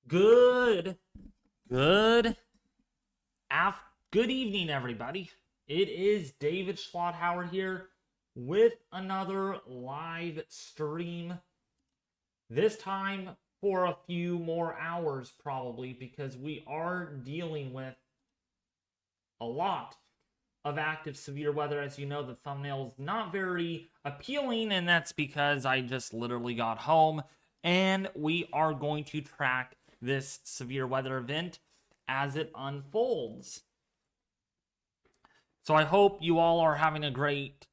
Good, good, good evening, everybody. It is David Schlotthauer here with another live stream. This time for a few more hours, probably, because we are dealing with a lot of active severe weather. As you know, the thumbnail is not very appealing, and that's because I just literally got home, and we are going to track this severe weather event as it unfolds. So I hope you all are having a great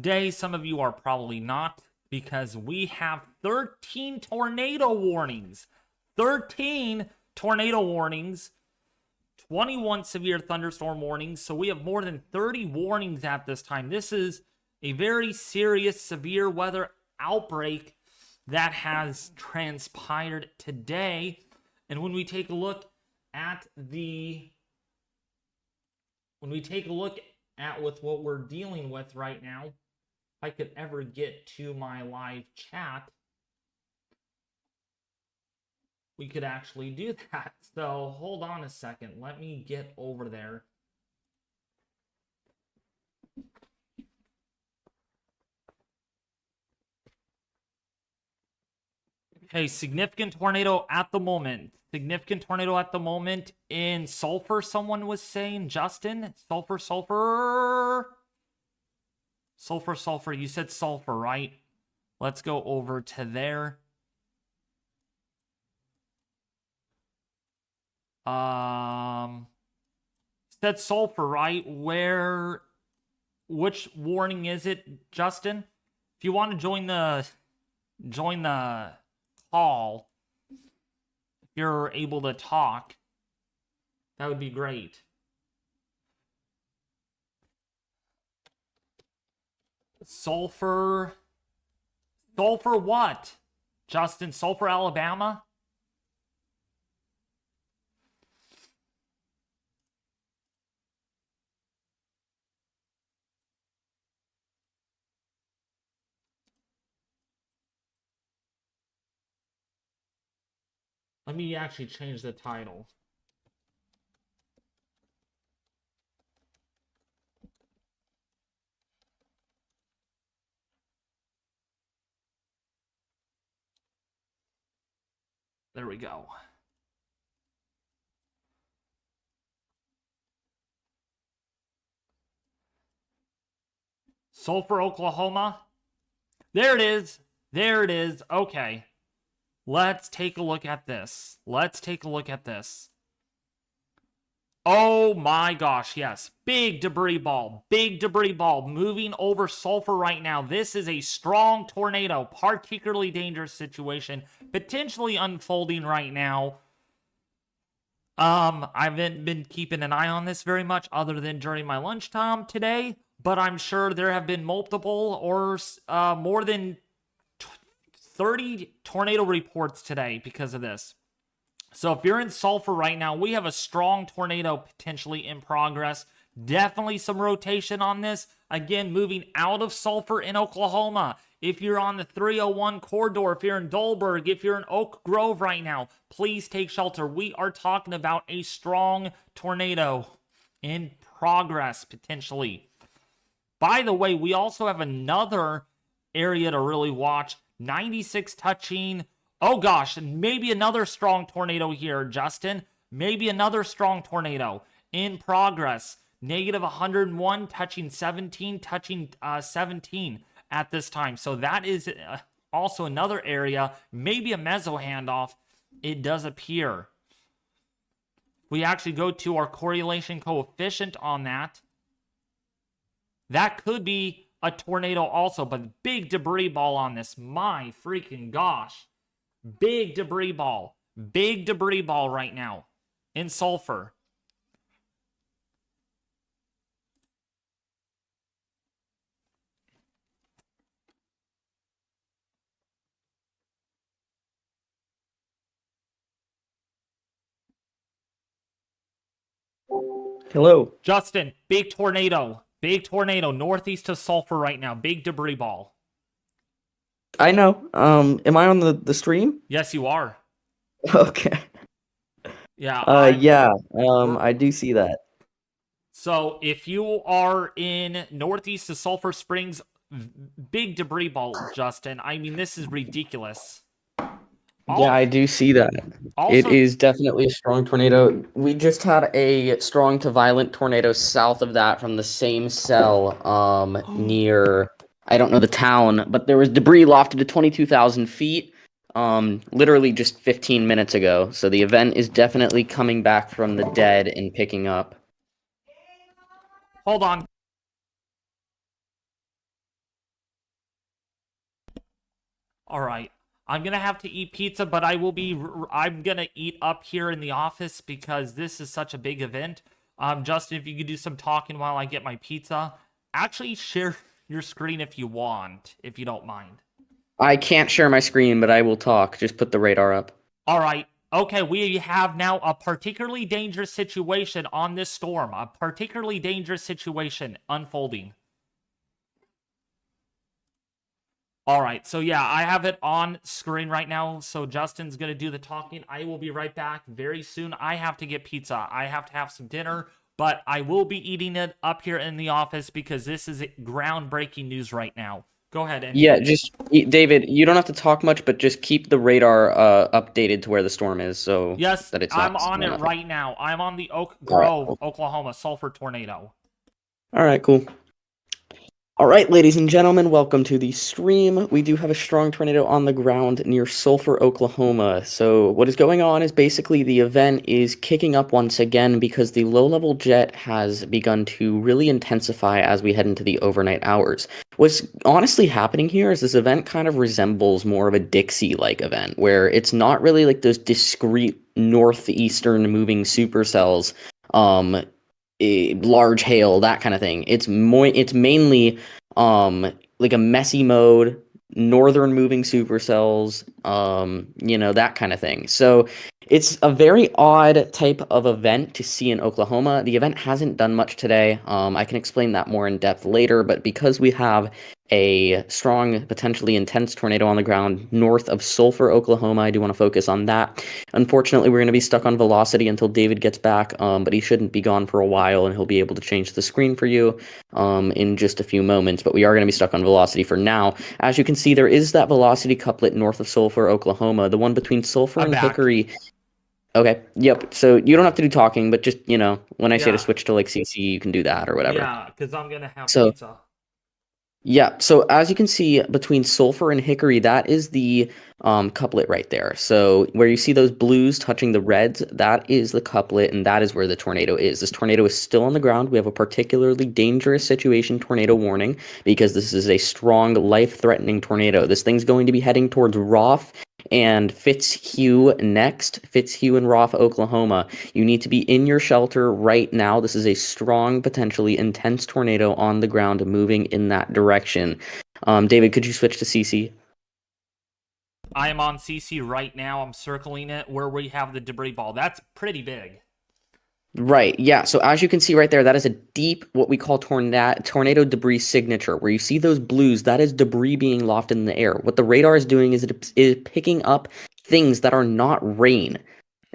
day. Some of you are probably not, because we have 13 tornado warnings. 13 tornado warnings. 21 severe thunderstorm warnings. So we have more than 30 warnings at this time. This is a very serious severe weather outbreak that has transpired today. And when we take a look at with what we're dealing with right now, if I could ever get to my live chat, we could actually do that. So hold on a second. Let me get over there. Okay, significant tornado at the moment. Significant tornado at the moment in Sulfur, someone was saying. Justin? Sulfur. Sulfur. You said Sulfur, right? Let's go over to there. Said Sulfur, right? Which warning is it, Justin? If you want to join the call, if you're able to talk, that would be great. Sulfur what? Justin, Sulfur, Alabama? Let me actually change the title. There we go. Sulfur, Oklahoma. There it is. Okay. Let's take a look at this. Oh my gosh, yes. Big debris ball moving over Sulfur right now. This is a strong tornado, particularly dangerous situation, potentially unfolding right now. I haven't been keeping an eye on this very much other than during my lunchtime today, but I'm sure there have been multiple or more than 30 tornado reports today because of this. So if you're in Sulfur right now, we have a strong tornado potentially in progress. Definitely some rotation on this. Again, moving out of Sulfur in Oklahoma. If you're on the 301 corridor, if you're in Dolberg, if you're in Oak Grove right now, please take shelter. We are talking about a strong tornado in progress potentially. By the way, we also have another area to really watch. 96 touching. Oh gosh, and maybe another strong tornado here, Justin. Maybe another strong tornado in progress. Negative 101 touching 17, touching 17 at this time. So that is also another area. Maybe a meso handoff. It does appear. We actually go to our correlation coefficient on that. That could be a tornado also, but big debris ball on this. My freaking gosh. Big debris ball right now in Sulfur. Hello. Justin, big tornado northeast of Sulfur right now. Big debris ball. I know. Am I on the stream? Yes, you are. Okay. Yeah, I'm. Yeah, We're, I do see that. so if you are in northeast of Sulfur Springs, big debris ball, Justin. I mean, this is ridiculous. Yeah, I Also, do see that. It also, is definitely a strong tornado. We just had a strong to violent tornado south of that from the same cell, near, I don't know the town, but there was debris lofted to 22,000 feet, literally just 15 minutes ago. So the event is definitely coming back from the dead and picking up. hold on. All right. I'm gonna have to eat pizza, but I'm gonna eat up here in the office because this is such a big event. Justin, if you could do some talking while I get my pizza. Actually, share your screen if you want, if you don't mind. I can't share my screen, but I will talk. Just put the radar up. All right. Okay, we have now a particularly dangerous situation on this storm. A particularly dangerous situation unfolding. All right, so yeah, I have it on screen right now. So Justin's gonna do the talking. I will be right back very soon. I have to get pizza. I have to have some dinner, but I will be eating it up here in the office because this is groundbreaking news right now. Go ahead, Andy. Yeah, David, you don't have to talk much, but just keep the radar updated to where the storm is so Yes, that it's not I'm on it nothing. right now. I'm on the Oak All right, Grove, cool. Oklahoma Sulfur tornado. All right, cool. All right, ladies and gentlemen, welcome to the stream. We do have a strong tornado on the ground near Sulfur, Oklahoma. So what is going on is basically the event is kicking up once again because the low-level jet has begun to really intensify as we head into the overnight hours. What's honestly happening here is this event kind of resembles more of a Dixie-like event, where it's not really like those discrete northeastern moving supercells, um, large hail, that kind of thing. It's mainly like a messy mode, northern moving supercells, that kind of thing. So it's a very odd type of event to see in Oklahoma. The event hasn't done much today. I can explain that more in depth later, but because we have a strong, potentially intense tornado on the ground north of Sulfur, Oklahoma, I do want to focus on that. Unfortunately, we're going to be stuck on velocity until David gets back, but he shouldn't be gone for a while, and he'll be able to change the screen for you in just a few moments. But we are going to be stuck on velocity for now. As you can see, there is that velocity couplet north of Sulfur, Oklahoma, the one between Sulfur I'm and back. Hickory. Okay, yep. So you don't have to do talking, but just, when I say to Yeah, switch to like CC, you can do that or whatever. yeah, because I'm gonna have So pizza. yeah, so as you can see between Sulfur and Hickory, that is the couplet right there. So where you see those blues touching the reds, that is the couplet, and that is where the tornado is. This tornado is still on the ground. We have a particularly dangerous situation tornado warning because this is a strong, life-threatening tornado. This thing's going to be heading towards Roth and Fitzhugh next, Fitzhugh and Roth, Oklahoma. You need to be in your shelter right now. This is a strong, potentially intense tornado on the ground moving in that direction. David, could you switch to CC? I am on CC right now. I'm circling it where we have the debris ball. That's pretty big. Right, yeah. So as you can see right there, that is a deep, what we call tornado debris signature. Where you see those blues, that is debris being lofted in the air. What the radar is doing is it is picking up things that are not rain.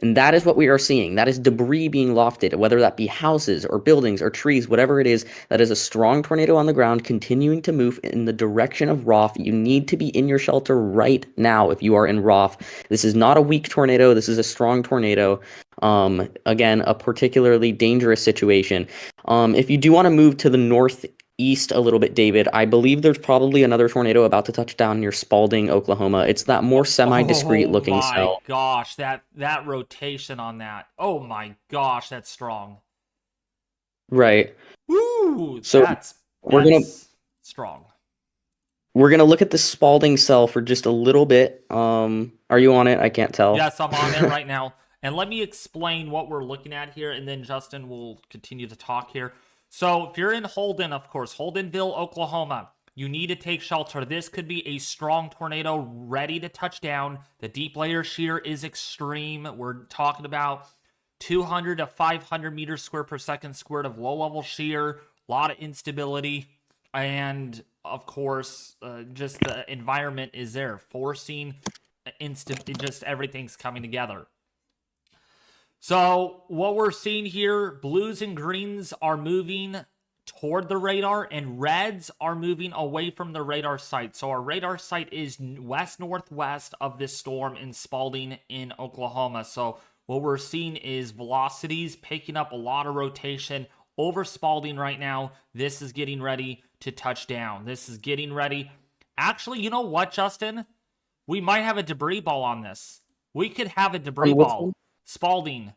And that is what we are seeing. That is debris being lofted, whether that be houses or buildings or trees, whatever it is. That is a strong tornado on the ground continuing to move in the direction of Roth. You need to be in your shelter right now if you are in Roth. This is not a weak tornado. This is a strong tornado. Again, a particularly dangerous situation. If you do want to move to the northeast a little bit, David, I believe there's probably another tornado about to touch down near Spalding, Oklahoma. It's that more semi-discreet Oh looking my cell. gosh, that rotation on that. Oh my gosh, that's strong. Right. Woo, So that's we're gonna strong. we're gonna look at the Spalding cell for just a little bit. Are you on it? I can't tell. Yes, I'm on it right now. And let me explain what we're looking at here, and then Justin will continue to talk here. So if you're in Holden, of course, Holdenville, Oklahoma, you need to take shelter. This could be a strong tornado ready to touch down. The deep layer shear is extreme. We're talking about 200 to 500 meters square per second squared of low level shear, a lot of instability, and of course, just the environment is there, forcing just everything's coming together. So what we're seeing here, blues and greens are moving toward the radar, and reds are moving away from the radar site. So our radar site is west-northwest of this storm in Spalding in Oklahoma. So what we're seeing is velocities picking up a lot of rotation over Spalding right now. This is getting ready to touch down. This is getting ready. Actually, you know what, Justin? We might have a debris ball on this. We could have a debris ball. Spalding.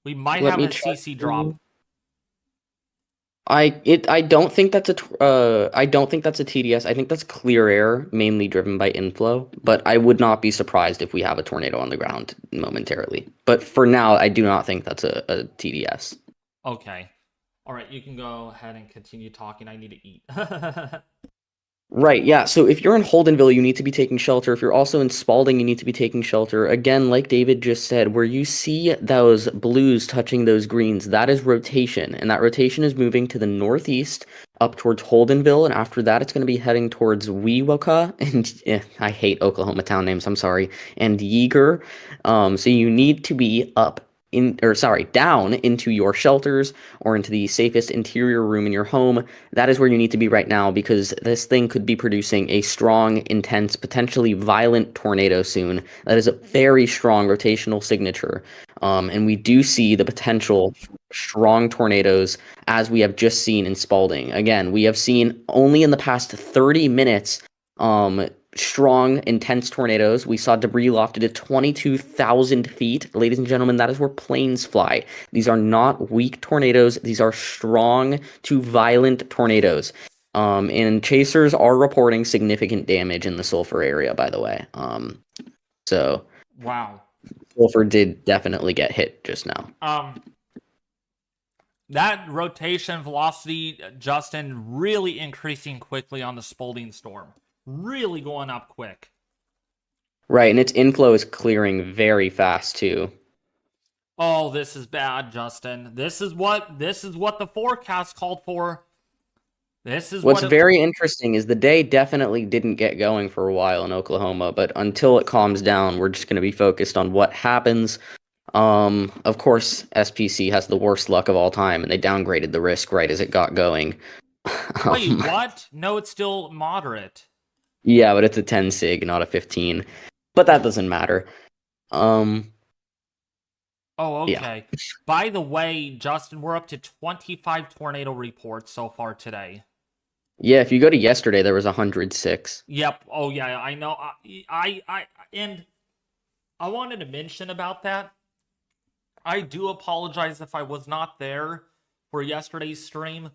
We might have a CC drop. I don't think that's a TDS. I think that's clear air, mainly driven by inflow. But I would not be surprised if we have a tornado on the ground momentarily. But for now, I do not think that's a TDS. Okay. All right, you can go ahead and continue talking. I need to eat. Right, yeah. So if you're in Holdenville, you need to be taking shelter. If you're also in Spalding, you need to be taking shelter. Again, like David just said, where you see those blues touching those greens, that is rotation. And that rotation is moving to the northeast up towards Holdenville. And after that, it's going to be heading towards Wewoka. And I hate Oklahoma town names, I'm sorry. And Yeager. So you need to be down into your shelters or into the safest interior room in your home. That is where you need to be right now, because this thing could be producing a strong, intense, potentially violent tornado soon. That is a very strong rotational signature. And we do see the potential for strong tornadoes, as we have just seen in Spalding. Again, we have seen only in the past 30 minutes strong, intense tornadoes. We saw debris lofted at 22,000 feet. Ladies and gentlemen, that is where planes fly. These are not weak tornadoes. These are strong to violent tornadoes. And chasers are reporting significant damage in the Sulfur area, by the way. So wow. Sulfur did definitely get hit just now. That rotation velocity, Justin, really increasing quickly on the Spalding storm. Really going up quick. Right, and its inflow is clearing very fast too. Oh, this is bad, Justin. This is what the forecast called for. What's very interesting is the day definitely didn't get going for a while in Oklahoma, but until it calms down, we're just going to be focused on what happens. Of course, SPC has the worst luck of all time, and they downgraded the risk right as it got going. Wait, what? No, it's still moderate. Yeah, but it's a 10 sig, not a 15. But that doesn't matter. Oh, okay. Yeah. By the way, Justin, we're up to 25 tornado reports so far today. Yeah, if you go to yesterday, there was 106. Yep. Oh, yeah, I know. And I wanted to mention about that. I do apologize if I was not there for yesterday's stream,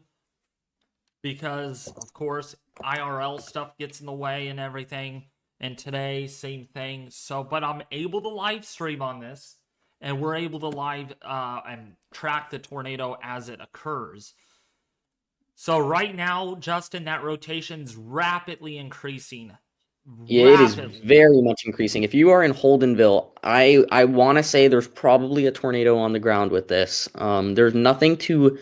because, of course, IRL stuff gets in the way and everything. And today, same thing. So, but I'm able to live stream on this, and we're able to live and track the tornado as it occurs. So right now, Justin, that rotation's rapidly increasing. Yeah, it is very much increasing. If you are in Holdenville, I want to say there's probably a tornado on the ground with this. There's nothing to,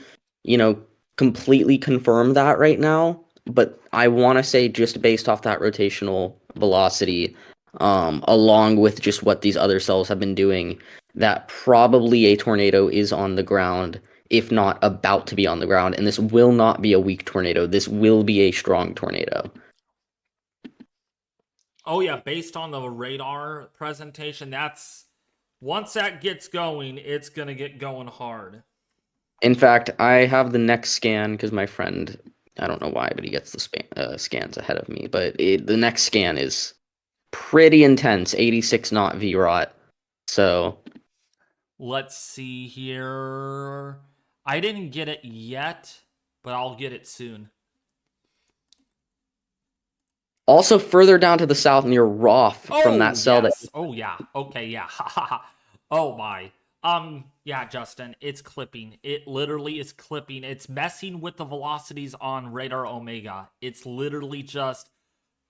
completely confirm that right now, but I want to say, just based off that rotational velocity, along with just what these other cells have been doing, that probably a tornado is on the ground, if not about to be on the ground. And this will not be a weak tornado. This will be a strong tornado. Oh yeah, based on the radar presentation, once that gets going, it's gonna get going hard. In fact, I have the next scan because my friend, I don't know why, but he gets the scans ahead of me. But the next scan is pretty intense, 86 knot VROT. So let's see here. I didn't get it yet, but I'll get it soon. Also, further down to the south near Roth from that cell. Yes. Oh yeah. Okay. Yeah. Oh my. Yeah, Justin, it's clipping. It literally is clipping. It's messing with the velocities on radar Omega. It's literally just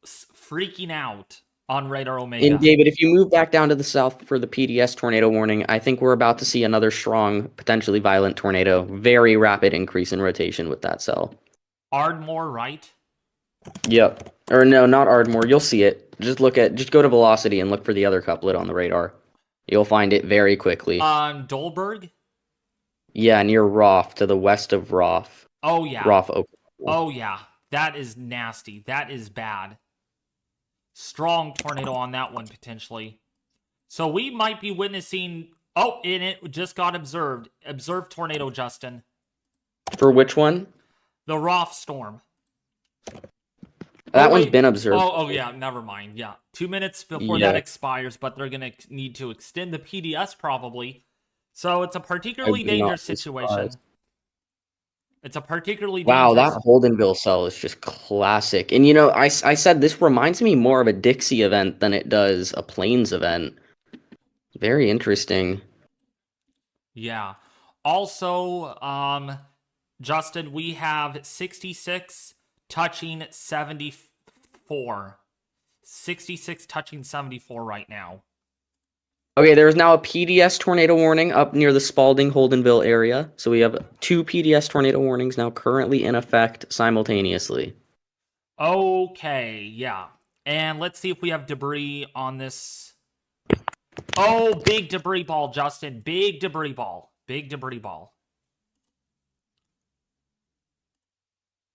freaking out on radar Omega. And David, if you move back down to the south for the PDS tornado warning, I think we're about to see another strong, potentially violent tornado. Very rapid increase in rotation with that cell. Ardmore, right? Yep. Or no, not Ardmore. You'll see it. Just go to velocity and look for the other couplet on the radar. You'll find it very quickly. Dolberg? Yeah, near Roth, to the west of Roth. Oh, yeah. Roth, Oklahoma. Oh, yeah. That is nasty. That is bad. Strong tornado on that one, potentially. So we might be witnessing... Oh, and it just got observed. Observed tornado, Justin. For which one? The Roth storm. That one's been observed. Oh, yeah. Never mind. Yeah. 2 minutes before that expires, but they're going to need to extend the PDS probably. So it's a particularly dangerous situation. It's a particularly dangerous... Wow, that Holdenville cell is just classic. And, you know, I said this reminds me more of a Dixie event than it does a Plains event. Very interesting. Yeah. Also, Justin, we have 66 touching 74. 66 touching 74 right now. Okay, there is now a PDS tornado warning up near the Spalding Holdenville area. So we have 2 PDS tornado warnings now currently in effect simultaneously. Okay, yeah. And let's see if we have debris on this. Oh, big debris ball, Justin. Big debris ball. Big debris ball.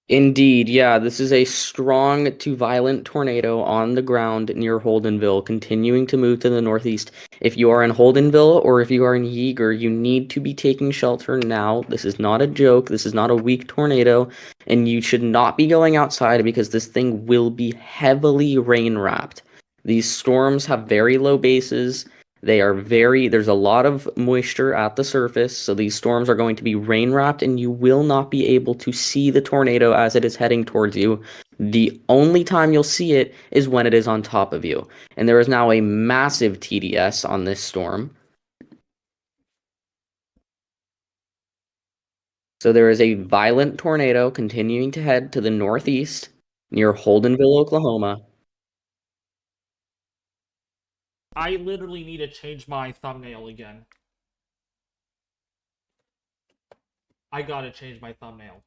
Indeed, yeah, this is a strong to violent tornado on the ground near Holdenville, continuing to move to the northeast. If you are in Holdenville or if you are in Yeager, you need to be taking shelter now. This is not a joke. This is not a weak tornado, and you should not be going outside because this thing will be heavily rain-wrapped. These storms have very low bases. There's a lot of moisture at the surface, so these storms are going to be rain-wrapped, and you will not be able to see the tornado as it is heading towards you. The only time you'll see it is when it is on top of you. And there is now a massive TDS on this storm. So there is a violent tornado continuing to head to the northeast near Holdenville, Oklahoma. I literally need to change my thumbnail again. I gotta change my thumbnail.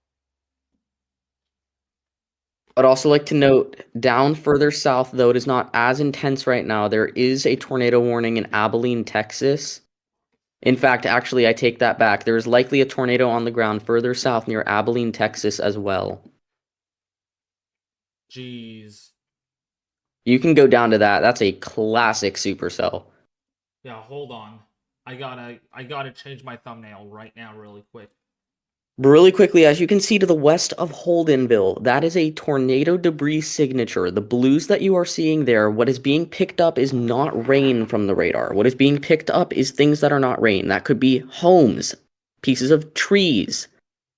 I'd also like to note, down further south, though it is not as intense right now, there is a tornado warning in Abilene, Texas. In fact, actually, I take that back. There is likely a tornado on the ground further south near Abilene, Texas as well. Jeez. You can go down to that. That's a classic supercell. Yeah, hold on. I gotta change my thumbnail right now really quick. Really quickly, as you can see to the west of Holdenville, that is a tornado debris signature. The blues that you are seeing there, what is being picked up is not rain from the radar. What is being picked up is things that are not rain. That could be homes, pieces of trees.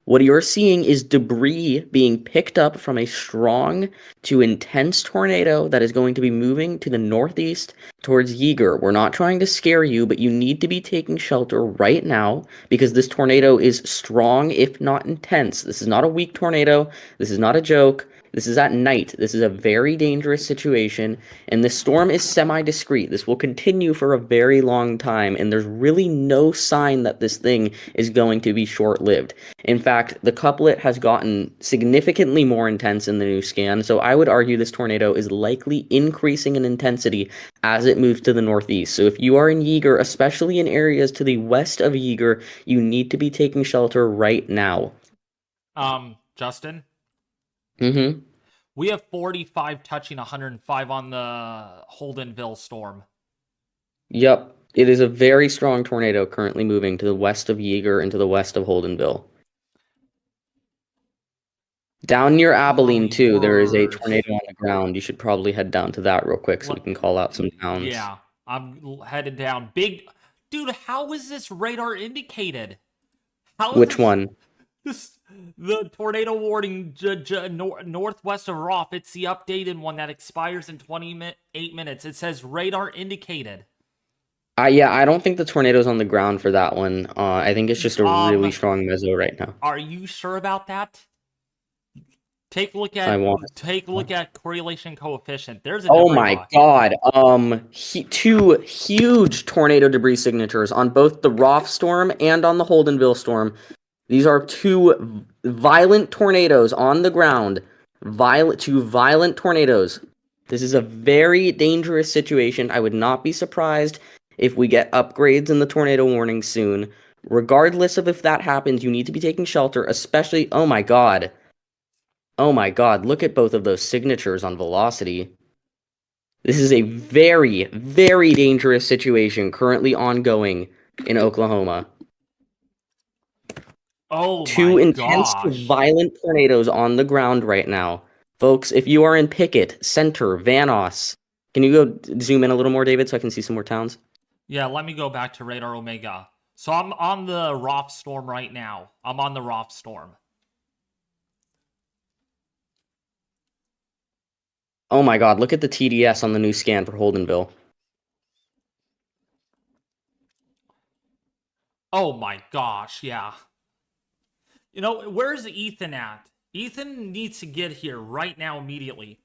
What you're seeing is debris being picked up from a strong to intense tornado that is going to be moving to the northeast towards Yeager. We're not trying to scare you, but you need to be taking shelter right now because this tornado is strong, if not intense. This is not a weak tornado. This is not a joke. This is at night. This is a very dangerous situation, and this storm is semi-discreet. This will continue for a very long time, and there's really no sign that this thing is going to be short-lived. In fact, the couplet has gotten significantly more intense in the new scan, so I would argue this tornado is likely increasing in intensity as it moves to the northeast. So if you are in Yeager, especially in areas to the west of Yeager, you need to be taking shelter right now. Justin? Mm-hmm. We have 45 touching 105 on the Holdenville storm. Yep. It is a very strong tornado currently moving to the west of Yeager and to the west of Holdenville. Down near Abilene, too, there is a tornado on the ground. You should probably head down to that real quick so we can call out some towns. Yeah, I'm headed down. Dude, how is this radar indicated? Which one? The tornado warning northwest of Roth. It's the updated one that expires in 28 minutes. It says radar indicated. Yeah, I don't think the tornado's on the ground for that one. I think it's just a really strong meso right now. Are you sure about that? Take a look at correlation coefficient. There's a oh my god. Two huge tornado debris signatures on both the Roth storm and on the Holdenville storm. These are two violent tornadoes on the ground. Two violent tornadoes. This is a very dangerous situation. I would not be surprised if we get upgrades in the tornado warning soon. Regardless of if that happens, you need to be taking shelter, especially, oh my god. Oh my god, look at both of those signatures on velocity. This is a very, very dangerous situation currently ongoing in Oklahoma. Oh Two my intense to gosh. violent tornadoes on the ground right now. Folks, if you are in Pickett, Center, Vanos, can you go zoom in a little more, David, so I can see some more towns? Yeah, let me go back to Radar Omega. So I'm on the Roth Storm right now. I'm on the Roth Storm. Oh my god, look at the TDS on the new scan for Holdenville. Oh my gosh, yeah. You know, where's Ethan at? Ethan needs to get here right now immediately.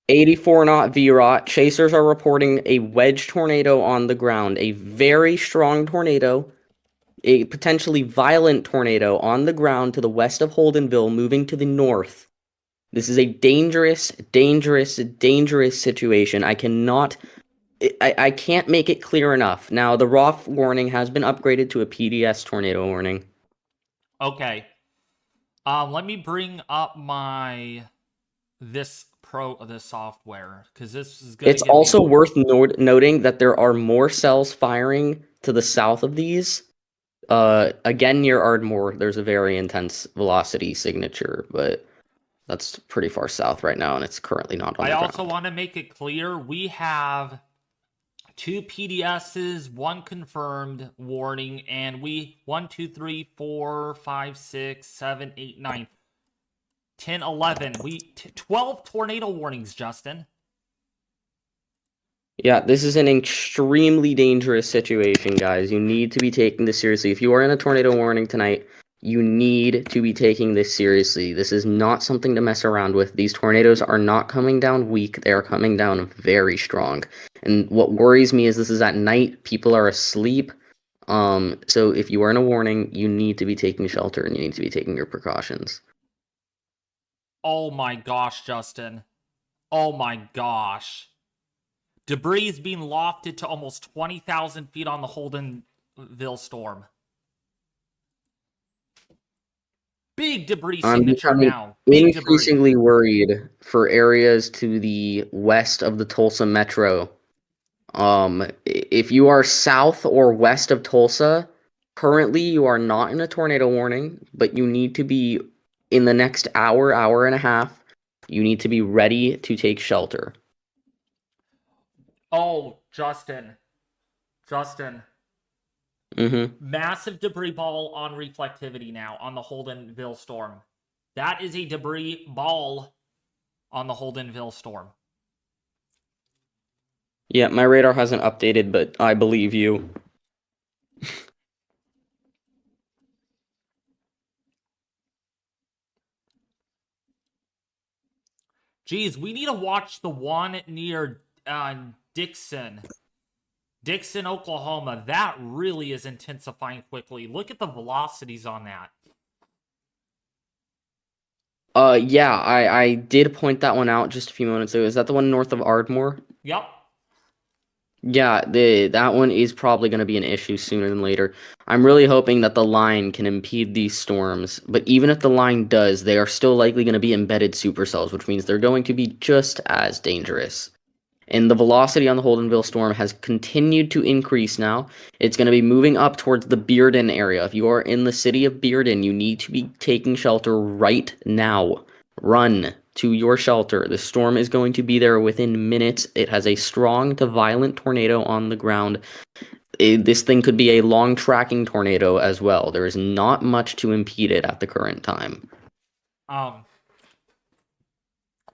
84 knot VROT. Chasers are reporting a wedge tornado on the ground. A very strong tornado. A potentially violent tornado on the ground to the west of Holdenville, moving to the north. This is a dangerous, dangerous, dangerous situation. I can't make it clear enough. Now, the Roth warning has been upgraded to a PDS tornado warning. Okay. Let me bring up this software, because this is gonna It's also worth noting that there are more cells firing to the south of these. Again, near Ardmore, there's a very intense velocity signature, but that's pretty far south right now, and it's currently not on the ground. I also want to make it clear, we have 2 PDSs, 1 confirmed warning, and 1, 2, 3, 4, 5, 6, 7, 8, 9, 10, 11. 12 tornado warnings, Justin. Yeah, this is an extremely dangerous situation, guys. You need to be taking this seriously. If you are in a tornado warning tonight, you need to be taking this seriously. This is not something to mess around with. These tornadoes are not coming down weak. They are coming down very strong. And what worries me is this is at night. People are asleep. So if you are in a warning, you need to be taking shelter and you need to be taking your precautions. Oh my gosh, Justin. Oh my gosh. Debris is being lofted to almost 20,000 feet on the Holdenville storm. Big debris signature now. Big increasingly worried for areas to the west of the Tulsa metro. If you are south or west of Tulsa, currently you are not in a tornado warning, but you need to be in the next hour, hour and a half. You need to be ready to take shelter. Oh, Justin. Massive debris ball on reflectivity now on the Holdenville storm. That is a debris ball on the Holdenville storm. Yeah, my radar hasn't updated, but I believe you. Geez, we need to watch the one near Dixon, Oklahoma. That really is intensifying quickly. Look at the velocities on that. Yeah, I did point that one out just a few moments ago. Is that the one north of Ardmore? Yep. Yeah, that one is probably going to be an issue sooner than later. I'm really hoping that the line can impede these storms, but even if the line does, they are still likely going to be embedded supercells, which means they're going to be just as dangerous. And the velocity on the Holdenville storm has continued to increase now. It's going to be moving up towards the Bearden area. If you are in the city of Bearden, you need to be taking shelter right now. Run to your shelter. The storm is going to be there within minutes. It has a strong to violent tornado on the ground. This thing could be a long tracking tornado as well. There is not much to impede it at the current time.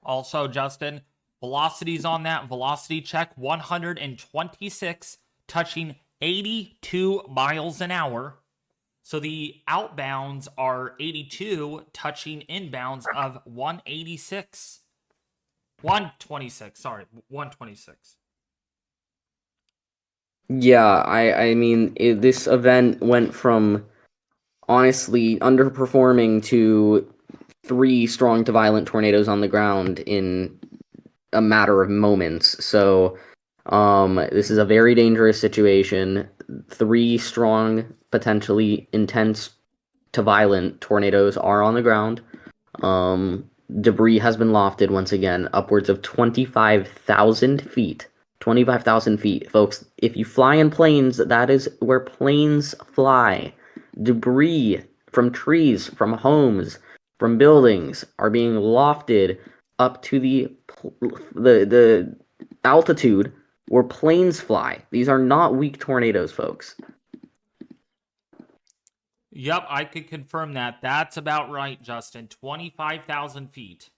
Also, Justin, velocities on that velocity check 126, touching 82 miles an hour. So the outbounds are 82, touching inbounds of 186. 126, sorry, 126. Yeah, I mean, this event went from honestly underperforming to 3 strong to violent tornadoes on the ground in a matter of moments. So This is a very dangerous situation. 3 strong, potentially intense to violent tornadoes are on the ground. Debris has been lofted once again, upwards of 25,000 feet. 25,000 feet, folks. If you fly in planes, that is where planes fly. Debris from trees, from homes, from buildings are being lofted up to the altitude where planes fly. These are not weak tornadoes, folks. Yep, I could confirm that. That's about right, Justin. 25,000 feet.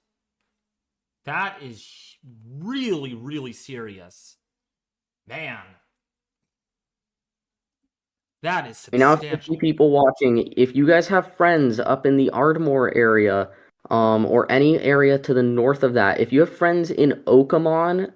That is really, really serious. Man. That is substantial. Now, to people watching, if you guys have friends up in the Ardmore area, or any area to the north of that, if you have friends in Okemah,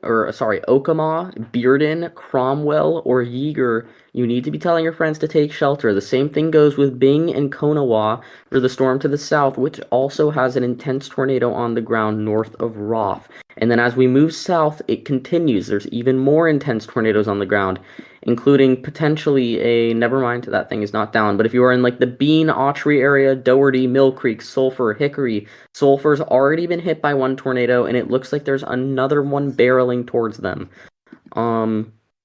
Bearden, Cromwell, or Yeager, you need to be telling your friends to take shelter. The same thing goes with Bing and Konawa for the storm to the south, which also has an intense tornado on the ground north of Roth. And then as we move south, it continues. There's even more intense tornadoes on the ground, including potentially never mind, that thing is not down, but if you are in like the Bean, Autry area, Doherty, Mill Creek, Sulfur, Hickory, Sulfur's already been hit by one tornado, and it looks like there's another one barreling towards them.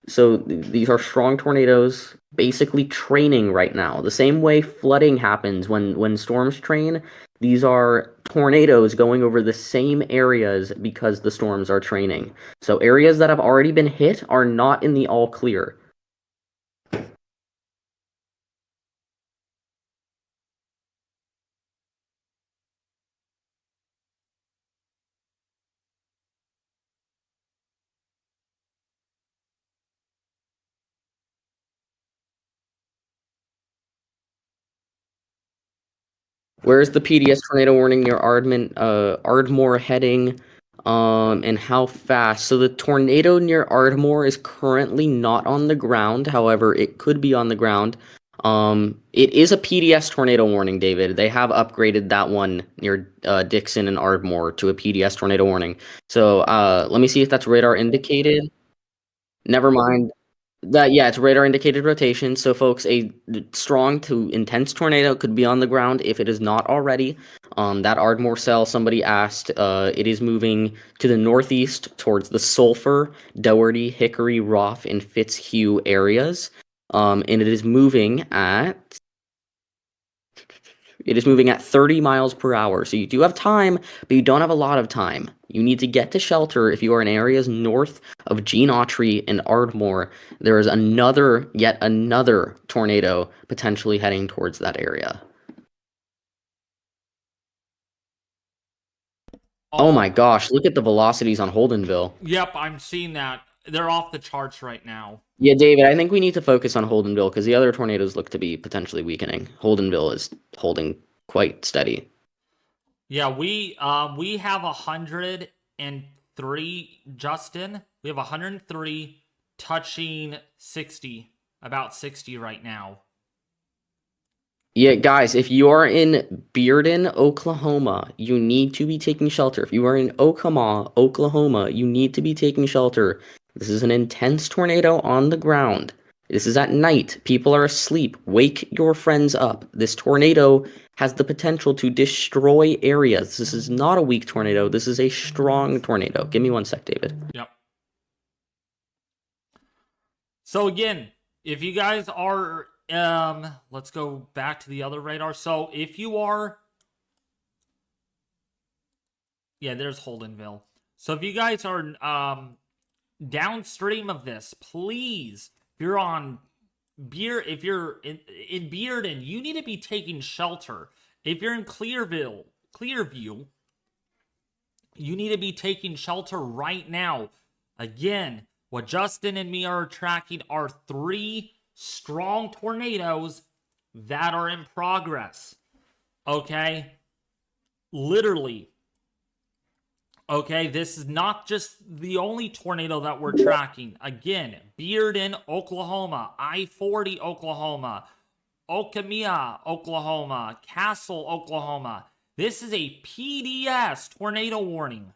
So these are strong tornadoes, basically training right now. The same way flooding happens when storms train, these are tornadoes going over the same areas because the storms are training. So areas that have already been hit are not in the all clear. Where's the PDS tornado warning near Ardmore heading? And how fast? So the tornado near Ardmore is currently not on the ground. However, it could be on the ground. It is a PDS tornado warning, David. They have upgraded that one near Dixon and Ardmore to a PDS tornado warning. So let me see if that's radar indicated. Never mind. It's radar indicated rotation. So, folks, a strong to intense tornado could be on the ground if it is not already. That Ardmore cell, somebody asked, it is moving to the northeast towards the Sulfur, Doherty, Hickory, Roth, and Fitzhugh areas. And it is moving at 30 miles per hour. So you do have time, but you don't have a lot of time. You need to get to shelter if you are in areas north of Gene Autry and Ardmore. There is yet another tornado potentially heading towards that area. Oh my gosh, look at the velocities on Holdenville. Yep, I'm seeing that. They're off the charts right now. Yeah, David, I think we need to focus on Holdenville because the other tornadoes look to be potentially weakening. Holdenville is holding quite steady. Yeah, we have 103, Justin. We have 103 touching 60, about 60 right now. Yeah, guys, if you are in Bearden, Oklahoma, you need to be taking shelter. If you are in Okemah, Oklahoma, you need to be taking shelter. This is an intense tornado on the ground. This is at night. People are asleep. Wake your friends up. This tornado has the potential to destroy areas. This is not a weak tornado. This is a strong tornado. Give me one sec, David. Yep. So again, if you guys are, let's go back to the other radar. So if you are, yeah, there's Holdenville. So if you guys are downstream of this, please, if you're in Bearden, you need to be taking shelter. If you're in Clearview, you need to be taking shelter right now. Again, what Justin and me are tracking are 3 strong tornadoes that are in progress. Okay? Literally. Okay, this is not just the only tornado that we're tracking. Again, Bearden, Oklahoma, I-40, Oklahoma, Okemah, Oklahoma, Castle, Oklahoma. This is a PDS tornado warning.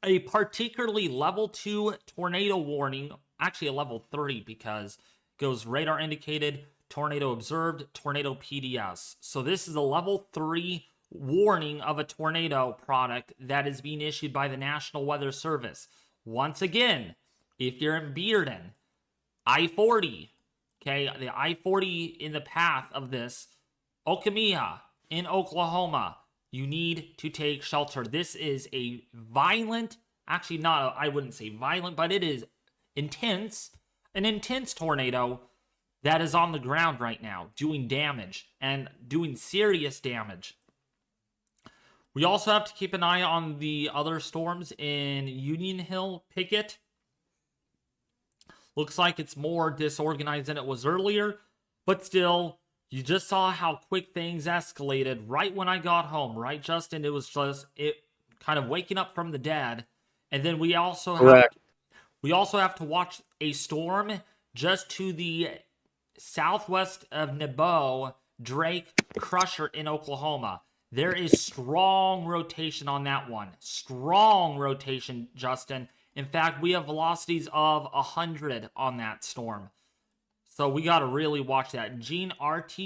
a particularly level 2 tornado warning, actually a level 3 because it goes radar indicated, tornado observed, tornado PDS. So this is a level 3 warning of a tornado product that is being issued by the National Weather Service. Once again, if you're in Bearden, I-40, okay, the I-40 in the path of this, Okemia in Oklahoma, you need to take shelter. This is a violent, actually not, I wouldn't say violent, but it is intense, an intense tornado that is on the ground right now, doing damage and doing serious damage. We also have to keep an eye on the other storms in Union Hill, Pickett. Looks like it's more disorganized than it was earlier, but still, you just saw how quick things escalated right when I got home, right, Justin? It was just it kind of waking up from the dead. And then we also have to watch a storm just to the southwest of Nebo, Drake, Crusher in Oklahoma. There is strong rotation on that one. Strong rotation, Justin. In fact, we have velocities of 100 on that storm. So we got to really watch that. Gene RT,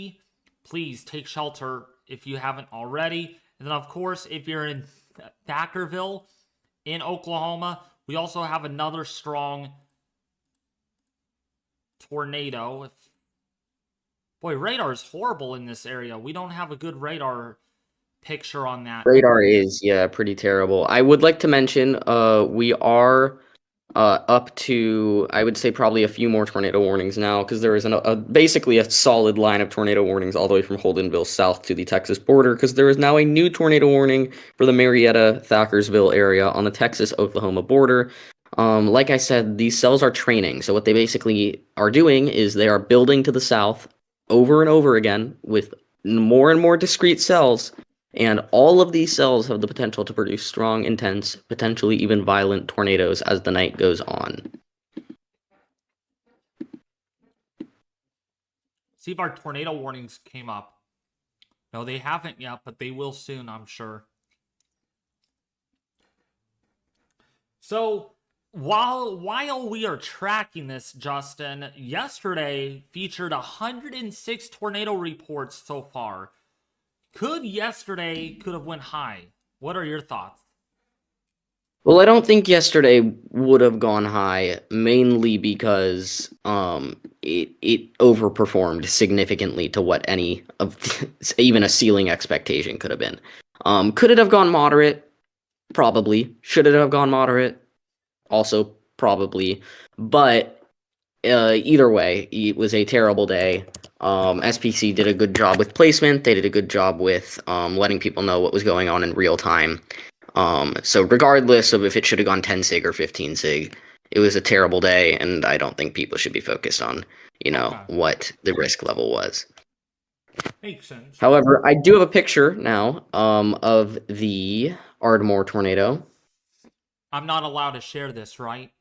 please take shelter if you haven't already. And then, of course, if you're in Thackerville in Oklahoma, we also have another strong tornado. Boy, radar is horrible in this area. We don't have a good radar picture on that. Radar is, yeah, pretty terrible. I would like to mention, we are up to, I would say, probably a few more tornado warnings now, because there is basically a solid line of tornado warnings all the way from Holdenville south to the Texas border, because there is now a new tornado warning for the Marietta-Thackersville area on the Texas-Oklahoma border. Like I said, these cells are training, so what they basically are doing is they are building to the south over and over again with more and more discrete cells. And all of these cells have the potential to produce strong, intense, potentially even violent tornadoes as the night goes on. See if our tornado warnings came up. No, they haven't yet, but they will soon, I'm sure. So, while we are tracking this, Justin, yesterday featured 106 tornado reports so far. Yesterday could have went high. What are your thoughts? Well, I don't think yesterday would have gone high, mainly because it overperformed significantly to what any of even a ceiling expectation could have been. Could it have gone moderate? Probably. Should it have gone moderate? Also, probably. But either way, it was a terrible day. SPC did a good job with placement. They did a good job with letting people know what was going on in real time. So regardless of if it should have gone 10 sig or 15 sig, it was a terrible day, and I don't think people should be focused on, what the risk level was. Makes sense. However, I do have a picture now of the Ardmore tornado. I'm not allowed to share this, right?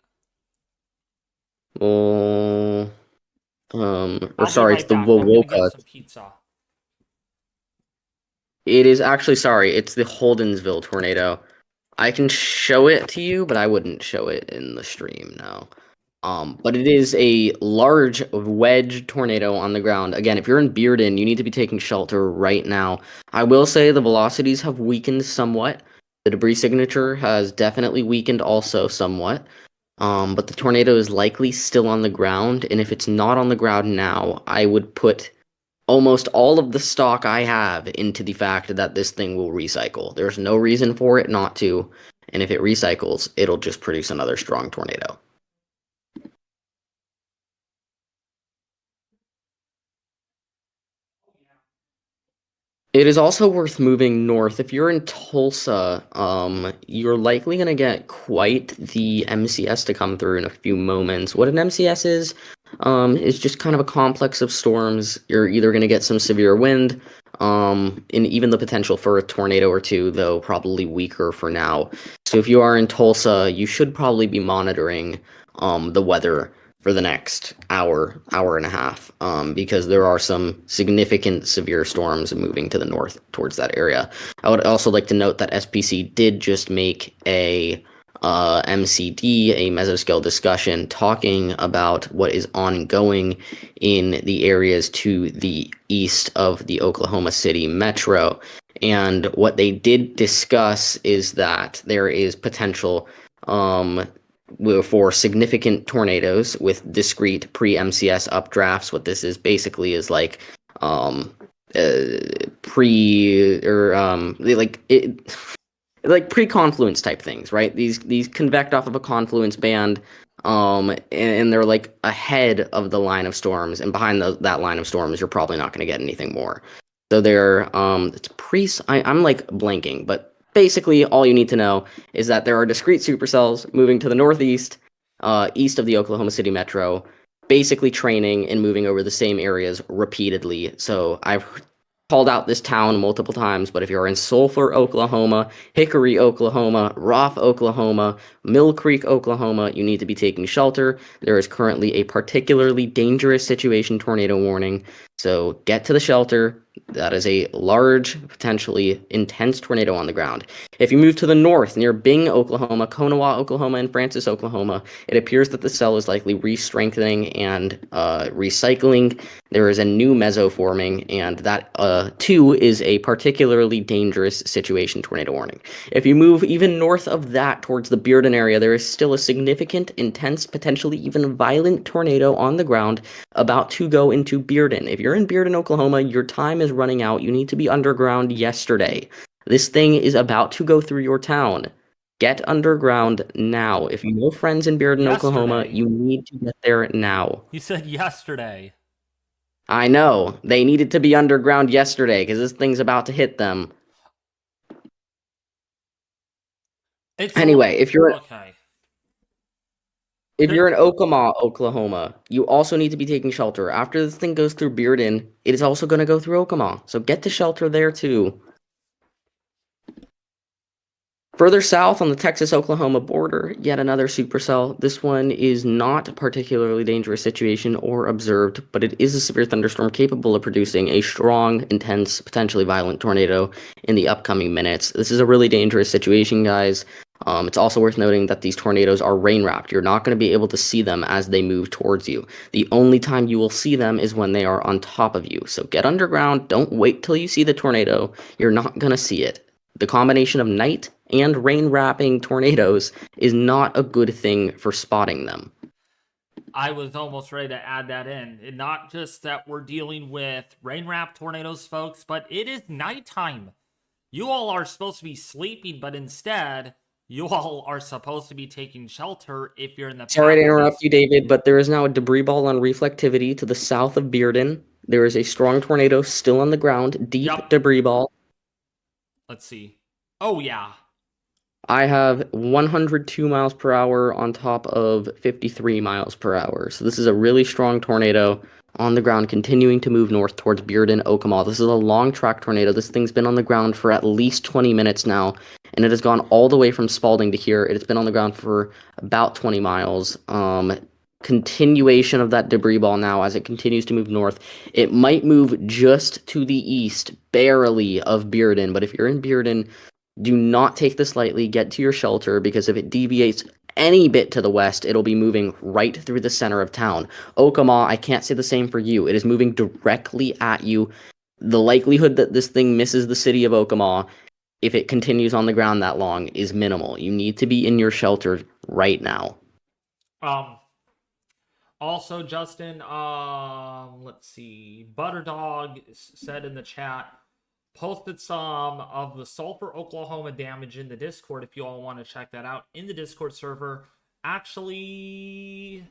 It's the Wowoka. Some pizza. It is actually, it's the Holdenville tornado. I can show it to you, but I wouldn't show it in the stream now. But it is a large wedge tornado on the ground. Again, if you're in Bearden, you need to be taking shelter right now. I will say the velocities have weakened somewhat. The debris signature has definitely weakened also somewhat. But the tornado is likely still on the ground, and if it's not on the ground now, I would put almost all of the stock I have into the fact that this thing will recycle. There's no reason for it not to, and if it recycles, it'll just produce another strong tornado. It is also worth moving north. If you're in Tulsa, you're likely going to get quite the MCS to come through in a few moments. What an MCS is just kind of a complex of storms. You're either going to get some severe wind, and even the potential for a tornado or two, though probably weaker for now. So if you are in Tulsa, you should probably be monitoring the weather for the next hour and a half, because there are some significant severe storms moving to the north towards that area. I would also like to note that SPC did just make a MCD, a mesoscale discussion, talking about what is ongoing in the areas to the east of the Oklahoma City metro. And what they did discuss is that there is potential for significant tornadoes with discrete pre-MCS updrafts. What this is basically is like pre-confluence type things, right? These convect off of a confluence band, and they're like ahead of the line of storms, and behind that line of storms, you're probably not going to get anything more. So they're I'm like blanking, but basically all you need to know is that there are discrete supercells moving to the northeast, east of the Oklahoma City metro, basically training and moving over the same areas repeatedly. So I've called out this town multiple times, but if you're in Sulfur, Oklahoma, Hickory, Oklahoma, Roth, Oklahoma, Mill Creek, Oklahoma, you need to be taking shelter. There is currently a particularly dangerous situation tornado warning, so get to the shelter. That is a large, potentially intense tornado on the ground. If you move to the north, near Bing, Oklahoma, Konawa, Oklahoma, and Francis, Oklahoma, it appears that the cell is likely re-strengthening and recycling. There is a new meso forming, and that, too, is a particularly dangerous situation tornado warning. If you move even north of that towards the Bearden area, there is still a significant, intense, potentially even violent tornado on the ground about to go into Bearden. If you're in Bearden, Oklahoma, your time is running out. You need to be underground yesterday. This thing is about to go through your town. Get underground now. If you know friends in Bearden, Oklahoma, you need to get there now. You said yesterday. I know. They needed to be underground yesterday because this thing's about to hit them. Anyway, if you're in Okemaw, Oklahoma, you also need to be taking shelter. After this thing goes through Bearden, it is also going to go through Okemaw. So get to shelter there too. Further south on the Texas-Oklahoma border, yet another supercell. This one is not a particularly dangerous situation or observed, but it is a severe thunderstorm capable of producing a strong, intense, potentially violent tornado in the upcoming minutes. This is a really dangerous situation, guys. It's also worth noting that these tornadoes are rain-wrapped. You're not going to be able to see them as they move towards you. The only time you will see them is when they are on top of you. So get underground. Don't wait till you see the tornado. You're not going to see it. The combination of night and rain-wrapping tornadoes is not a good thing for spotting them. I was almost ready to add that in. And not just that we're dealing with rain-wrapped tornadoes, folks, but it is nighttime. You all are supposed to be sleeping, but instead, you all are supposed to be taking shelter if you're in the... Sorry to interrupt you, David, but there is now a debris ball on reflectivity to the south of Bearden. There is a strong tornado still on the ground, deep debris ball. Let's see. Oh, yeah. I have 102 miles per hour on top of 53 miles per hour. So this is a really strong tornado on the ground, continuing to move north towards Bearden, Okemaw. This is a long track tornado. This thing's been on the ground for at least 20 minutes now, and it has gone all the way from Spalding to here. It has been on the ground for about 20 miles. Continuation of that debris ball now as it continues to move north. It might move just to the east, barely, of Bearden, but if you're in Bearden, do not take this lightly. Get to your shelter, because if it deviates any bit to the west, it'll be moving right through the center of town. Okemaw, I can't say the same for you. It is moving directly at you. The likelihood that this thing misses the city of Okemaw, if it continues on the ground that long, is minimal. You need to be in your shelter right now. Also, Justin, let's see. Butterdog said in the chat, posted some of the Sulfur, Oklahoma damage in the Discord if you all want to check that out in the Discord server. Actually,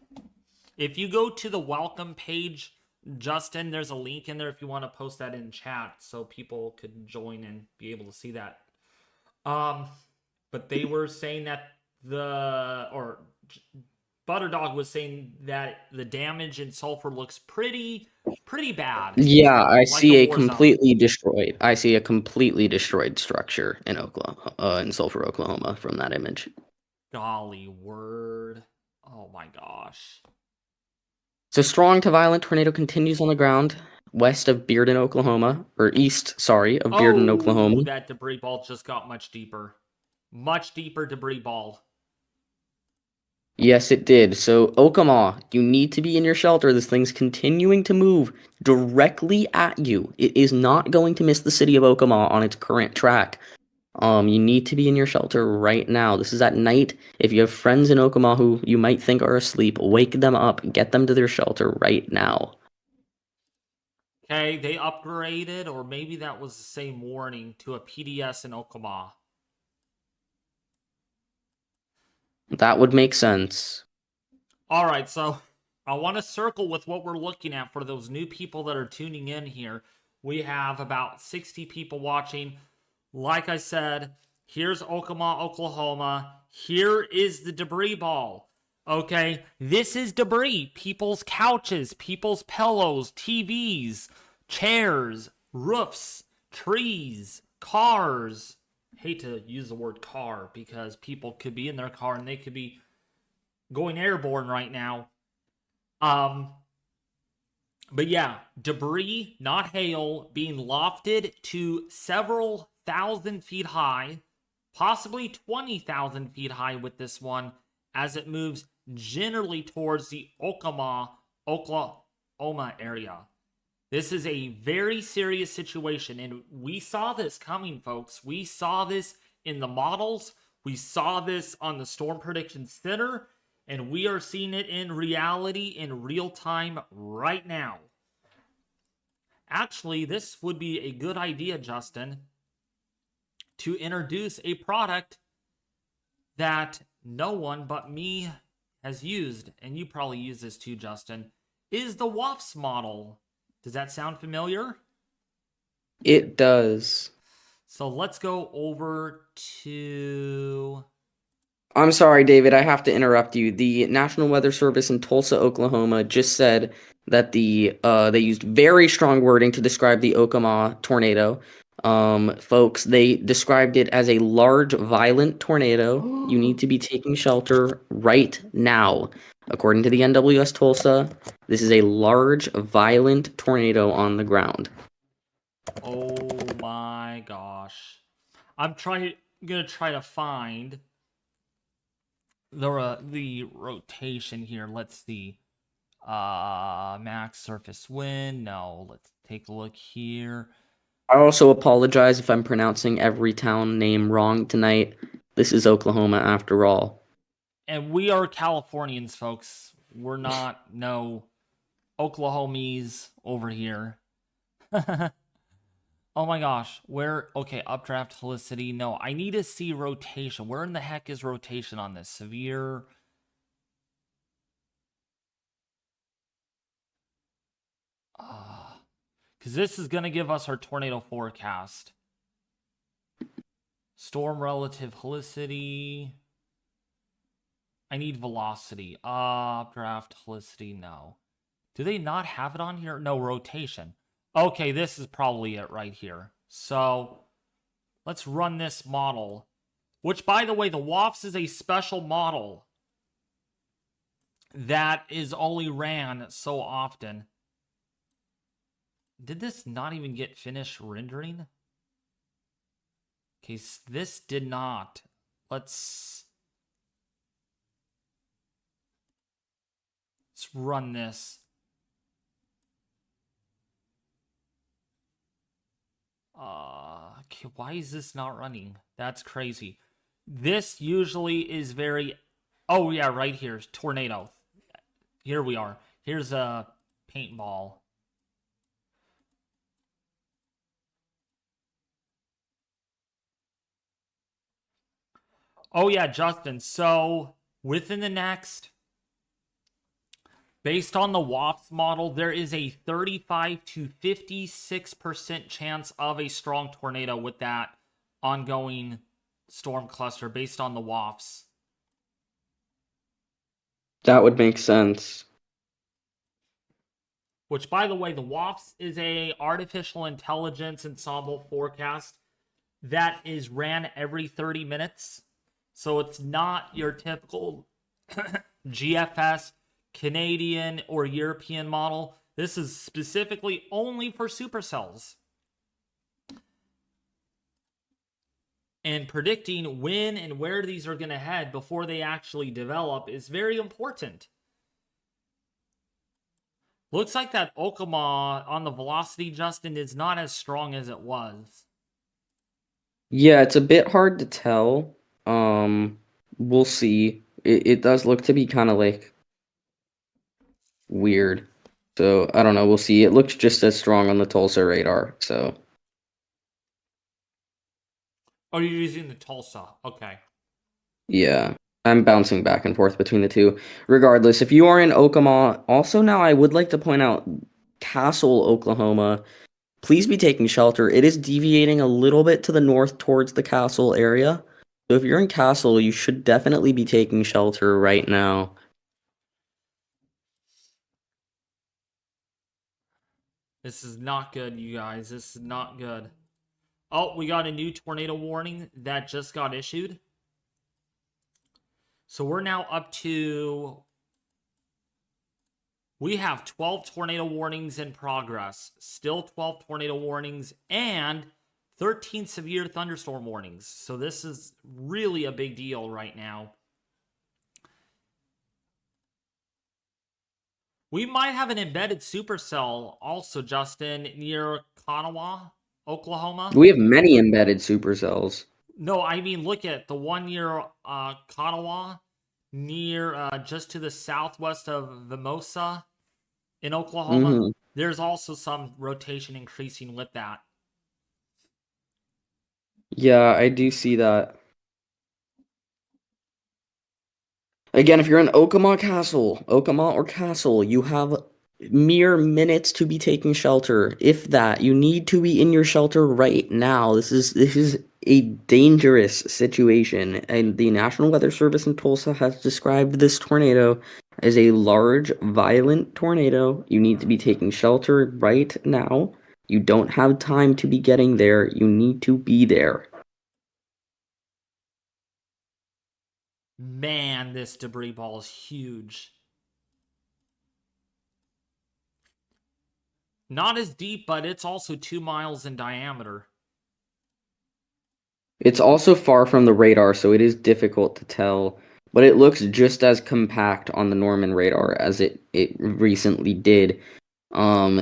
if you go to the welcome page, Justin, there's a link in there if you want to post that in chat so people could join and be able to see that. But they were saying that Butterdog was saying that the damage in Sulfur looks pretty bad. Yeah, I see a completely destroyed. I see a completely destroyed structure in Oklahoma, in Sulfur, Oklahoma, from that image. Golly word! Oh my gosh! So strong to violent tornado continues on the ground west of Bearden, Oklahoma, or east, sorry, of Bearden, Oklahoma. That debris ball just got much deeper debris ball. Yes, it did. So, Okama, you need to be in your shelter. This thing's continuing to move directly at you. It is not going to miss the city of Okama on its current track. You need to be in your shelter right now. This is at night. If you have friends in Okama who you might think are asleep, wake them up, get them to their shelter right now. Okay, they upgraded, or maybe that was the same warning, to a PDS in Okama. That would make sense. All right, so I want to circle with what we're looking at for those new people that are tuning in here. We have about 60 people watching. Like I said, here's Okama, Oklahoma. Here is the debris ball. Okay, this is debris. People's couches, people's pillows, TVs, chairs, roofs, trees, cars. Hate to use the word car because people could be in their car and they could be going airborne right now. But yeah, debris, not hail, being lofted to several thousand feet high, possibly 20,000 feet high with this one, as it moves generally towards the Okama, Oklahoma area. This is a very serious situation, and we saw this coming, folks. We saw this in the models. We saw this on the Storm Prediction Center, and we are seeing it in reality in real time right now. Actually, this would be a good idea, Justin, to introduce a product that no one but me has used, and you probably use this too, Justin, is the WAFS model. Does that sound familiar? It does. So let's go over to... I'm sorry, David, I have to interrupt you. The National Weather Service in Tulsa, Oklahoma just said that they used very strong wording to describe the Okama tornado. Folks, they described it as a large, violent tornado. You need to be taking shelter right now. According to the NWS Tulsa, this is a large, violent tornado on the ground. Oh my gosh. I'm gonna try to find the rotation here. Let's see. Max surface wind. No, let's take a look here. I also apologize if I'm pronouncing every town name wrong tonight. This is Oklahoma after all. And we are Californians, folks. We're not no Oklahomies over here. Oh my gosh. Okay, updraft helicity. No, I need to see rotation. Where in the heck is rotation on this? Severe. Because this is going to give us our tornado forecast. Storm relative helicity. I need velocity. Updraft helicity. No. Do they not have it on here? No, rotation. Okay, this is probably it right here. So, let's run this model. Which, by the way, the WAFS is a special model that is only ran so often. Did this not even get finished rendering? Okay, this did not. Let's run this. Okay, why is this not running? That's crazy. This usually is very... Oh, yeah, right here. Tornado. Here we are. Here's a paintball. Oh, yeah, Justin. So, within the next... Based on the WAFS model, there is a 35 to 56% chance of a strong tornado with that ongoing storm cluster based on the WAFS. That would make sense. Which, by the way, the WAFS is a artificial intelligence ensemble forecast that is ran every 30 minutes. So it's not your typical GFS Canadian or European model. This is specifically only for supercells. And predicting when and where these are going to head before they actually develop is very important. Looks like that Okama on the velocity, Justin, is not as strong as it was. Yeah, it's a bit hard to tell. We'll see. It does look to be kind of like weird. So I don't know. We'll see. It looks just as strong on the Tulsa radar. So Oh, you're using the Tulsa. Okay. yeah, I'm bouncing back and forth between the two. Regardless, if you are in Okama, also now I would like to point out Castle, Oklahoma. Please be taking shelter. It is deviating a little bit to the north towards the Castle area. So if you're in Castle, you should definitely be taking shelter right now. This is not good, you guys. This is not good. Oh, we got a new tornado warning that just got issued. So we're now up to... We have 12 tornado warnings in progress. Still 12 tornado warnings and 13 severe thunderstorm warnings. So this is really a big deal right now. We might have an embedded supercell also, Justin, near Kanawha, Oklahoma. We have many embedded supercells. No, I mean, look at the one near Kanawha, near just to the southwest of Vimosa in Oklahoma. Mm-hmm. There's also some rotation increasing with that. Yeah, I do see that. Again, if you're in Okama or Castle, you have mere minutes to be taking shelter. If that, you need to be in your shelter right now. This is a dangerous situation, and the National Weather Service in Tulsa has described this tornado as a large, violent tornado. You need to be taking shelter right now. You don't have time to be getting there. You need to be there. Man, this debris ball is huge. Not as deep, but it's also 2 miles in diameter. It's also far from the radar, so it is difficult to tell, but it looks just as compact on the Norman radar as it recently did,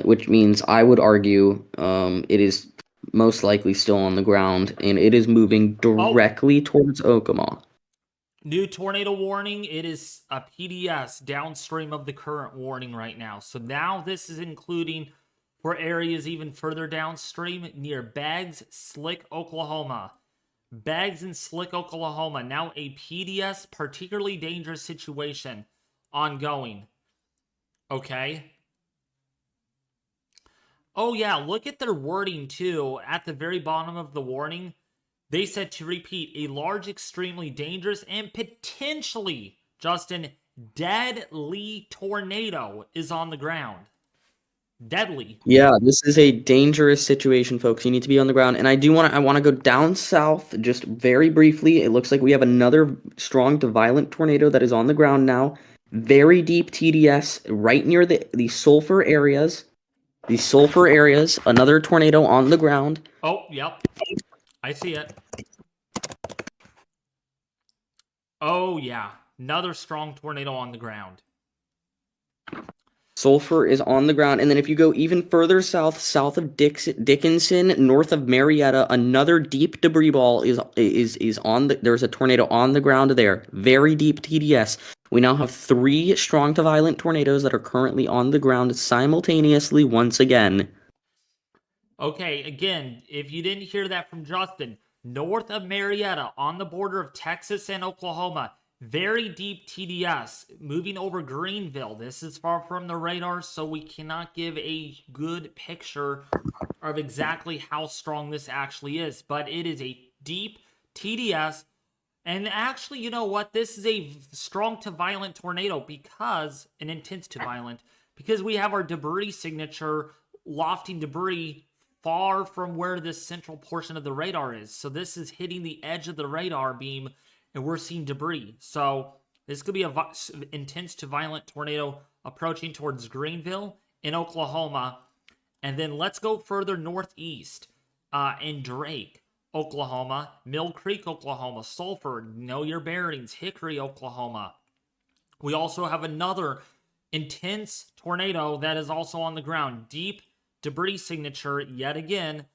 which means I would argue it is most likely still on the ground, and it is moving directly towards Okama. New tornado warning. It is a PDS downstream of the current warning right now. So now this is including for areas even further downstream near Baggs, Slick, Oklahoma. Baggs and Slick, Oklahoma. Now a PDS, particularly dangerous situation, ongoing. Okay. Oh yeah, look at their wording too. At the very bottom of the warning, they said to repeat, a large, extremely dangerous, and potentially, Justin, deadly tornado is on the ground. Deadly. Yeah, this is a dangerous situation, folks. You need to be on the ground. And I want to go down south just very briefly. It looks like we have another strong to violent tornado that is on the ground now. Very deep TDS right near the Sulfur areas. The Sulfur areas, another tornado on the ground. Oh, yep. I see it. Oh, yeah. Another strong tornado on the ground. Sulfur is on the ground. And then if you go even further south of Dickinson, north of Marietta, another deep debris ball is on there's a tornado on the ground there. Very deep TDS. We now have 3 strong to violent tornadoes that are currently on the ground simultaneously once again. Okay, again, if you didn't hear that from Justin, north of Marietta, on the border of Texas and Oklahoma, very deep TDS, moving over Greenville. This is far from the radar, so we cannot give a good picture of exactly how strong this actually is. But it is a deep TDS. And actually, you know what? This is a strong to violent tornado because, an intense to violent, because we have our debris signature, lofting debris far from where this central portion of the radar is. So this is hitting the edge of the radar beam, and we're seeing debris. So this could be a intense to violent tornado approaching towards Greenville in Oklahoma. And then let's go further northeast in Drake. Oklahoma, Mill Creek, Oklahoma, Sulfur, know your bearings, Hickory, Oklahoma. We also have another intense tornado that is also on the ground. Deep debris signature, yet again,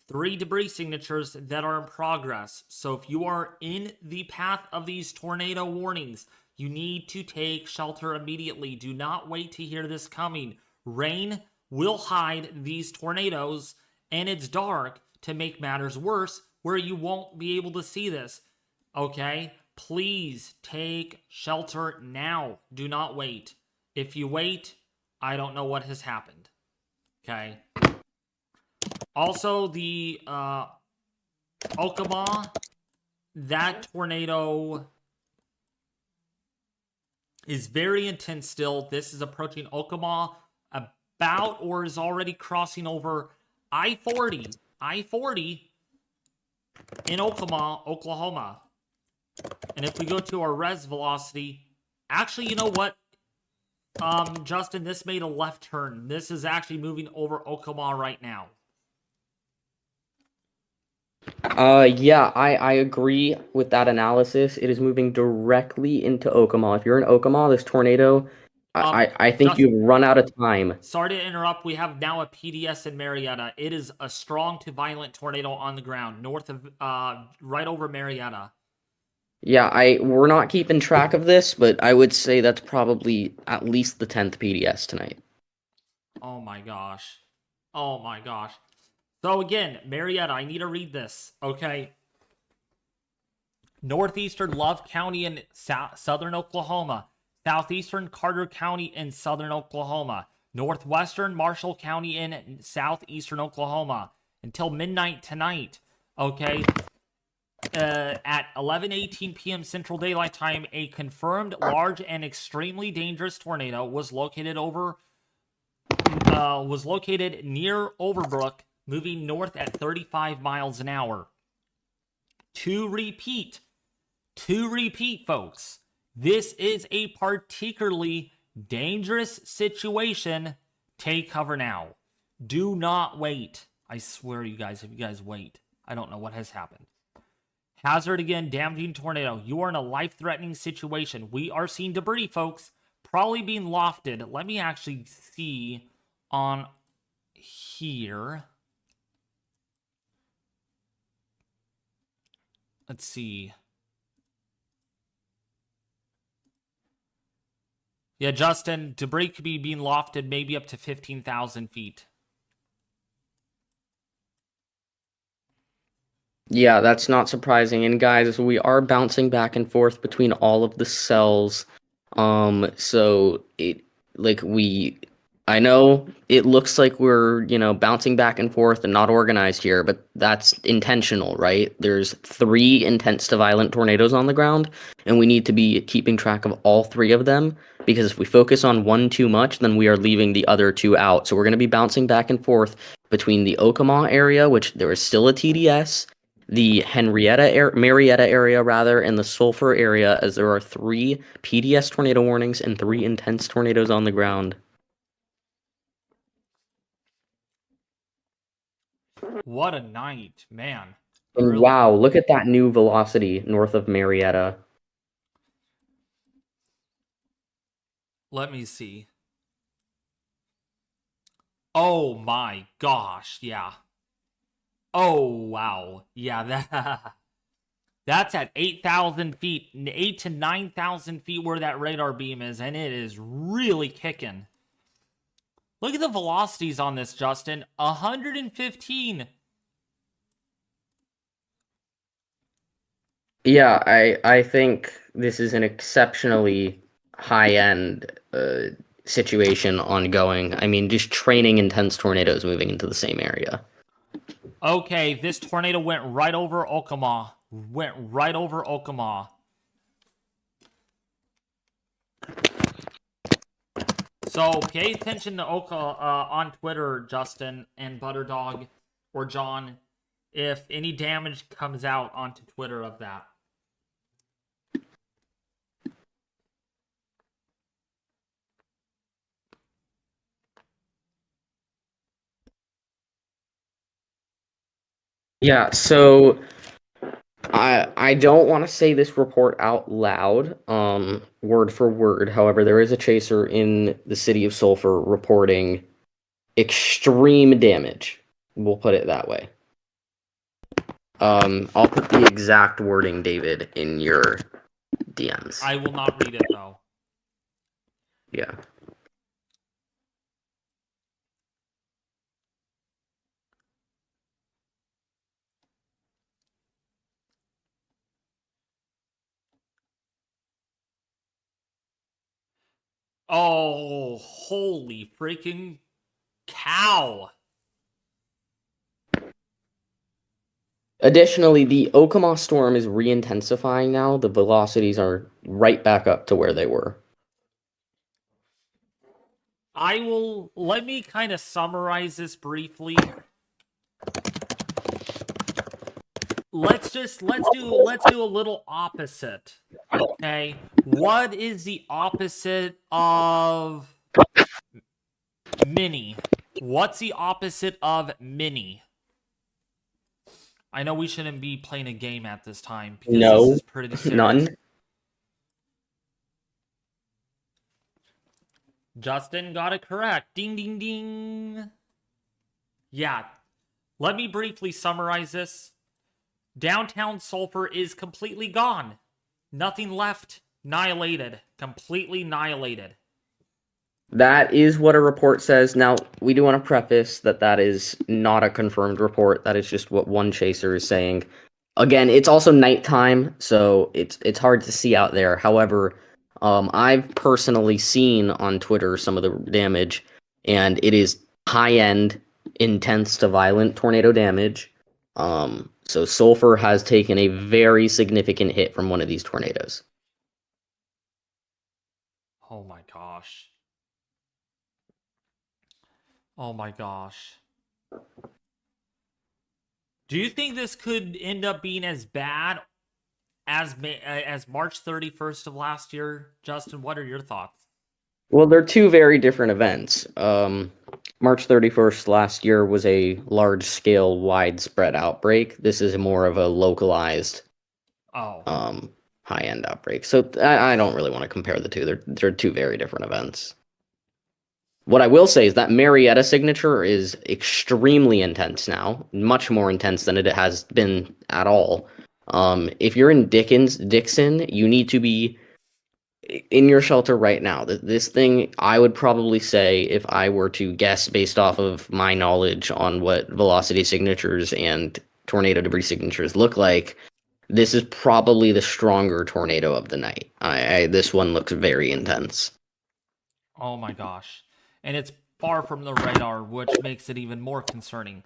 3 debris signatures that are in progress. So if you are in the path of these tornado warnings, you need to take shelter immediately. Do not wait to hear this coming. Rain will hide these tornadoes, and it's dark to make matters worse where you won't be able to see this. Okay? Please take shelter now. Do not wait. If you wait, I don't know what has happened. Okay? Also, the Okama, that tornado is very intense still. This is approaching Okama about or is already crossing over I-40. I-40 in Okama, Oklahoma. And if we go to our res velocity, actually, you know what? Justin, this made a left turn. This is actually moving over Okama right now. Yeah, I agree with that analysis. It is moving directly into Okama. If you're in Okama, this tornado, I think Justin, you've run out of time. Sorry to interrupt. We have now a PDS in Marietta. It is a strong to violent tornado on the ground, north of, right over Marietta. Yeah, we're not keeping track of this, but I would say that's probably at least the 10th PDS tonight. Oh my gosh. Oh my gosh. So again, Marietta, I need to read this, okay? Northeastern Love County in southern Oklahoma. Southeastern Carter County in southern Oklahoma. Northwestern Marshall County in southeastern Oklahoma. Until midnight tonight, okay? At 11:18 p.m. Central Daylight Time, a confirmed large and extremely dangerous tornado was located near Overbrook, moving north at 35 miles an hour. To repeat, folks, this is a particularly dangerous situation. Take cover now. Do not wait. I swear, you guys, if you guys wait, I don't know what has happened. Hazard again, damaging tornado. You are in a life-threatening situation. We are seeing debris, folks, probably being lofted. Let me actually see on here. Let's see. Yeah, Justin, debris could be being lofted maybe up to 15,000 feet. Yeah, that's not surprising. And guys, we are bouncing back and forth between all of the cells. So I know it looks like we're, bouncing back and forth and not organized here, but that's intentional, right? There's 3 intense to violent tornadoes on the ground, and we need to be keeping track of all 3 of them, because if we focus on one too much, then we are leaving the other 2 out. So we're going to be bouncing back and forth between the Okama area, which there is still a TDS, the Marietta area rather, and the Sulfur area, as there are 3 PDS tornado warnings and 3 intense tornadoes on the ground. What a night, man. And Really. wow, look at that new velocity north of Marietta. Let me see. Oh my gosh, yeah. Oh, wow. Yeah, that's at 8,000 feet, 8 to 9,000 feet where that radar beam is, and it is really kicking. Look at the velocities on this, Justin. 115. Yeah, I think this is an exceptionally high-end situation ongoing. I mean, just training intense tornadoes moving into the same area. Okay, this tornado went right over Okama. So pay attention to on Twitter, Justin and Butterdog or John, if any damage comes out onto Twitter of that. Yeah, so I don't want to say this report out loud, word for word. However, there is a chaser in the city of Sulfur reporting extreme damage. We'll put it that way. I'll put the exact wording, David, in your DMs. I will not read it, though. Yeah. Oh, holy freaking cow. Additionally, the Okama storm is re-intensifying now. The velocities are right back up to where they were. Let me kind of summarize this briefly. Let's do a little opposite. Okay, what is the opposite of mini? What's the opposite of mini? I know we shouldn't be playing a game at this time because No, this is pretty serious. none. Justin got it correct. Ding, ding, ding. Yeah. Let me briefly summarize this. Downtown Sulfur is completely gone. Nothing left. Annihilated. Completely annihilated. That is what a report says. Now, we do want to preface that that is not a confirmed report. That is just what one chaser is saying. Again, it's also nighttime, so it's hard to see out there. However, I've personally seen on Twitter some of the damage, and it is high-end, intense to violent tornado damage. So Sulfur has taken a very significant hit from one of these tornadoes. Oh my gosh. Oh my gosh. Do you think this could end up being as bad as March 31st of last year? Justin, what are your thoughts? Well, they're two very different events. March 31st last year was a large-scale, widespread outbreak. This is more of a localized, high-end outbreak. So I don't really want to compare the two. They're two very different events. What I will say is that Marietta signature is extremely intense now, much more intense than it has been at all. If you're in Dixon, you need to be in your shelter right now. This thing, I would probably say, if I were to guess based off of my knowledge on what velocity signatures and tornado debris signatures look like, this is probably the stronger tornado of the night. This one looks very intense. Oh my gosh. And it's far from the radar, which makes it even more concerning.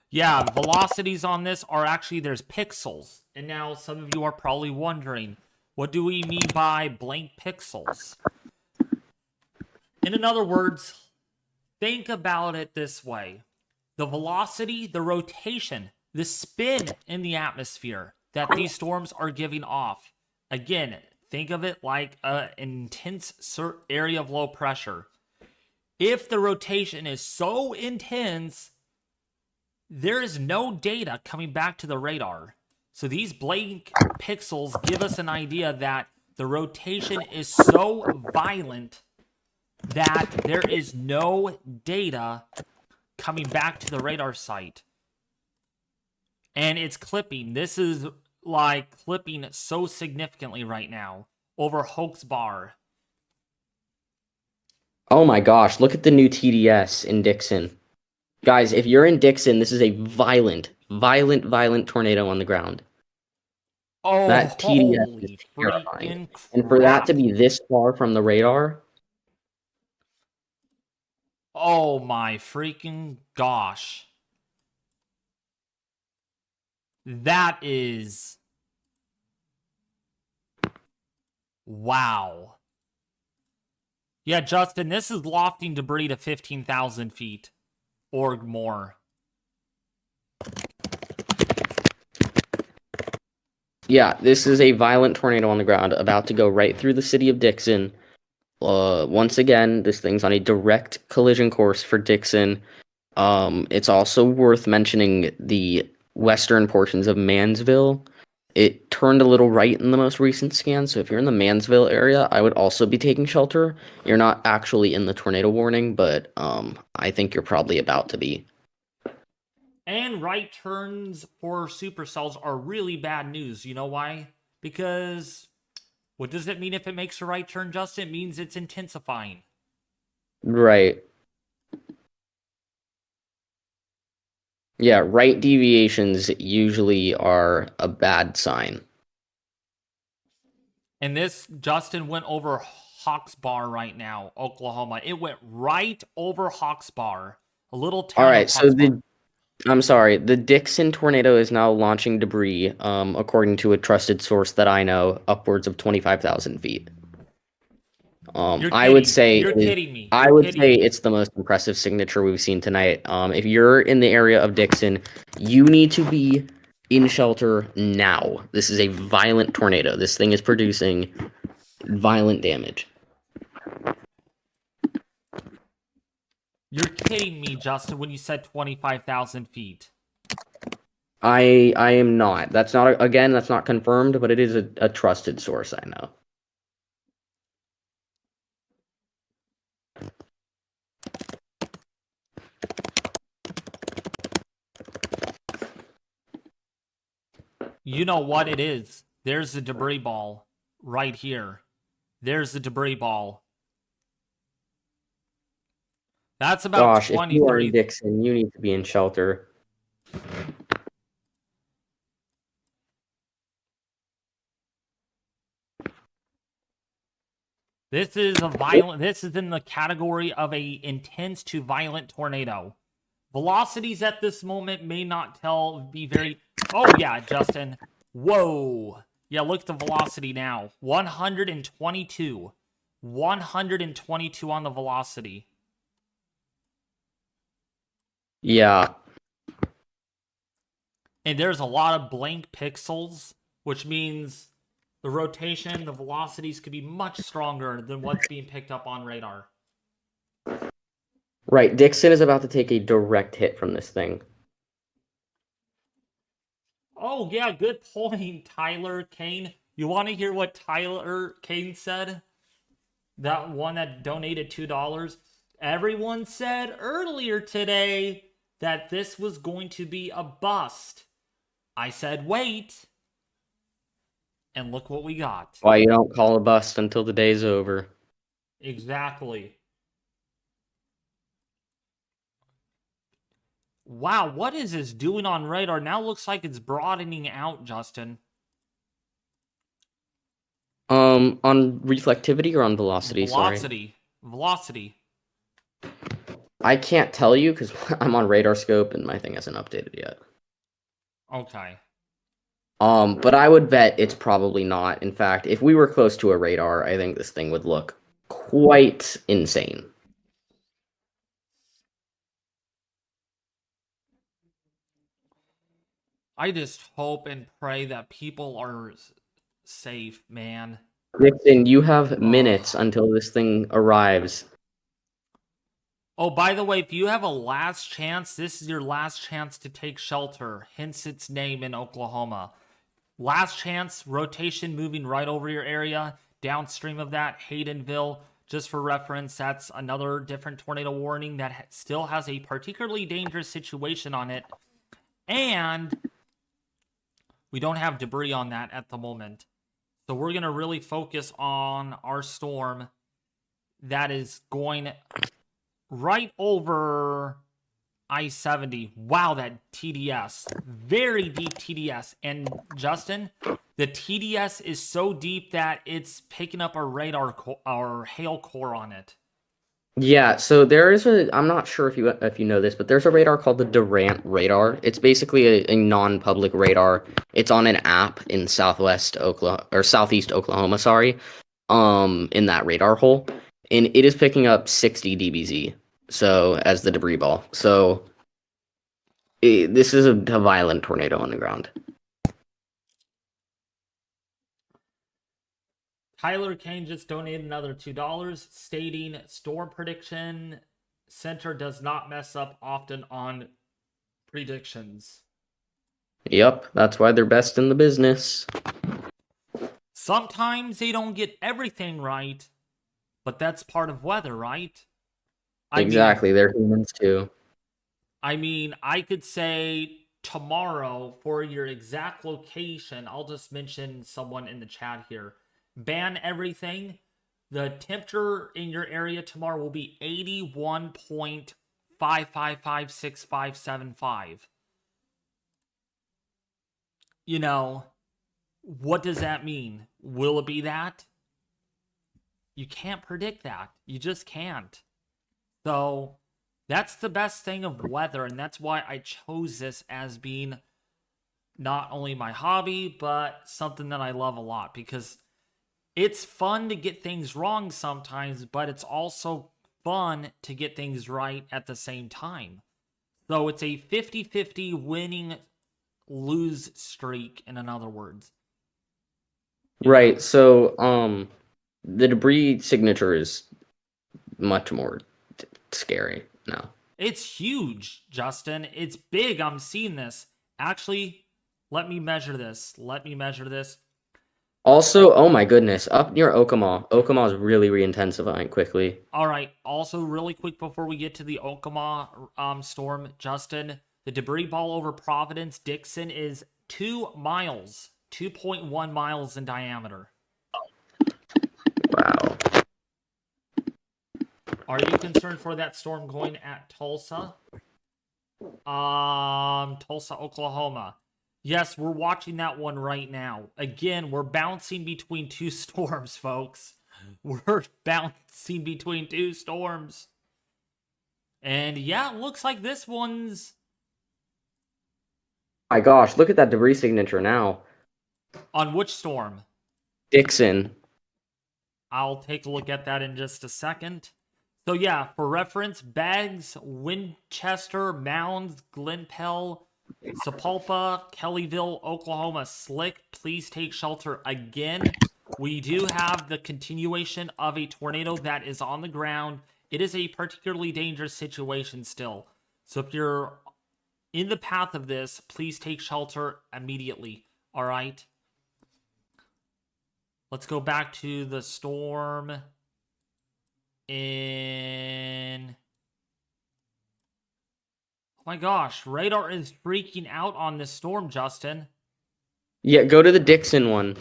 Yeah, velocities on this are actually, there's pixels. And now some of you are probably wondering, what do we mean by blank pixels? In other words, think about it this way. The velocity, the rotation, the spin in the atmosphere that these storms are giving off. Again, think of it like an intense area of low pressure. If the rotation is so intense, there is no data coming back to the radar. So these blank pixels give us an idea that the rotation is so violent that there is no data coming back to the radar site. And it's clipping. This is like clipping so significantly right now over Hoax Bar. Oh my gosh, look at the new TDS in Dixon. Guys, if you're in Dixon, this is a violent tornado on the ground. Oh, that TDS is terrifying. And for that to be this far from the radar. Oh my freaking gosh. That is... Wow. Yeah, Justin, this is lofting debris to 15,000 feet or more. Yeah, this is a violent tornado on the ground about to go right through the city of Dixon. Once again, this thing's on a direct collision course for Dixon. It's also worth mentioning the western portions of Mansville. It turned a little right in the most recent scan, so if you're in the Mansville area, I would also be taking shelter. You're not actually in the tornado warning, but I think you're probably about to be. And right turns for supercells are really bad news. You know why? Because what does it mean if it makes a right turn, Justin? It means it's intensifying. Right. Yeah, right deviations usually are a bad sign. And this, Justin, went over Hawks Bar right now, Oklahoma. It went right over Hawks Bar, a little town. All right, of so Hawks Bar. I'm sorry, the Dixon tornado is now launching debris, according to a trusted source that I know, upwards of 25,000 feet. I would say You're kidding me. I would say it's the most impressive signature we've seen tonight. If you're in the area of Dixon, you need to be in shelter now. This is a violent tornado. This thing is producing violent damage. You're kidding me, Justin, when you said 25,000 feet. I am not. That's not, again, that's not confirmed, but it is a trusted source, I know. You know what it is. There's the debris ball right here. There's the debris ball. That's about Gosh, 20, if you are 30. in Dixon, you need to be in shelter. This is in the category of a intense to violent tornado. Velocities at this moment may not be very... Oh, yeah, Justin. Whoa. Yeah, look at the velocity now. 122. 122 on the velocity. Yeah. And there's a lot of blank pixels, which means the rotation, the velocities could be much stronger than what's being picked up on radar. Right, Dixon is about to take a direct hit from this thing. Oh, yeah, good point, Tyler Kane. You want to hear what Tyler Kane said? That one that donated $2? Everyone said earlier today that this was going to be a bust. I said, wait. And look what we got. Why you don't call a bust until the day's over. Exactly. Wow, what is this doing on radar? Now looks like it's broadening out, Justin. On reflectivity or on velocity? Velocity. Sorry. Velocity. I can't tell you because I'm on radar scope and my thing hasn't updated yet. Okay. But I would bet it's probably not. In fact, if we were close to a radar, I think this thing would look quite insane. I just hope and pray that people are safe, man. Dixon, you have minutes until this thing arrives. Oh, by the way, if you have a last chance, this is your last chance to take shelter, hence its name in Oklahoma. Last chance, rotation moving right over your area. Downstream of that, Haydenville. Just for reference, that's another different tornado warning that still has a particularly dangerous situation on it. And we don't have debris on that at the moment. So we're going to really focus on our storm that is going right over I-70. Wow, that TDS. Very deep TDS. And Justin, the TDS is so deep that it's picking up our radar, our hail core on it. Yeah, so there is I'm not sure if you know this, but there's a radar called the Durant radar. It's basically a non-public radar. It's on an app in southeast Oklahoma, sorry. In that radar hole, and it is picking up 60 dBz. So as the debris ball. So this is a violent tornado on the ground. Tyler Kane just donated another $2, stating Storm Prediction Center does not mess up often on predictions. Yep, that's why they're best in the business. Sometimes they don't get everything right, but that's part of weather, right? Exactly, they're humans too. I could say tomorrow for your exact location, I'll just mention someone in the chat here. Ban everything. The temperature in your area tomorrow will be 81.5556575. You know, what does that mean? Will it be that? You can't predict that. You just can't. So that's the best thing of weather, and that's why I chose this as being not only my hobby, but something that I love a lot, because it's fun to get things wrong sometimes, but it's also fun to get things right at the same time. So it's a 50-50 winning lose streak, in other words. Right, so the debris signature is much more scary now. It's huge, Justin. It's big. I'm seeing this. Actually, let me measure this. Also, oh my goodness, up near Okama. Okama is really re-intensifying quickly. All right. Also, really quick before we get to the Okama storm, Justin, the debris ball over Providence, Dixon is 2 miles, 2.1 miles in diameter. Wow. Are you concerned for that storm going at Tulsa? Tulsa, Oklahoma. Yes, we're watching that one right now. Again, we're bouncing between two storms, folks. We're bouncing between two storms. And yeah, it looks like this one's... My gosh, look at that debris signature now. On which storm? Dixon. I'll take a look at that in just a second. So yeah, for reference, Baggs, Winchester, Mounds, Glenpell, Sapulpa, Kellyville, Oklahoma, Slick, please take shelter again. We do have the continuation of a tornado that is on the ground. It is a particularly dangerous situation still. So if you're in the path of this, please take shelter immediately. All right? Let's go back to the storm in... Oh my gosh, radar is freaking out on this storm, Justin. Yeah, go to the Dixon one.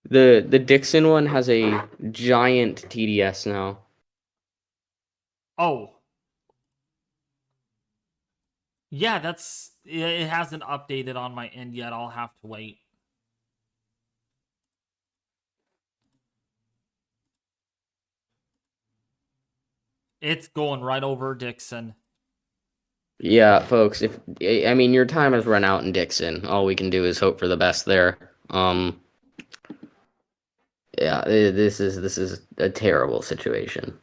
The Dixon one has a giant TDS now. Oh. Yeah, it hasn't updated on my end yet. I'll have to wait. It's going right over Dixon. Yeah, folks, your time has run out in Dixon. All we can do is hope for the best there. Yeah, this is a terrible situation.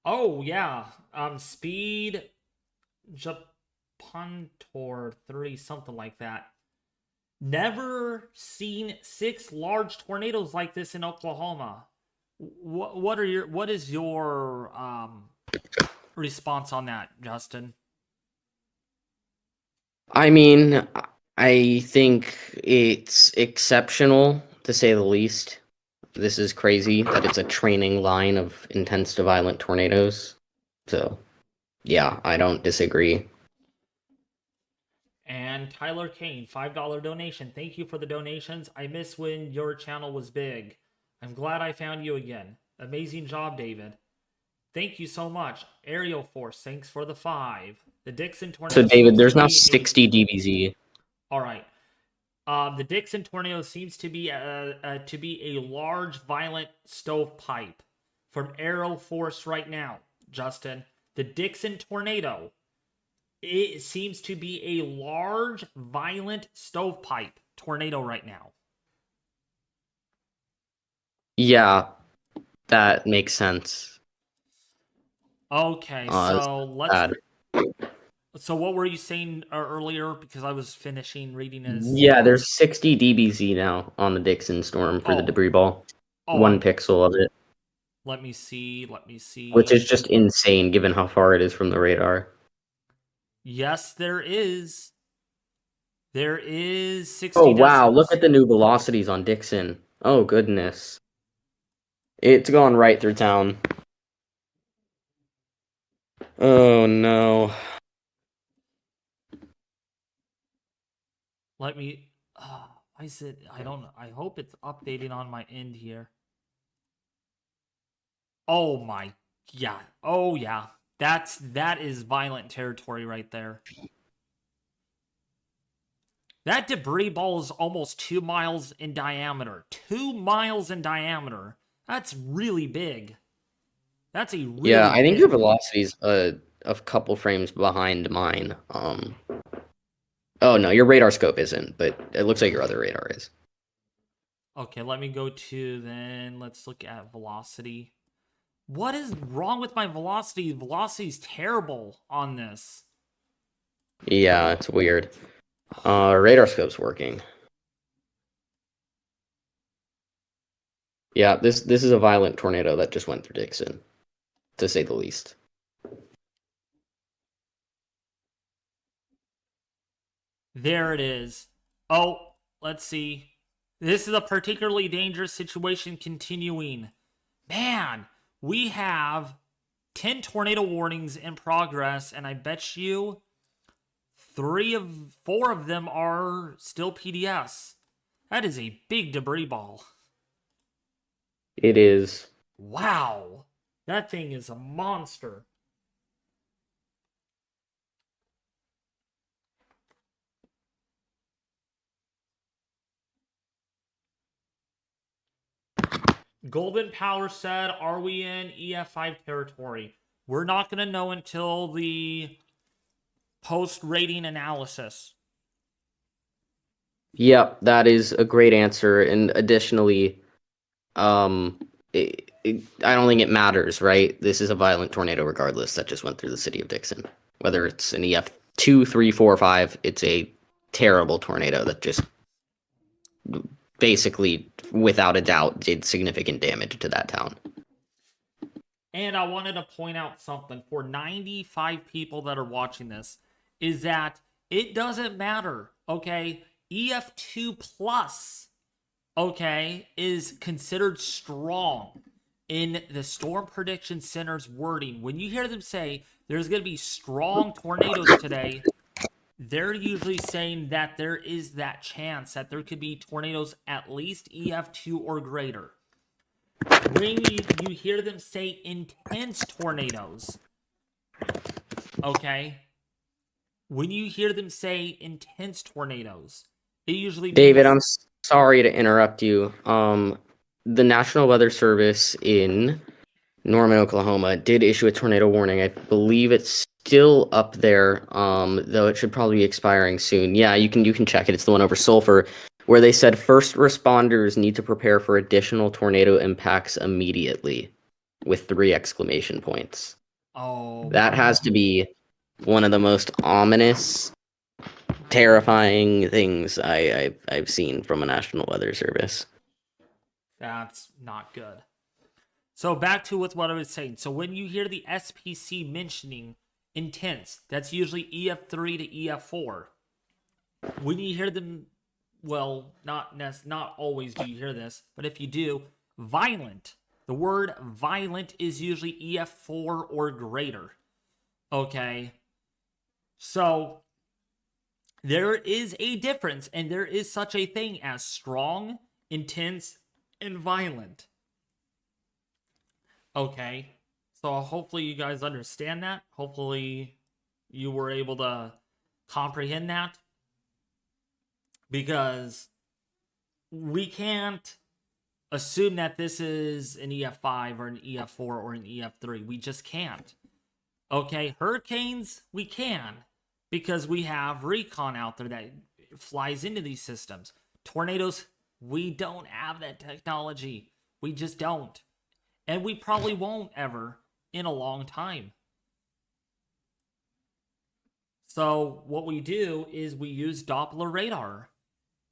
Oh, yeah. Speed Japantor 30, something like that. Never seen 6 large tornadoes like this in Oklahoma. What is your response on that, Justin? I mean, I think it's exceptional, to say the least. This is crazy that it's a training line of intense to violent tornadoes. So, yeah, I don't disagree. And Tyler Kane, $5 donation. Thank you for the donations. I miss when your channel was big. I'm glad I found you again. Amazing job, David. Thank you so much. Aerial Force, thanks for the 5. The Dixon tornado. So, David, there's now 60 DBZ. All right. The Dixon tornado seems to be a large, violent stovepipe from Aerial Force right now, Justin. The Dixon tornado, it seems to be a large, violent stovepipe tornado right now. Yeah, that makes sense. Okay, so let's... So what were you saying earlier? Because I was finishing reading his... Yeah, there's 60 DBZ now on the Dixon storm for the debris ball. Oh, One pixel of it, let me see. Let me which see. is just insane given how far it is from the radar. Yes, there is. There is Oh 60 wow, look decibels. at the new velocities on Dixon. Oh goodness. It's gone right through town. Oh no. Let me. Why is it? I don't know. I hope it's updating on my end here. Oh my. Yeah. Oh yeah. That is violent territory right there. That debris ball is almost 2 miles in diameter. 2 miles in diameter. That's really big. That's a Yeah, really I think your big. velocity's a couple frames behind mine. Oh no, your radar scope isn't, but it looks like your other radar is. Okay, let me go to then. Let's look at velocity. What is wrong with my velocity? Velocity is terrible on this. Yeah, it's weird. Radar scope's working. Yeah, this is a violent tornado that just went through Dixon, to say the least. There it is. Oh, let's see. This is a particularly dangerous situation continuing. Man, we have 10 tornado warnings in progress, and I bet you 4 of them are still PDS. That is a big debris ball. It is. Wow. That thing is a monster. Golden Power said, are we in EF5 territory? We're not going to know until the post-rating analysis. Yep, that is a great answer. And additionally, um, I don't think it matters, right? This is a violent tornado regardless that just went through the city of Dixon. Whether it's an EF 2, 3, 4, 5, it's a terrible tornado that just basically, without a doubt, did significant damage to that town. And I wanted to point out something for 95 people that are watching this is that it doesn't matter, okay? EF2 plus, okay, is considered strong in the Storm Prediction Center's wording. When you hear them say there's going to be strong tornadoes today, they're usually saying that there is that chance that there could be tornadoes at least EF2 or greater. When you hear them say intense tornadoes, okay? When you hear them say intense tornadoes, it usually David, means... I'm sorry to interrupt you. The National Weather Service in Norman, Oklahoma, did issue a tornado warning. I believe it's still up there, though it should probably be expiring soon. Yeah, you can check it. It's the one over Sulfur, where they said first responders need to prepare for additional tornado impacts immediately, with 3 exclamation points. Oh, That my... has to be one of the most ominous, terrifying things I've seen from a National Weather Service. That's not good. So back to with what I was saying. So when you hear the SPC mentioning intense, that's usually EF3 to EF4. When you hear them, well, not always do you hear this, but if you do, violent. The word violent is usually EF4 or greater. Okay? So there is a difference, and there is such a thing as strong, intense, and violent. Okay? So hopefully you guys understand that. Hopefully you were able to comprehend that. Because we can't assume that this is an EF5 or an EF4 or an EF3. We just can't. Okay, hurricanes, we can. Because we have recon out there that flies into these systems. Tornadoes, we don't have that technology. We just don't. And we probably won't ever in a long time. So what we do is we use Doppler radar.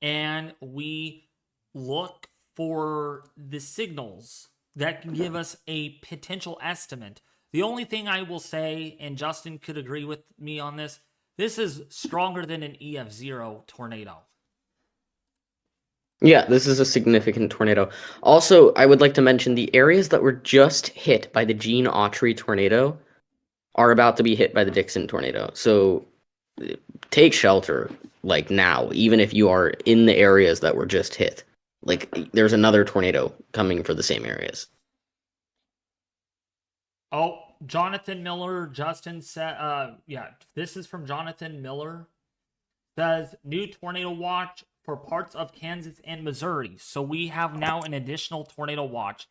And we look for the signals that can give us a potential estimate. The only thing I will say, and Justin could agree with me on this, this is stronger than an EF0 tornado. Yeah, this is a significant tornado. Also, I would like to mention the areas that were just hit by the Gene Autry tornado are about to be hit by the Dixon tornado. So take shelter, like now, even if you are in the areas that were just hit. Like, there's another tornado coming for the same areas. Oh, Jonathan Miller, Justin said, this is from Jonathan Miller. Says, new tornado watch for parts of Kansas and Missouri. So we have now an additional tornado watch.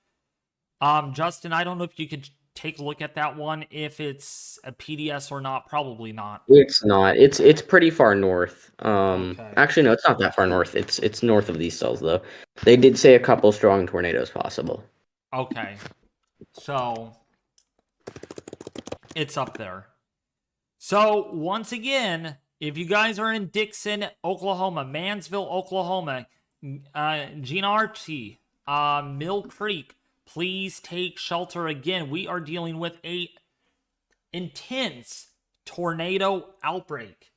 Justin, I don't know if you could take a look at that one, if it's a PDS or not. Probably not. It's not. It's pretty far north. Okay. Actually, no, it's not that far north. It's north of these cells, though. They did say a couple strong tornadoes possible. Okay. So it's up there. So once again, if you guys are in Dixon, Oklahoma, Mansville, Oklahoma, Gene Archie, Mill Creek, please take shelter. Again, we are dealing with a intense tornado outbreak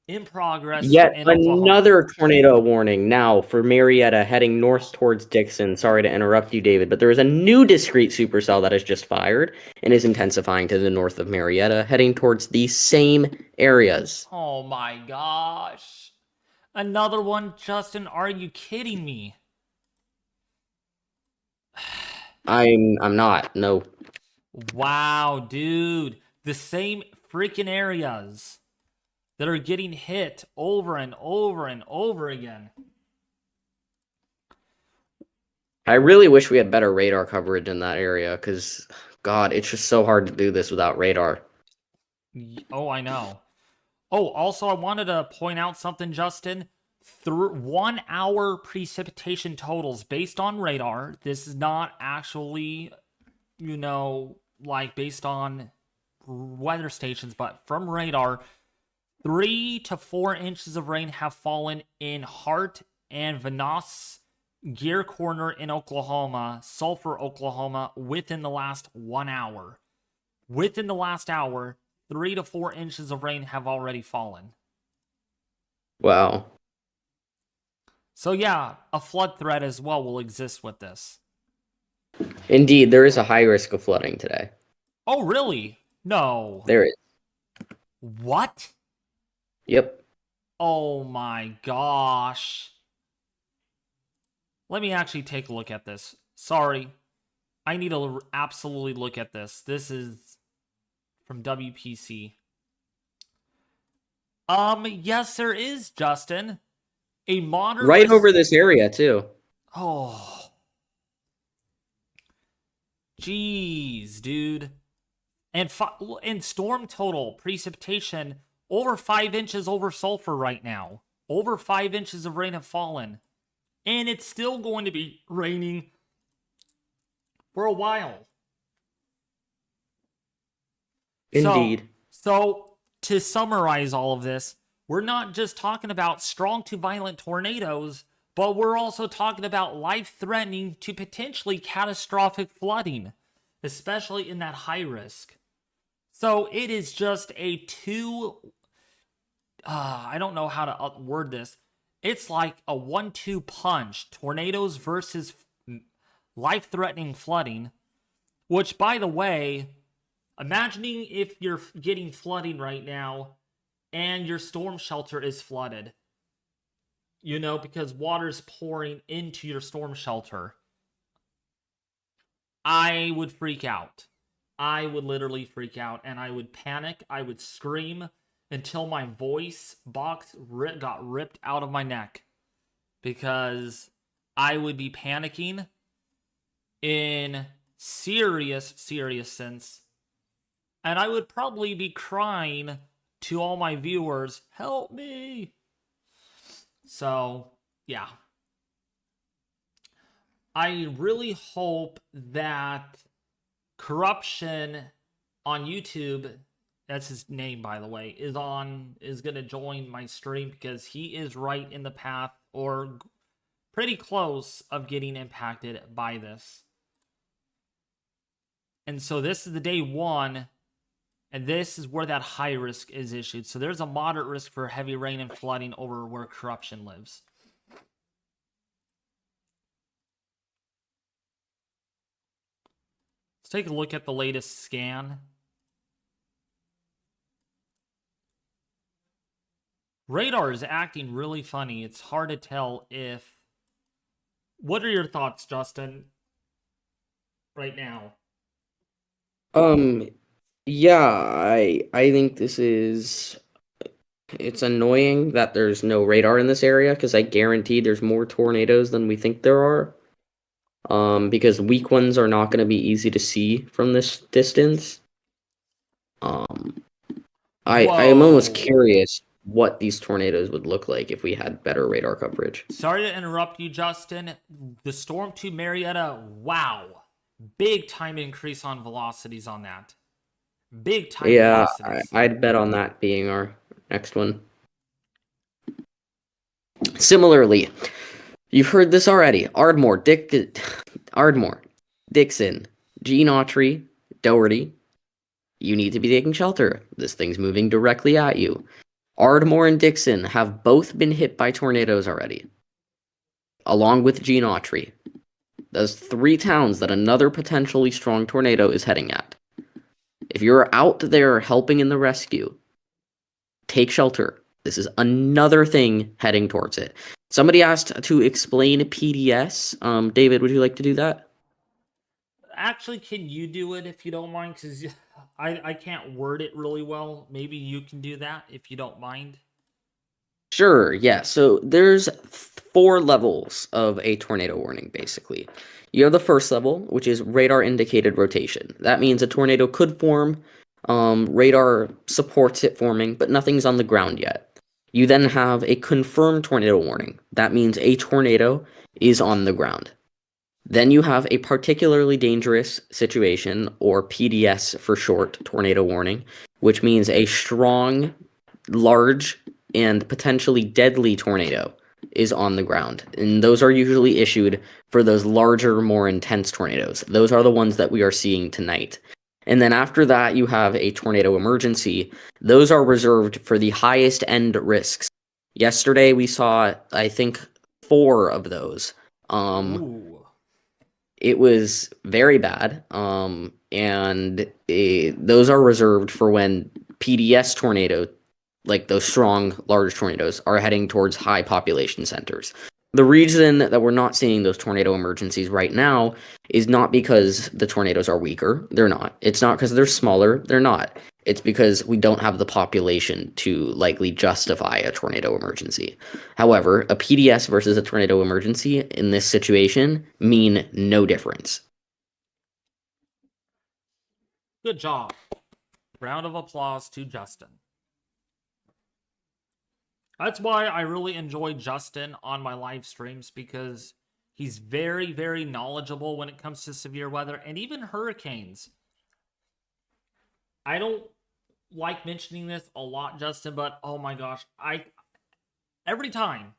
in progress. Yet in Oklahoma. another tornado warning now for Marietta heading north towards Dixon. Sorry to interrupt you, David, but there is a new discrete supercell that has just fired and is intensifying to the north of Marietta, heading towards the same areas. Oh my gosh. Another one, Justin, are you kidding me? I'm not. No. Wow, dude. The same freaking areas that are getting hit over and over and over again. I really wish we had better radar coverage in that area, because, God, it's just so hard to do this without radar. Oh, I know. Oh, also, I wanted to point out something, Justin. Through 1 hour precipitation totals based on radar. This is not actually, like based on weather stations, but from radar. 3 to 4 inches of rain have fallen in Hart and Vanoss, Gear Corner in Oklahoma, Sulfur, Oklahoma, within the last 1 hour. Within the last hour, 3 to 4 inches of rain have already fallen. Wow. So yeah, a flood threat as well will exist with this. Indeed, there is a high risk of flooding today. Oh, really? No. There is. What? Yep. Oh my gosh. Let me actually take a look at this. Sorry. I need to absolutely look at this. This is from WPC. Yes, there is, Justin. A moderate... Right over this area, too. Oh. Jeez, dude. And storm total precipitation, over 5 inches over Sulfur right now. Over 5 inches of rain have fallen. And it's still going to be raining for a while. Indeed. So to summarize all of this, we're not just talking about strong to violent tornadoes, but we're also talking about life-threatening to potentially catastrophic flooding, especially in that high risk. So it is just a I don't know how to word this. It's like a 1-2 punch, tornadoes versus life-threatening flooding, which, by the way, imagining if you're getting flooding right now and your storm shelter is flooded, because water's pouring into your storm shelter. I would freak out. I would literally freak out, and I would panic. I would scream until my voice box got ripped out of my neck, because I would be panicking in serious sense, and I would probably be crying to all my viewers, help me. So, yeah. I really hope that Corruption on YouTube, that's his name, by the way, is going to join my stream, because he is right in the path, or pretty close of getting impacted by this. And so this is the day 1, and this is where that high risk is issued. So there's a moderate risk for heavy rain and flooding over where corruption lives. Let's take a look at the latest scan. Radar is acting really funny. It's hard to tell if... What are your thoughts, Justin, right now? Yeah, I think it's annoying that there's no radar in this area because I guarantee there's more tornadoes than we think there are. Because weak ones are not going to be easy to see from this distance. I am almost curious what these tornadoes would look like if we had better radar coverage. Sorry to interrupt you, Justin. The storm to Marietta, wow. Big time increase on velocities on that. Big time velocities. I'd bet on that being our next one. Similarly, you've heard this already. Ardmore, Dixon, Gene Autry, Doherty. You need to be taking shelter. This thing's moving directly at you. Ardmore and Dixon have both been hit by tornadoes already, along with Gene Autry. Those 3 towns that another potentially strong tornado is heading at. If you're out there helping in the rescue, take shelter. This is another thing heading towards it. Somebody asked to explain PDS. David, would you like to do that? Actually, can you do it if you don't mind? Because I can't word it really well. Maybe you can do that if you don't mind. Sure, yeah. So there's 4 levels of a tornado warning, basically. You have the first level, which is radar indicated rotation. That means a tornado could form. Radar supports it forming, but nothing's on the ground yet. You then have a confirmed tornado warning. That means a tornado is on the ground. Then you have a particularly dangerous situation, or PDS for short, tornado warning, which means a strong, large, and potentially deadly tornado is on the ground. And those are usually issued for those larger, more intense tornadoes. Those are the ones that we are seeing tonight. And then after that, you have a tornado emergency. Those are reserved for the highest end risks. Yesterday, we saw, I think, 4 of those. It was very bad. Those are reserved for when PDS tornado, like those strong, large tornadoes, are heading towards high population centers. The reason that we're not seeing those tornado emergencies right now is not because the tornadoes are weaker. They're not. It's not because they're smaller. They're not. It's because we don't have the population to likely justify a tornado emergency. However, a PDS versus a tornado emergency in this situation mean no difference. Good job. Round of applause to Justin. That's why I really enjoy Justin on my live streams, because he's very, very knowledgeable when it comes to severe weather and even hurricanes. I don't like mentioning this a lot, Justin, but oh my gosh, every time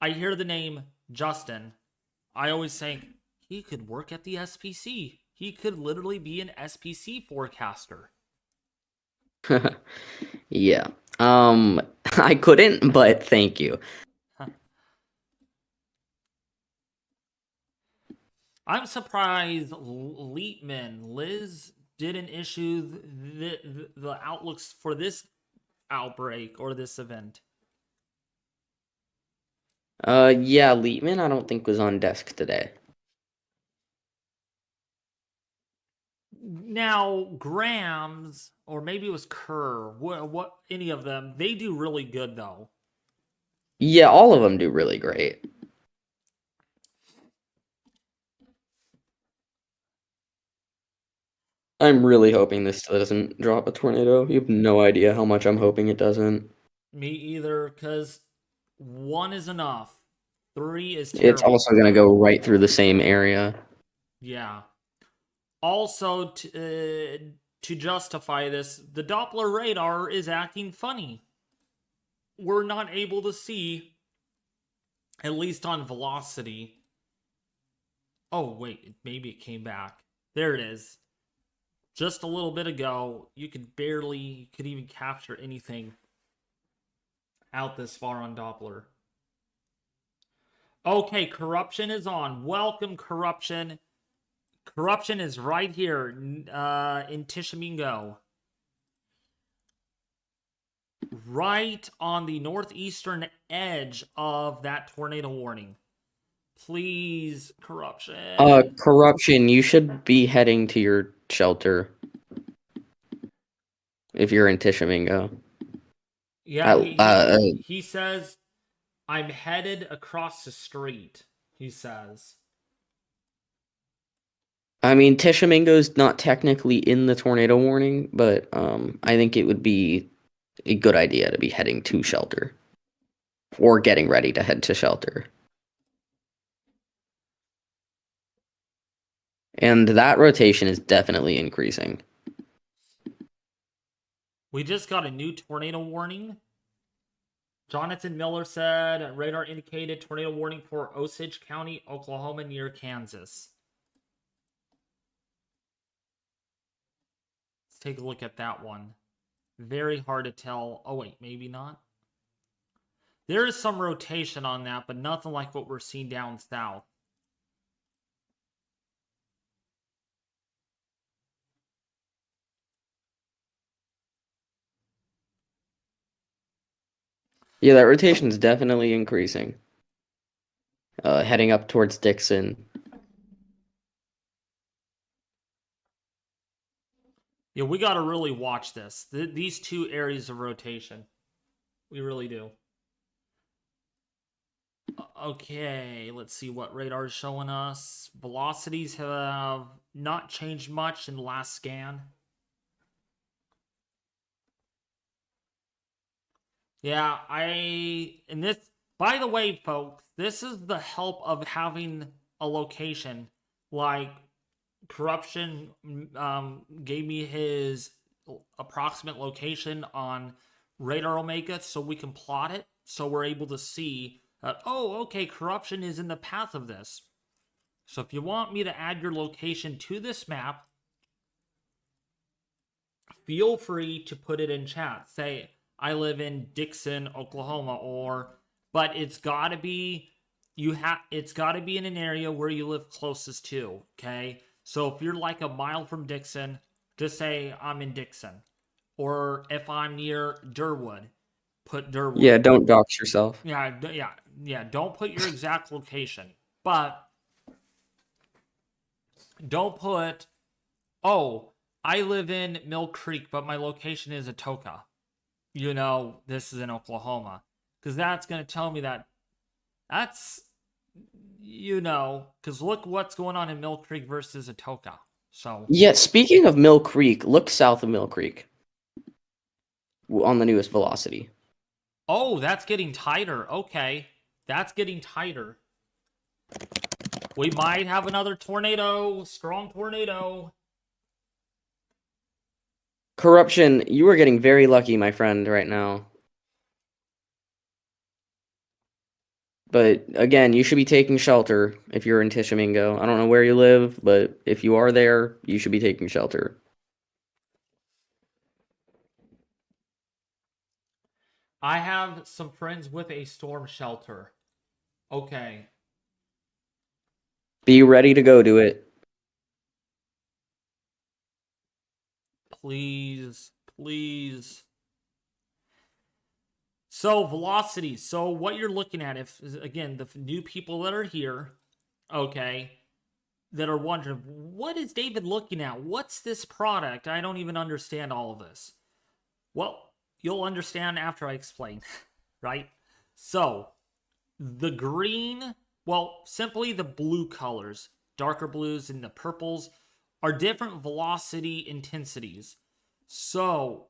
I hear the name Justin, I always think he could work at the SPC. He could literally be an SPC forecaster. Yeah. I couldn't, but thank you. I'm surprised Liz didn't issue the outlooks for this outbreak or this event. Yeah, Lietman, I don't think was on desk today. Now, Grams, or maybe it was Kerr, what any of them, they do really good though. Yeah, all of them do really great. I'm really hoping this doesn't drop a tornado. You have no idea how much I'm hoping it doesn't. Me either, because 1 is enough. 3 is terrible. It's also going to go right through the same area. Yeah. Also, to justify this, the Doppler radar is acting funny. We're not able to see at least on velocity. Oh, wait, maybe it came back. There it is. Just a little bit ago, you could even capture anything out this far on Doppler. Okay, corruption is on. Welcome, corruption. Corruption is right here in Tishomingo. Right on the northeastern edge of that tornado warning. Please, corruption. Corruption, you should be heading to your shelter. If you're in Tishomingo. Yeah, he says, I'm headed across the street, he says. I mean, Tishomingo's not technically in the tornado warning, but I think it would be a good idea to be heading to shelter. Or getting ready to head to shelter. And that rotation is definitely increasing. We just got a new tornado warning. Jonathan Miller said radar indicated tornado warning for Osage County, Oklahoma, near Kansas. Let's take a look at that one. Very hard to tell. Oh, wait, maybe not. There is some rotation on that, but nothing like what we're seeing down south. Yeah, that rotation is definitely increasing. Heading up towards Dixon. Yeah, we got to really watch this. These two areas of rotation. We really do. Okay, let's see what radar is showing us. Velocities have not changed much in the last scan. Yeah, by the way, folks, this is the help of having a location. Like, Corruption gave me his approximate location on Radar Omega so we can plot it, so we're able to see that, oh, okay, Corruption is in the path of this. So if you want me to add your location to this map, feel free to put it in chat. Say, I live in Dixon, Oklahoma, but it's got to be it's got to be in an area where you live closest to, okay? So if you're like a mile from Dixon, just say I'm in Dixon. Or if I'm near Durwood, put Durwood. Yeah, don't dox yourself. Yeah, don't put your exact location. But don't put, oh, I live in Mill Creek, but my location is Atoka. You know, this is in Oklahoma. Because that's going to tell me that's, you know, because look what's going on in Mill Creek versus Atoka. So yeah, speaking of Mill Creek, look south of Mill Creek on the newest velocity. Oh, that's getting tighter. Okay, that's getting tighter. We might have another tornado, strong tornado. Corruption, you are getting very lucky, my friend, right now. But again, you should be taking shelter if you're in Tishomingo. I don't know where you live, but if you are there, you should be taking shelter. I have some friends with a storm shelter. Okay. Be ready to go to it. Please, please. So, velocity. So, what you're looking at, if, again, the new people that are here, okay, that are wondering, what is David looking at? What's this product? I don't even understand all of this. Well, you'll understand after I explain, right? So, the green, well, simply the blue colors, darker blues and the purples, are different velocity intensities. So,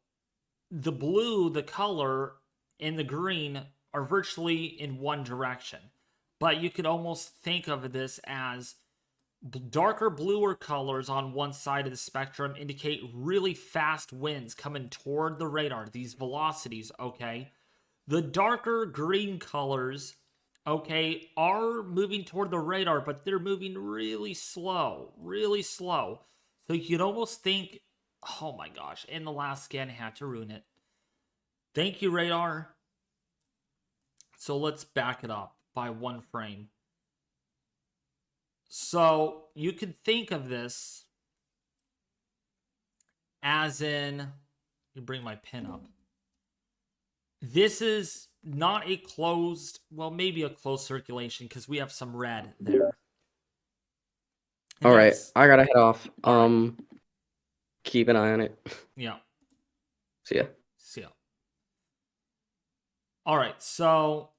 the blue, the color, and the green are virtually in one direction. But you could almost think of this as darker bluer colors on one side of the spectrum indicate really fast winds coming toward the radar, these velocities, okay? The darker green colors okay, are moving toward the radar, but they're moving really slow, really slow. So you'd almost think, oh my gosh, and the last scan had to ruin it. Thank you, radar. So let's back it up by 1 frame. So you could think of this as in, you bring my pen up. This is not a closed, well, maybe a closed circulation because we have some red there. All right, I gotta head off. Keep an eye on it. Yeah. See ya. See ya. All right, so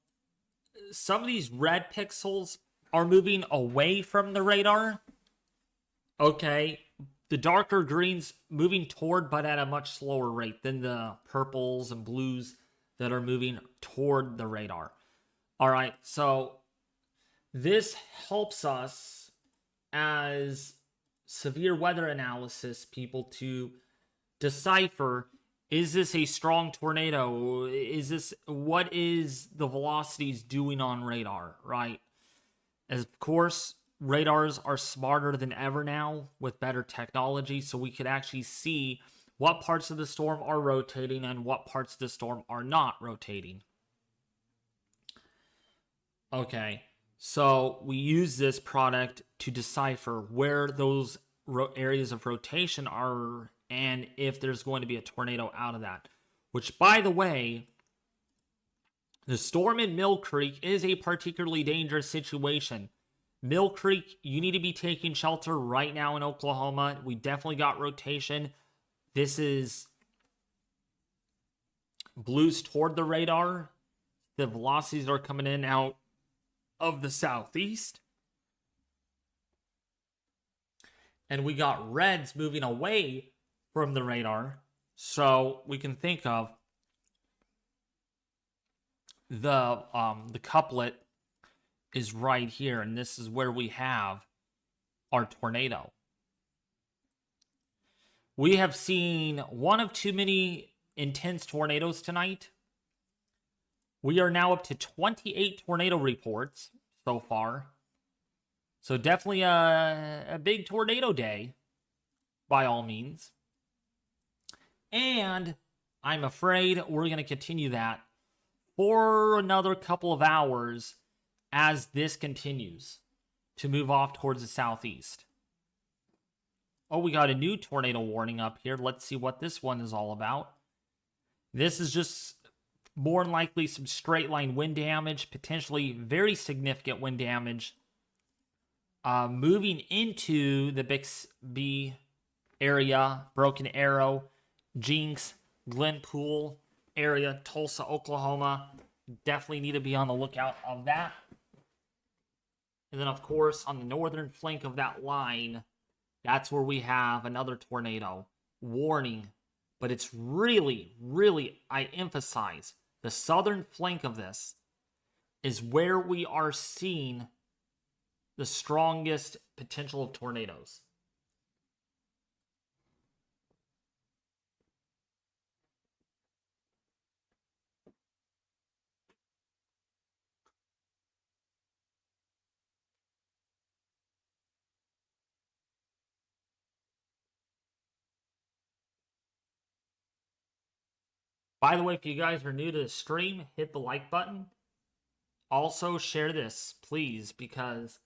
some of these red pixels are moving away from the radar. Okay, the darker greens moving toward, but at a much slower rate than the purples and blues that are moving toward the radar. All right, so this helps us as severe weather analysis people to decipher, is this a strong tornado? What is the velocities doing on radar, right? As of course, radars are smarter than ever now with better technology, so we could actually see what parts of the storm are rotating and what parts of the storm are not rotating. Okay, so we use this product to decipher where those areas of rotation are and if there's going to be a tornado out of that. Which, by the way, the storm in Mill Creek is a particularly dangerous situation. Mill Creek, you need to be taking shelter right now in Oklahoma. We definitely got rotation. This is blues toward the radar. The velocities are coming in out of the southeast. And we got reds moving away from the radar. So we can think of the couplet is right here, and this is where we have our tornado. We have seen one of too many intense tornadoes tonight. We are now up to 28 tornado reports so far. So definitely a big tornado day, by all means. And I'm afraid we're going to continue that for another couple of hours as this continues to move off towards the southeast. Oh, we got a new tornado warning up here. Let's see what this one is all about. This is just more than likely some straight line wind damage, potentially very significant wind damage. Moving into the Bixby area, Broken Arrow, Jinx, Glenpool area, Tulsa, Oklahoma. Definitely need to be on the lookout of that. And then, of course, on the northern flank of that line, that's where we have another tornado warning. But it's really, really, I emphasize, the southern flank of this is where we are seeing the strongest potential of tornadoes. By the way, if you guys are new to the stream, hit the like button. Also, share this, please, because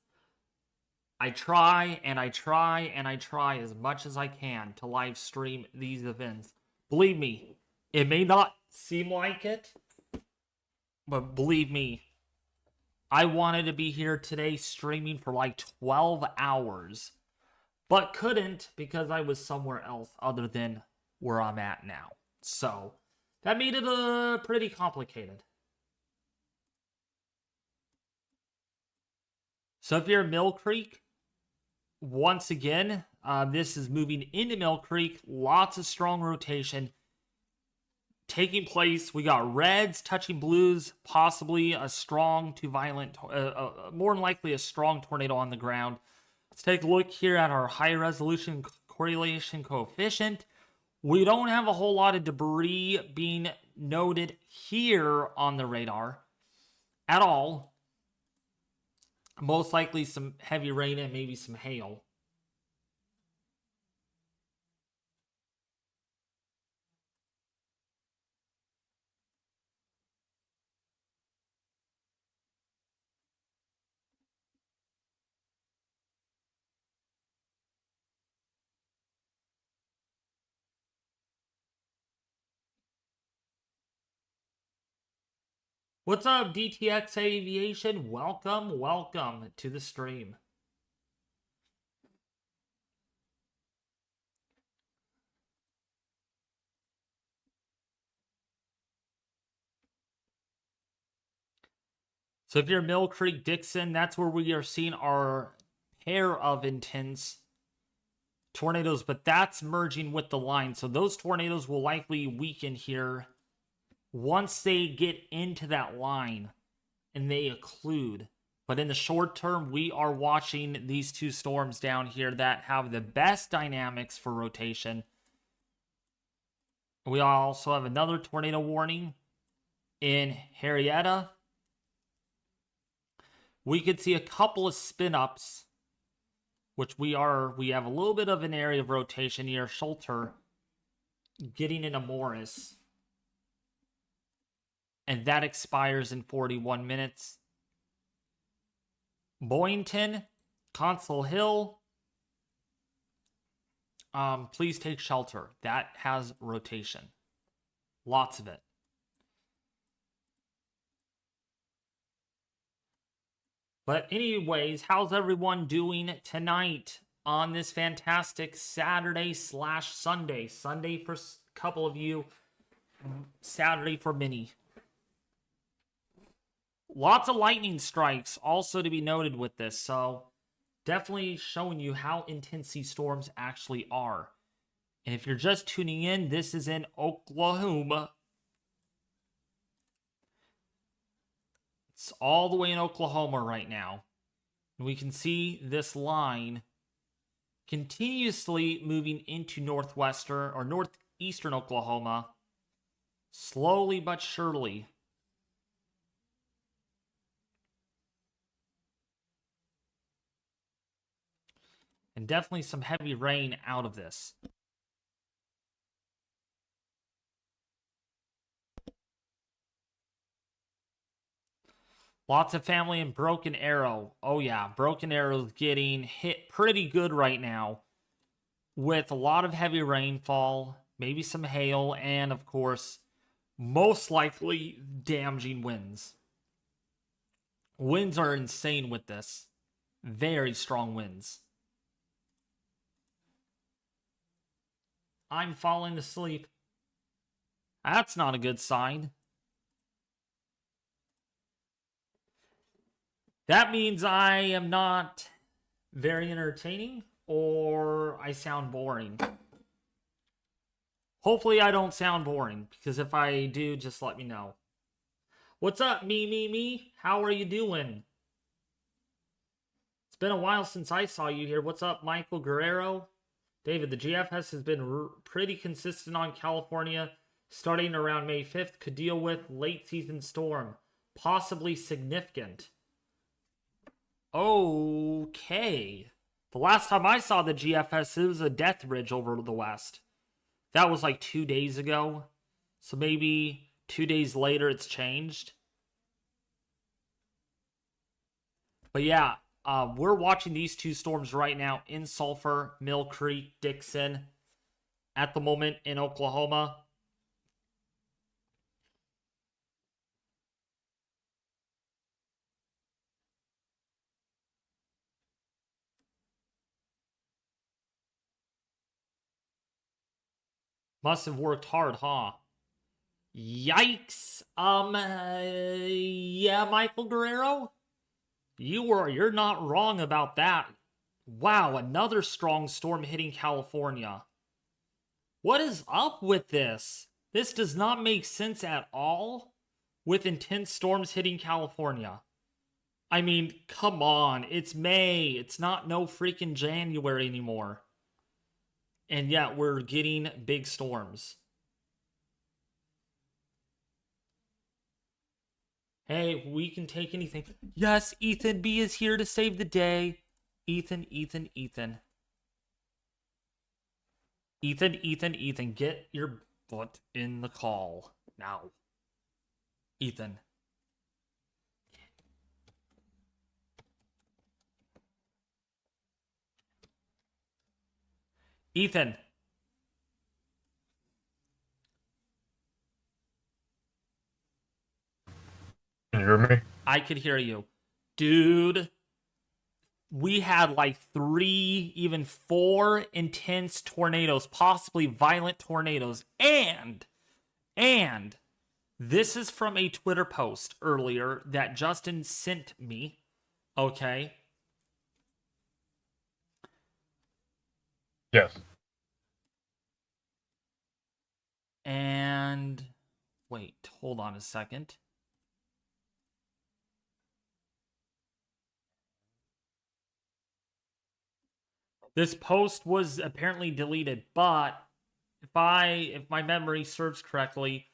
I try and I try and I try as much as I can to live stream these events. Believe me, it may not seem like it, but believe me, I wanted to be here today streaming for like 12 hours, but couldn't because I was somewhere else other than where I'm at now. So that made it pretty complicated. So if you're in Mill Creek, once again, this is moving into Mill Creek. Lots of strong rotation taking place. We got reds touching blues, possibly a strong to violent, more than likely a strong tornado on the ground. Let's take a look here at our high resolution correlation coefficient. We don't have a whole lot of debris being noted here on the radar at all. Most likely some heavy rain and maybe some hail. What's up, DTX Aviation? Welcome, welcome to the stream. So if you're Mill Creek, Dixon, that's where we are seeing our pair of intense tornadoes, but that's merging with the line. So those tornadoes will likely weaken here once they get into that line and they occlude. But in the short term, we are watching these two storms down here that have the best dynamics for rotation. We also have another tornado warning in Henrietta. We could see a couple of spin-ups, which we have a little bit of an area of rotation near Sulfur, getting into Morris. And that expires in 41 minutes. Boynton, Consul Hill, please take shelter. That has rotation. Lots of it. But anyways, how's everyone doing tonight on this fantastic Saturday/Sunday? Sunday for a couple of you, Saturday for many. Lots of lightning strikes also to be noted with this, so definitely showing you how intense these storms actually are. And if you're just tuning in, this is in Oklahoma. It's all the way in Oklahoma right now. And we can see this line continuously moving into northwestern or northeastern Oklahoma, slowly but surely. And definitely some heavy rain out of this. Lots of family in Broken Arrow. Oh yeah, Broken Arrow's getting hit pretty good right now with a lot of heavy rainfall, maybe some hail, and of course, most likely damaging winds. Winds are insane with this. Very strong winds. I'm falling asleep. That's not a good sign. That means I am not very entertaining or I sound boring. Hopefully I don't sound boring, because if I do, just let me know. What's up, me? How are you doing? It's been a while since I saw you here. What's up, Michael Guerrero? David, the GFS has been pretty consistent on California. Starting around May 5th, could deal with late season storm. Possibly significant. Okay. The last time I saw the GFS, it was a death ridge over the west. That was like 2 days ago. So maybe 2 days later it's changed. But yeah, we're watching these two storms right now in Sulfur, Mill Creek, Dixon, at the moment in Oklahoma. Must have worked hard, huh? Yikes. Yeah, Michael Guerrero? You're not wrong about that. Wow, another strong storm hitting California. What is up with this? This does not make sense at all with intense storms hitting California. I mean, come on. It's May. It's not no freaking January anymore. And yet we're getting big storms. Hey, we can take anything. Yes, Ethan B is here to save the day. Ethan, Ethan, Ethan. Ethan, Ethan, Ethan, get your butt in the call now. Ethan. Ethan. Can you hear me? I could hear you. Dude, we had like 3, even 4 intense tornadoes, possibly violent tornadoes. And this is from a Twitter post earlier that Justin sent me. Okay. Yes. And wait, hold on a second. This post was apparently deleted, but if my memory serves correctly,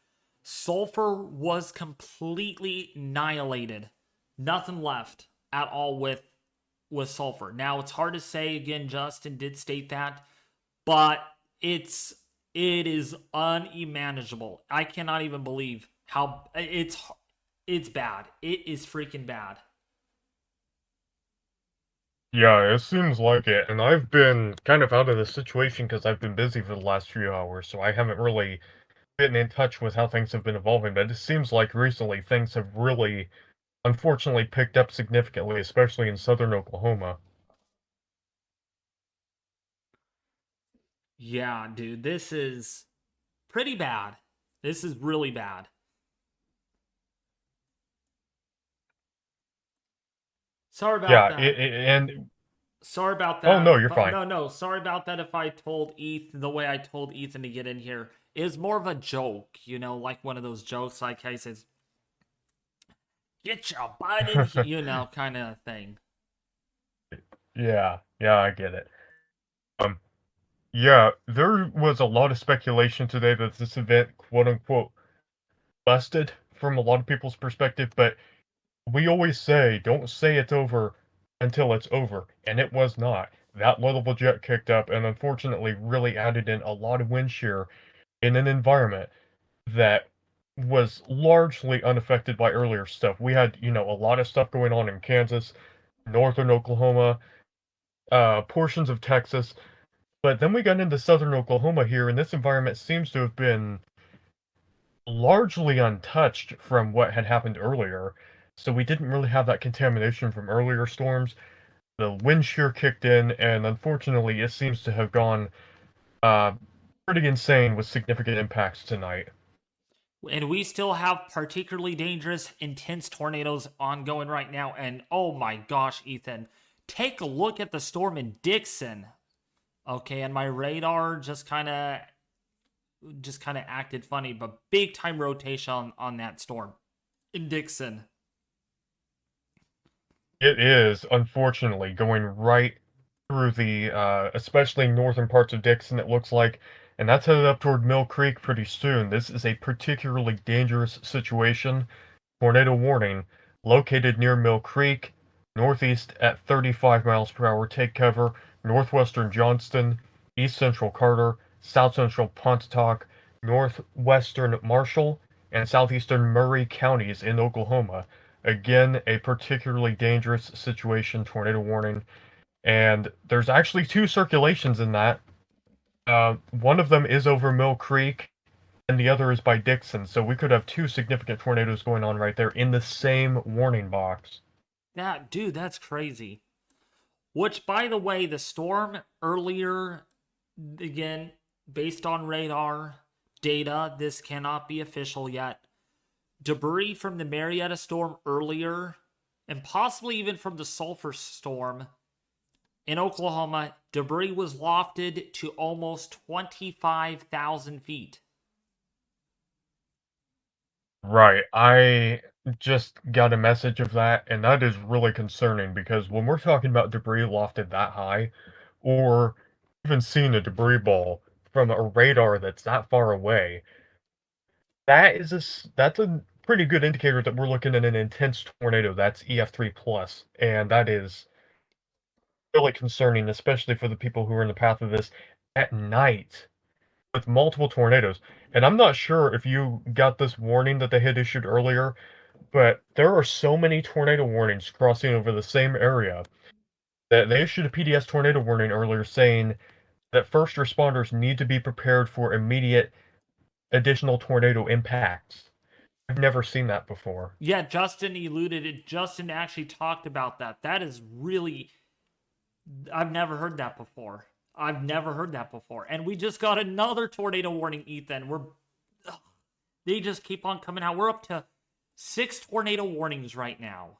Sulfur was completely annihilated. Nothing left at all with Sulfur. Now it's hard to say again, Justin did state that, but it is unmanageable. I cannot even believe how it's bad. It is freaking bad. Yeah, it seems like it. And I've been kind of out of the situation because I've been busy for the last few hours, so I haven't really been in touch with how things have been evolving. But it seems like recently things have really, unfortunately, picked up significantly, especially in southern Oklahoma. Yeah, dude, this is pretty bad. This is really bad. Sorry about Yeah, that. and Sorry about oh that. no, you're fine. No. Sorry about that if I told Ethan the way I told Ethan to get in here. It was more of a joke, like one of those jokes like he says, get your butt in here, kind of thing. Yeah, I get it. Um, yeah, there was a lot of speculation today that this event, quote unquote, busted from a lot of people's perspective, but we always say, don't say it's over until it's over, and it was not. That level jet kicked up and unfortunately really added in a lot of wind shear in an environment that was largely unaffected by earlier stuff. We had, a lot of stuff going on in Kansas, northern Oklahoma, portions of Texas, but then we got into southern Oklahoma here, and this environment seems to have been largely untouched from what had happened earlier. So we didn't really have that contamination from earlier storms. The wind shear kicked in, and unfortunately, it seems to have gone uh, pretty insane with significant impacts tonight. And we still have particularly dangerous, intense tornadoes ongoing right now. And oh my gosh, Ethan, take a look at the storm in Dixon. Okay, and my radar just kind of acted funny, but big time rotation on that storm in Dixon. It is, unfortunately, going right through the, especially northern parts of Dixon, it looks like, and that's headed up toward Mill Creek pretty soon. This is a particularly dangerous situation. Tornado warning. Located near Mill Creek, northeast at 35 miles per hour. Take cover. Northwestern Johnston, east central Carter, south central Pontotoc, northwestern Marshall, and southeastern Murray counties in Oklahoma. Again, a particularly dangerous situation, tornado warning. And there's actually 2 circulations in that. One of them is over Mill Creek, and the other is by Dixon. So we could have 2 significant tornadoes going on right there in the same warning box. Dude, that's crazy. Which, by the way, the storm earlier, again, based on radar data, this cannot be official yet. Debris from the Marietta storm earlier, and possibly even from the Sulfur storm in Oklahoma, debris was lofted to almost 25,000 feet. Right. I just got a message of that, and that is really concerning because when we're talking about debris lofted that high, or even seeing a debris ball from a radar that's that far away, that's a pretty good indicator that we're looking at an intense tornado. That's EF3+, and that is really concerning, especially for the people who are in the path of this at night with multiple tornadoes. And I'm not sure if you got this warning that they had issued earlier, but there are so many tornado warnings crossing over the same area that they issued a PDS tornado warning earlier saying that first responders need to be prepared for immediate additional tornado impacts. I've never seen that before. Yeah, Justin alluded it. Justin actually talked about that. That is really... I've never heard that before. I've never heard that before. And we just got another tornado warning, Ethan. They just keep on coming out. We're up to 6 tornado warnings right now.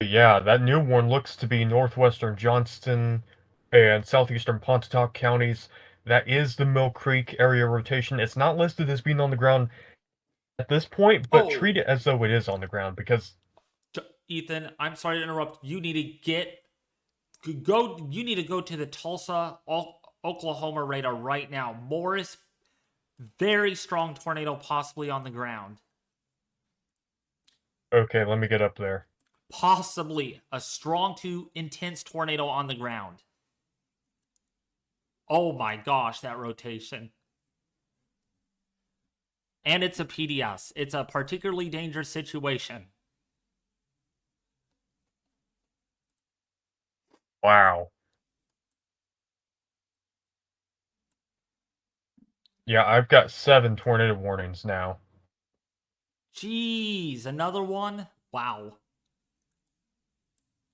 Yeah, that new one looks to be northwestern Johnston and southeastern Pontotoc counties. That is the Mill Creek area rotation. It's not listed as being on the ground at this point, but treat it as though it is on the ground because... Ethan, I'm sorry to interrupt. You need to go to the Tulsa, Oklahoma radar right now. Morris, very strong tornado possibly on the ground. Okay, let me get up there. Possibly a strong to intense tornado on the ground. Oh my gosh, that rotation. And it's a PDS. It's a particularly dangerous situation. Wow. Yeah, I've got 7 tornado warnings now. Jeez, another one? Wow.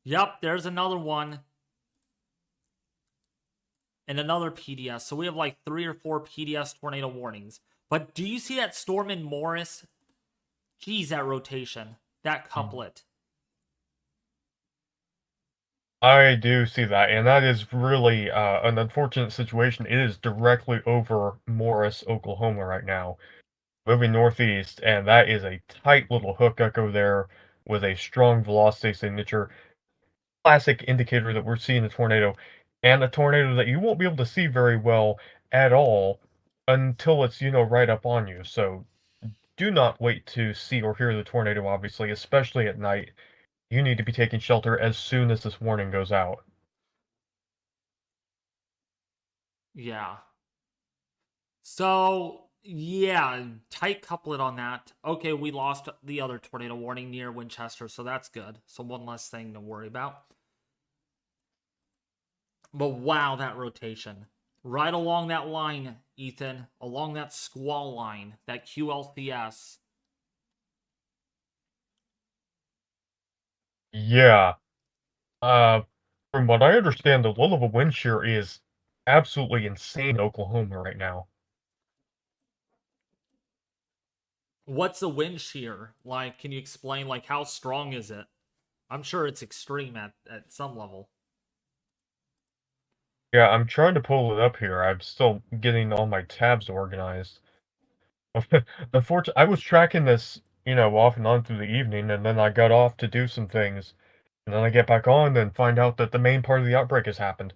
Yep, there's another one. And another PDS. So we have like 3 or 4 PDS tornado warnings. But do you see that storm in Morris? Jeez, that rotation. That couplet. I do see that, and that is really an unfortunate situation. It is directly over Morris, Oklahoma right now, moving northeast, and that is a tight little hook echo there with a strong velocity signature. Classic indicator that we're seeing a tornado, and a tornado that you won't be able to see very well at all until it's, right up on you. So do not wait to see or hear the tornado, obviously, especially at night. You need to be taking shelter as soon as this warning goes out. Yeah. So, yeah, tight couplet on that. Okay, we lost the other tornado warning near Winchester, so that's good. So one less thing to worry about. But wow, that rotation. Right along that line, Ethan. Along that squall line. That QLCS. Yeah. From what I understand, the low-level wind shear is absolutely insane in Oklahoma right now. What's the wind shear? Like, can you explain, like, how strong is it? I'm sure it's extreme at some level. Yeah, I'm trying to pull it up here. I'm still getting all my tabs organized. Unfortunately, I was tracking this, off and on through the evening, and then I got off to do some things. And then I get back on and find out that the main part of the outbreak has happened.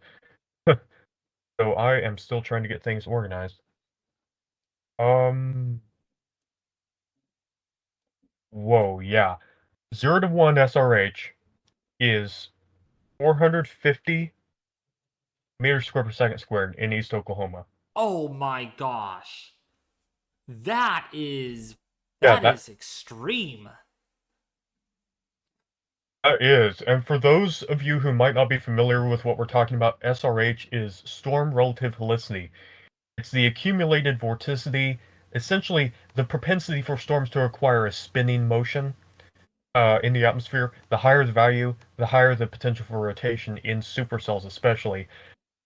So I am still trying to get things organized. Whoa, yeah. 0 to 1 SRH is 450 meters squared per second squared in East Oklahoma. Oh my gosh. That is extreme. That is, and for those of you who might not be familiar with what we're talking about, SRH is storm relative helicity. It's the accumulated vorticity, essentially the propensity for storms to acquire a spinning motion in the atmosphere. The higher the value, the higher the potential for rotation in supercells especially.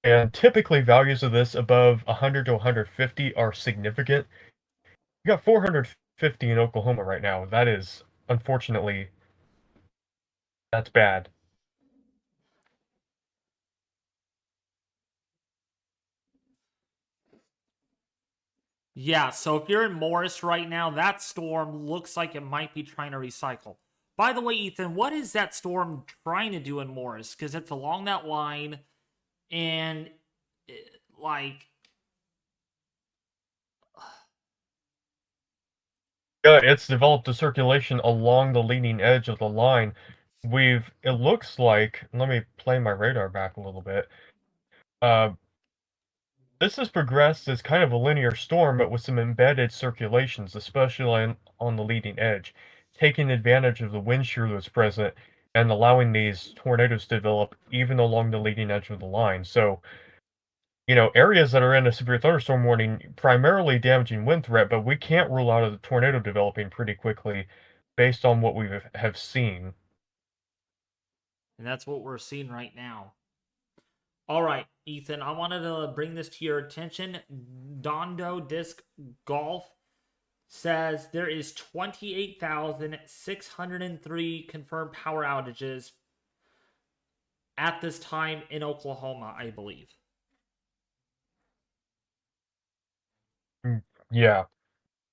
And typically values of this above 100 to 150 are significant. We got 450 in Oklahoma right now. That is, unfortunately, that's bad. Yeah, so if you're in Morris right now, that storm looks like it might be trying to recycle. By the way, Ethan, what is that storm trying to do in Morris? Because it's along that line, and like, Yeah, it's developed a circulation along the leading edge of the line. It looks like, let me play my radar back a little bit. Uh, this has progressed as kind of a linear storm, but with some embedded circulations, especially on the leading edge, taking advantage of the wind shear that's present and allowing these tornadoes to develop even along the leading edge of the line. So, areas that are in a severe thunderstorm warning, primarily damaging wind threat, but we can't rule out a tornado developing pretty quickly based on what have seen. And that's what we're seeing right now. All right, Ethan, I wanted to bring this to your attention. Dondo Disc Golf says there is 28,603 confirmed power outages at this time in Oklahoma, I believe. Yeah,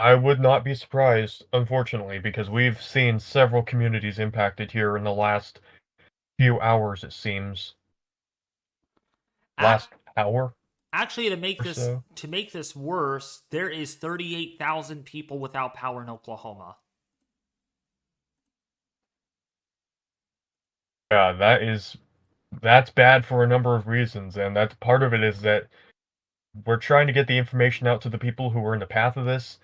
I would not be surprised, unfortunately, because we've seen several communities impacted here in the last few hours, it seems. Last hour Actually, or so. to make this worse, there is 38,000 people without power in Oklahoma. Yeah, that's bad for a number of reasons, and that's part of it is that we're trying to get the information out to the people who are in the path of this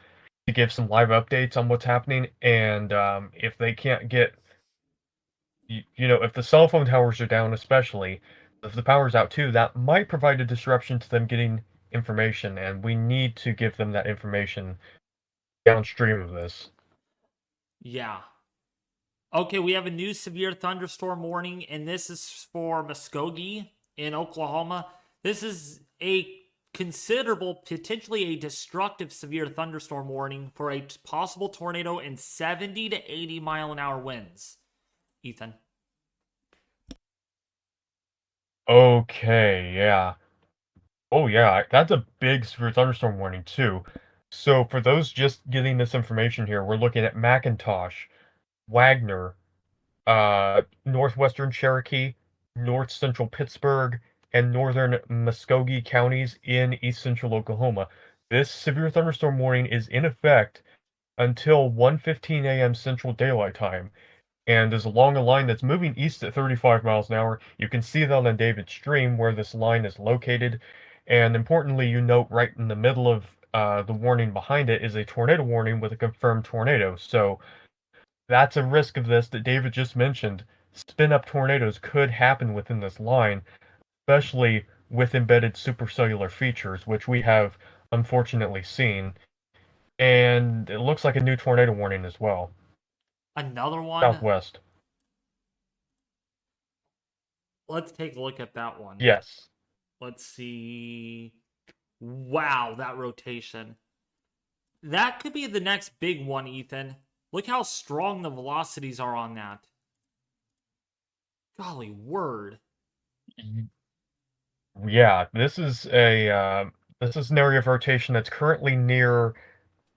to give some live updates on what's happening, and if they can't get, if the cell phone towers are down, especially if the power's out too, that might provide a disruption to them getting information, and we need to give them that information downstream of this. Yeah. Okay, we have a new severe thunderstorm warning, and this is for Muskogee in Oklahoma. This is a considerable, potentially a destructive severe thunderstorm warning for a possible tornado and 70 to 80 mile an hour winds. Ethan. Okay, yeah. Oh yeah, that's a big severe thunderstorm warning too. So for those just getting this information here, we're looking at McIntosh, Wagner, northwestern Cherokee, north central Pittsburgh, and northern Muskogee counties in east central Oklahoma. This severe thunderstorm warning is in effect until 1:15 a.m. Central Daylight Time, and is along a line that's moving east at 35 miles an hour. You can see that on David's stream where this line is located, and importantly, you note right in the middle of the warning behind it is a tornado warning with a confirmed tornado. So that's a risk of this that David just mentioned. Spin-up tornadoes could happen within this line, especially with embedded supercellular features, which we have unfortunately seen. And it looks like a new tornado warning as well. Another one. Southwest. Let's take a look at that one. Yes. Let's see. Wow, that rotation. That could be the next big one, Ethan. Look how strong the velocities are on that. Golly word. Yeah, this is an area of rotation that's currently near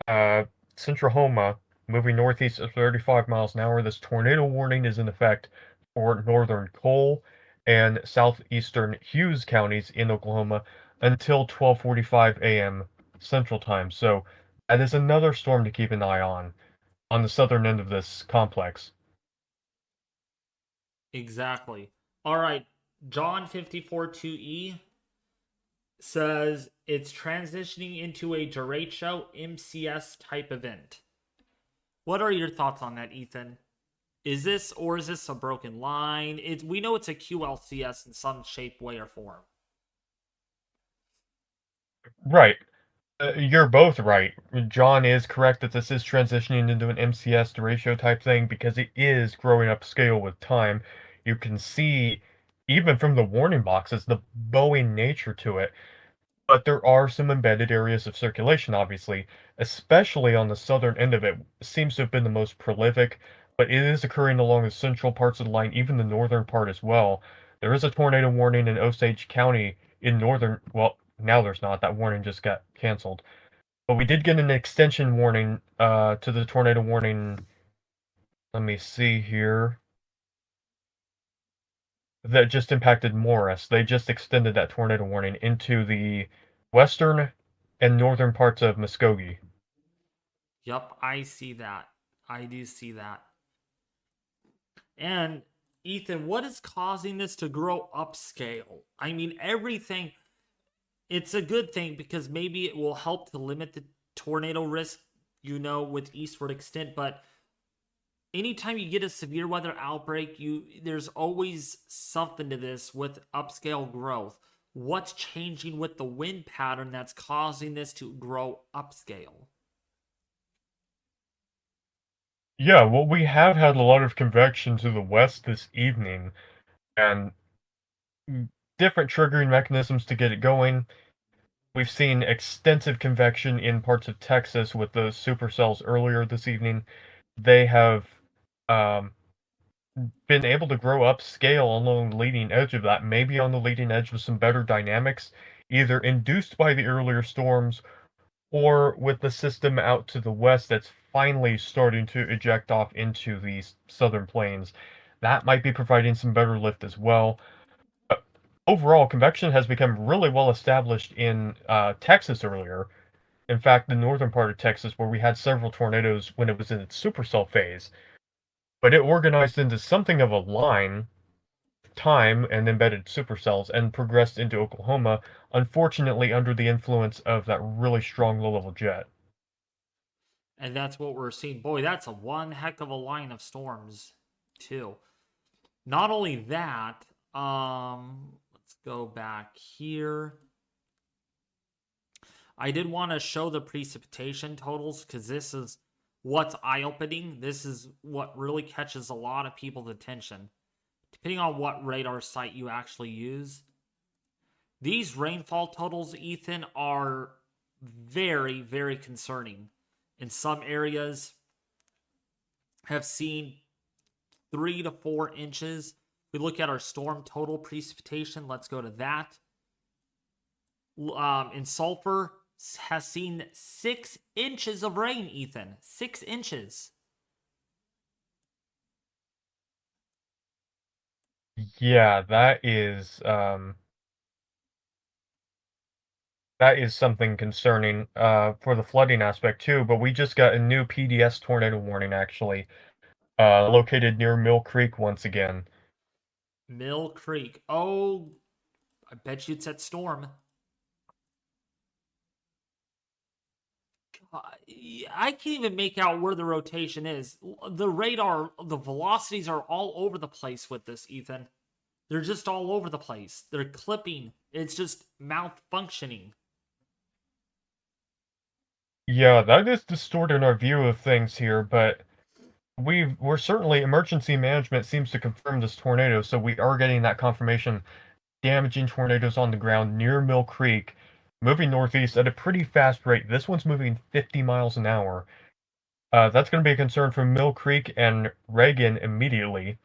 Centrahoma, moving northeast at 35 miles an hour. This tornado warning is in effect for northern Cole and southeastern Hughes counties in Oklahoma until 12:45 a.m. Central Time. So that is another storm to keep an eye on the southern end of this complex. Exactly. All right. John 54-2E says it's transitioning into a derecho MCS type event. What are your thoughts on that, Ethan? Is this a broken line? We know it's a QLCS in some shape, way, or form. Right. You're both right. John is correct that this is transitioning into an MCS derecho type thing because it is growing up scale with time. You can see, even from the warning boxes, the bowing nature to it. But there are some embedded areas of circulation, obviously, especially on the southern end of it. Seems to have been the most prolific, but it is occurring along the central parts of the line, even the northern part as well. There is a tornado warning in Osage County in northern, well, now there's not. That warning just got canceled. But we did get an extension warning to the tornado warning. Let me see here. That just impacted Morris. They just extended that tornado warning into the western and northern parts of Muskogee. Yep, I see that. I do see that. And Ethan, what is causing this to grow upscale? I mean, everything, it's a good thing because maybe it will help to limit the tornado risk, with eastward extent, but anytime you get a severe weather outbreak, there's always something to this with upscale growth. What's changing with the wind pattern that's causing this to grow upscale? Yeah, well, we have had a lot of convection to the west this evening, and different triggering mechanisms to get it going. We've seen extensive convection in parts of Texas with those supercells earlier this evening. They have um, been able to grow up scale along the leading edge of that, maybe on the leading edge with some better dynamics, either induced by the earlier storms or with the system out to the west that's finally starting to eject off into these southern plains. That might be providing some better lift as well. Overall, convection has become really well established in Texas earlier. In fact, the northern part of Texas, where we had several tornadoes when it was in its supercell phase, but it organized into something of a line, time, and embedded supercells, and progressed into Oklahoma, unfortunately under the influence of that really strong low-level jet. And that's what we're seeing. Boy, that's a one heck of a line of storms, too. Not only that, let's go back here. I did want to show the precipitation totals because this is what's eye-opening. This is what really catches a lot of people's attention. Depending on what radar site you actually use, these rainfall totals, Ethan, are very, very concerning. In some areas, have seen 3 to 4 inches. We look at our storm total precipitation. Let's go to that. In Sulfur, has seen 6 inches of rain, Ethan. 6 inches. Yeah, that is something concerning for the flooding aspect too, but we just got a new PDS tornado warning actually, located near Mill Creek once again. Mill Creek. Oh, I bet you it's that storm. I can't even make out where the rotation is. The radar, the velocities are all over the place with this, Ethan. They're just all over the place. They're clipping. It's just malfunctioning. Yeah, that is distorting our view of things here, but we're certainly emergency management seems to confirm this tornado, so we are getting that confirmation. Damaging tornadoes on the ground near Mill Creek, moving northeast at a pretty fast rate. This one's moving 50 miles an hour. That's going to be a concern for Mill Creek and Reagan immediately,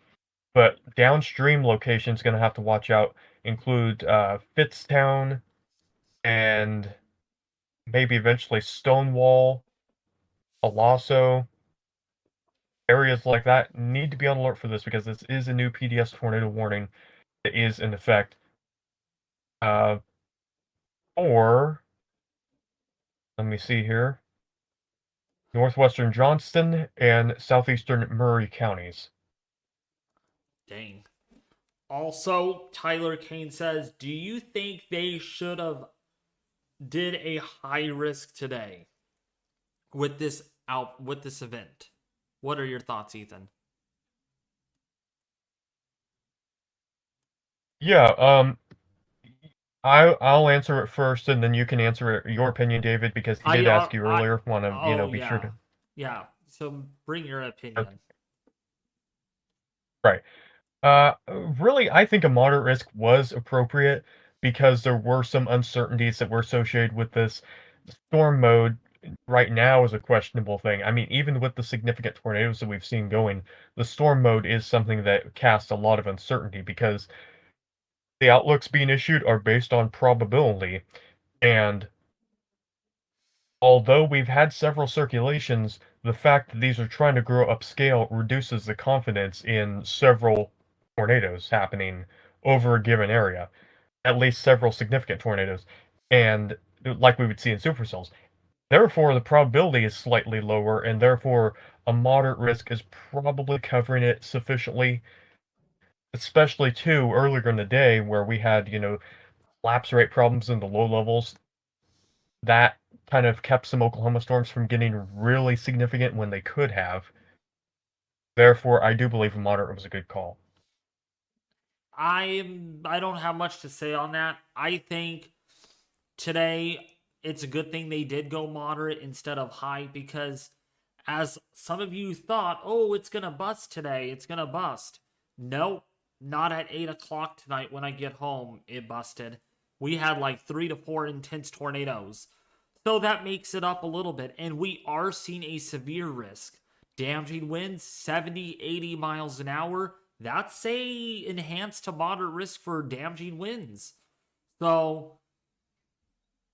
but downstream locations going to have to watch out include Fitztown and maybe eventually Stonewall, Alasso. Areas like that need to be on alert for this because this is a new PDS tornado warning that is in effect. Or, let me see here, northwestern Johnston and southeastern Murray counties. Dang. Also, Tyler Kane says, do you think they should have did a high risk today with this event? What are your thoughts, Ethan? Yeah, I'll answer it first, and then you can answer it, your opinion, David, because he did ask you earlier. Want to, be sure to. Yeah. So bring your opinion. Right. Really, I think a moderate risk was appropriate because there were some uncertainties that were associated with this. Storm mode right now is a questionable thing. I mean, even with the significant tornadoes that we've seen going, the storm mode is something that casts a lot of uncertainty because the outlooks being issued are based on probability. And although we've had several circulations, the fact that these are trying to grow upscale reduces the confidence in several tornadoes happening over a given area, at least several significant tornadoes, and like we would see in supercells. Therefore, the probability is slightly lower, and therefore a moderate risk is probably covering it sufficiently, especially too earlier in the day where we had, lapse rate problems in the low levels. That kind of kept some Oklahoma storms from getting really significant when they could have. Therefore, I do believe a moderate was a good call. I don't have much to say on that. I think today it's a good thing they did go moderate instead of high, because as some of you thought, oh, it's gonna bust today, it's gonna bust. Nope, not at 8 o'clock tonight when I get home. It busted. We had like 3 to 4 intense tornadoes. So that makes it up a little bit. And we are seeing a severe risk. Damaging winds 70, 80 miles an hour. That's a enhanced to moderate risk for damaging winds. So,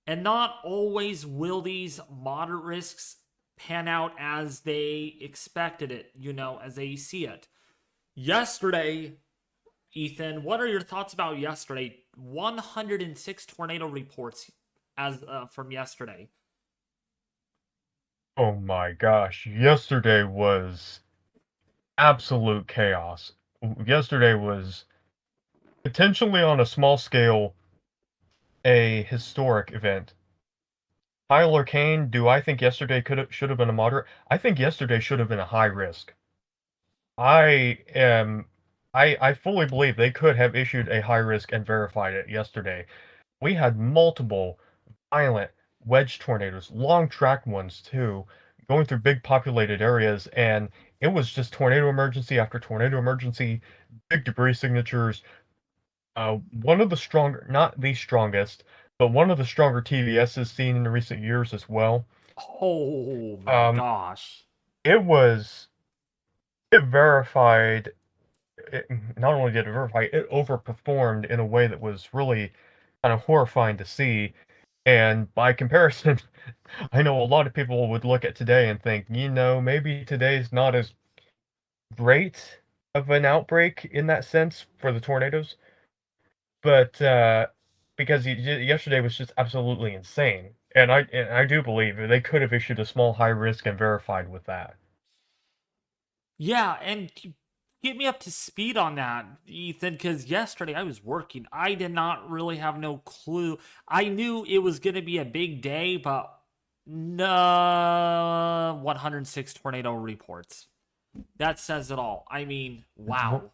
and not always will these moderate risks pan out as they expected it, as they see it. Yesterday, Ethan, what are your thoughts about yesterday? 106 tornado reports as from yesterday. Oh my gosh, yesterday was absolute chaos. Yesterday was potentially on a small scale a historic event. Tyler Kane, do I think yesterday should have been a moderate? I think yesterday should have been a high risk. I am I fully believe they could have issued a high risk and verified it yesterday. We had multiple violent wedge tornadoes, long track ones too, going through big populated areas, and it was just tornado emergency after tornado emergency, big debris signatures. One of the stronger, not the strongest, but one of the stronger TVSs seen in recent years as well. Oh my gosh. It was, it verified, not only did it verify, it overperformed in a way that was really kind of horrifying to see. And by comparison, I know a lot of people would look at today and think, maybe today's not as great of an outbreak in that sense for the tornadoes. But because yesterday was just absolutely insane. And I do believe they could have issued a small high risk and verified with that. Yeah, and get me up to speed on that, Ethan, because yesterday I was working. I did not really have no clue. I knew it was going to be a big day, but no 106 tornado reports. That says it all. I mean, wow.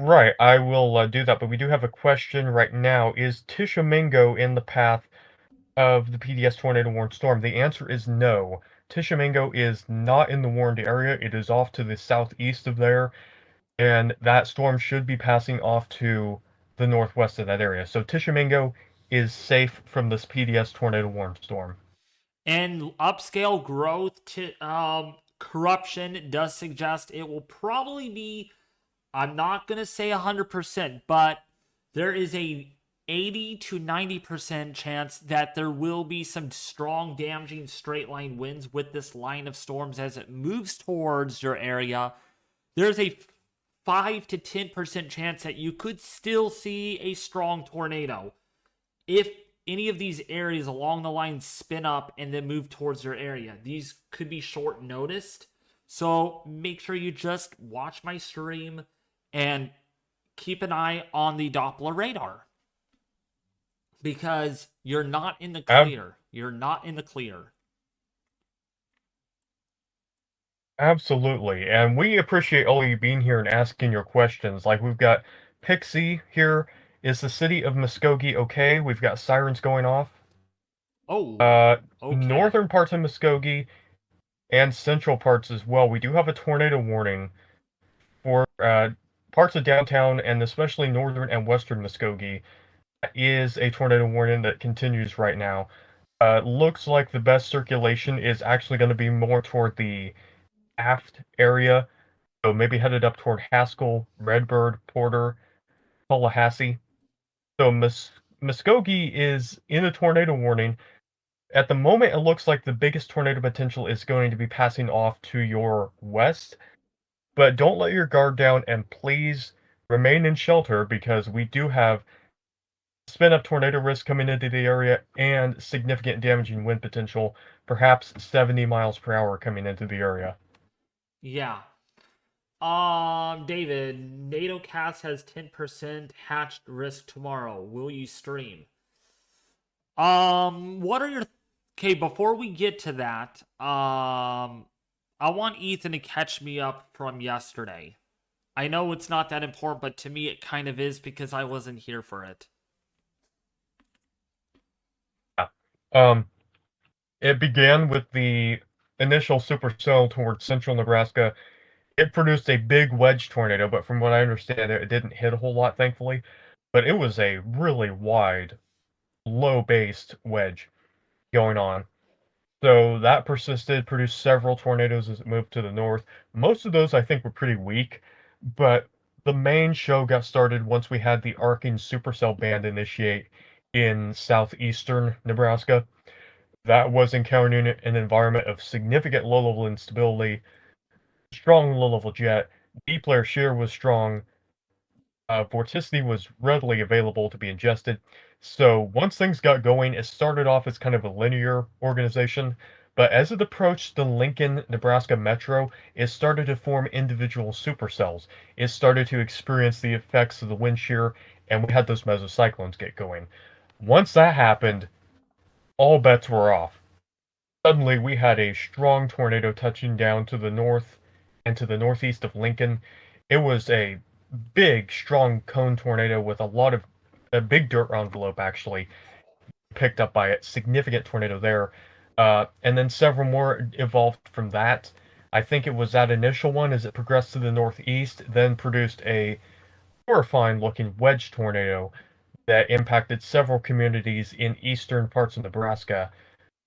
Right, I will do that, but we do have a question right now. Is Tishomingo in the path of the PDS tornado warned storm? The answer is no. Tishomingo is not in the warned area. It is off to the southeast of there, and that storm should be passing off to the northwest of that area. So Tishomingo is safe from this PDS tornado warned storm. And upscale growth to corruption does suggest it will probably be, I'm not going to say 100%, but there is a 80 to 90% chance that there will be some strong damaging straight line winds with this line of storms as it moves towards your area. There's a 5 to 10% chance that you could still see a strong tornado if any of these areas along the line spin up and then move towards your area. These could be short noticed, so make sure you just watch my stream and keep an eye on the Doppler radar, because you're not in the clear. You're not in the clear. Absolutely, and we appreciate all of you being here and asking your questions. Like, we've got Pixie here. Is the city of Muskogee okay? We've got sirens going off. Oh, okay. Northern parts of Muskogee and central parts as well. We do have a tornado warning for parts of downtown and especially northern and western Muskogee. That is a tornado warning that continues right now. Looks like the best circulation is actually going to be more toward the aft area, so maybe headed up toward Haskell, Redbird, Porter, Tallahassee. So Muskogee is in a tornado warning. At the moment, it looks like the biggest tornado potential is going to be passing off to your west, but don't let your guard down and please remain in shelter because we do have spin up tornado risk coming into the area, and significant damaging wind potential, perhaps 70 miles per hour coming into the area. Yeah. David, NATO cast has 10% hatched risk tomorrow. Will you stream? What are your Okay, before we get to that, I want Ethan to catch me up from yesterday. I know it's not that important, but to me it kind of is because I wasn't here for it. It began with the initial supercell towards central Nebraska. It produced a big wedge tornado, but from what I understand, it didn't hit a whole lot, thankfully. But it was a really wide, low-based wedge going on. So that persisted, produced several tornadoes as it moved to the north. Most of those, I think, were pretty weak, but the main show got started once we had the arcing supercell band initiate in southeastern Nebraska. That was encountering an environment of significant low-level instability, strong low-level jet, deep layer shear was strong, vorticity was readily available to be ingested. So once things got going, it started off as kind of a linear organization, but as it approached the Lincoln, Nebraska metro, it started to form individual supercells. It started to experience the effects of the wind shear, and we had those mesocyclones get going. Once that happened, all bets were off. Suddenly, we had a strong tornado touching down to the north and to the northeast of Lincoln. It was a big, strong cone tornado with a big dirt envelope actually picked up by it. Significant tornado there. And then several more evolved from that. I think it was that initial one as it progressed to the northeast, then produced a horrifying looking wedge tornado that impacted several communities in eastern parts of Nebraska.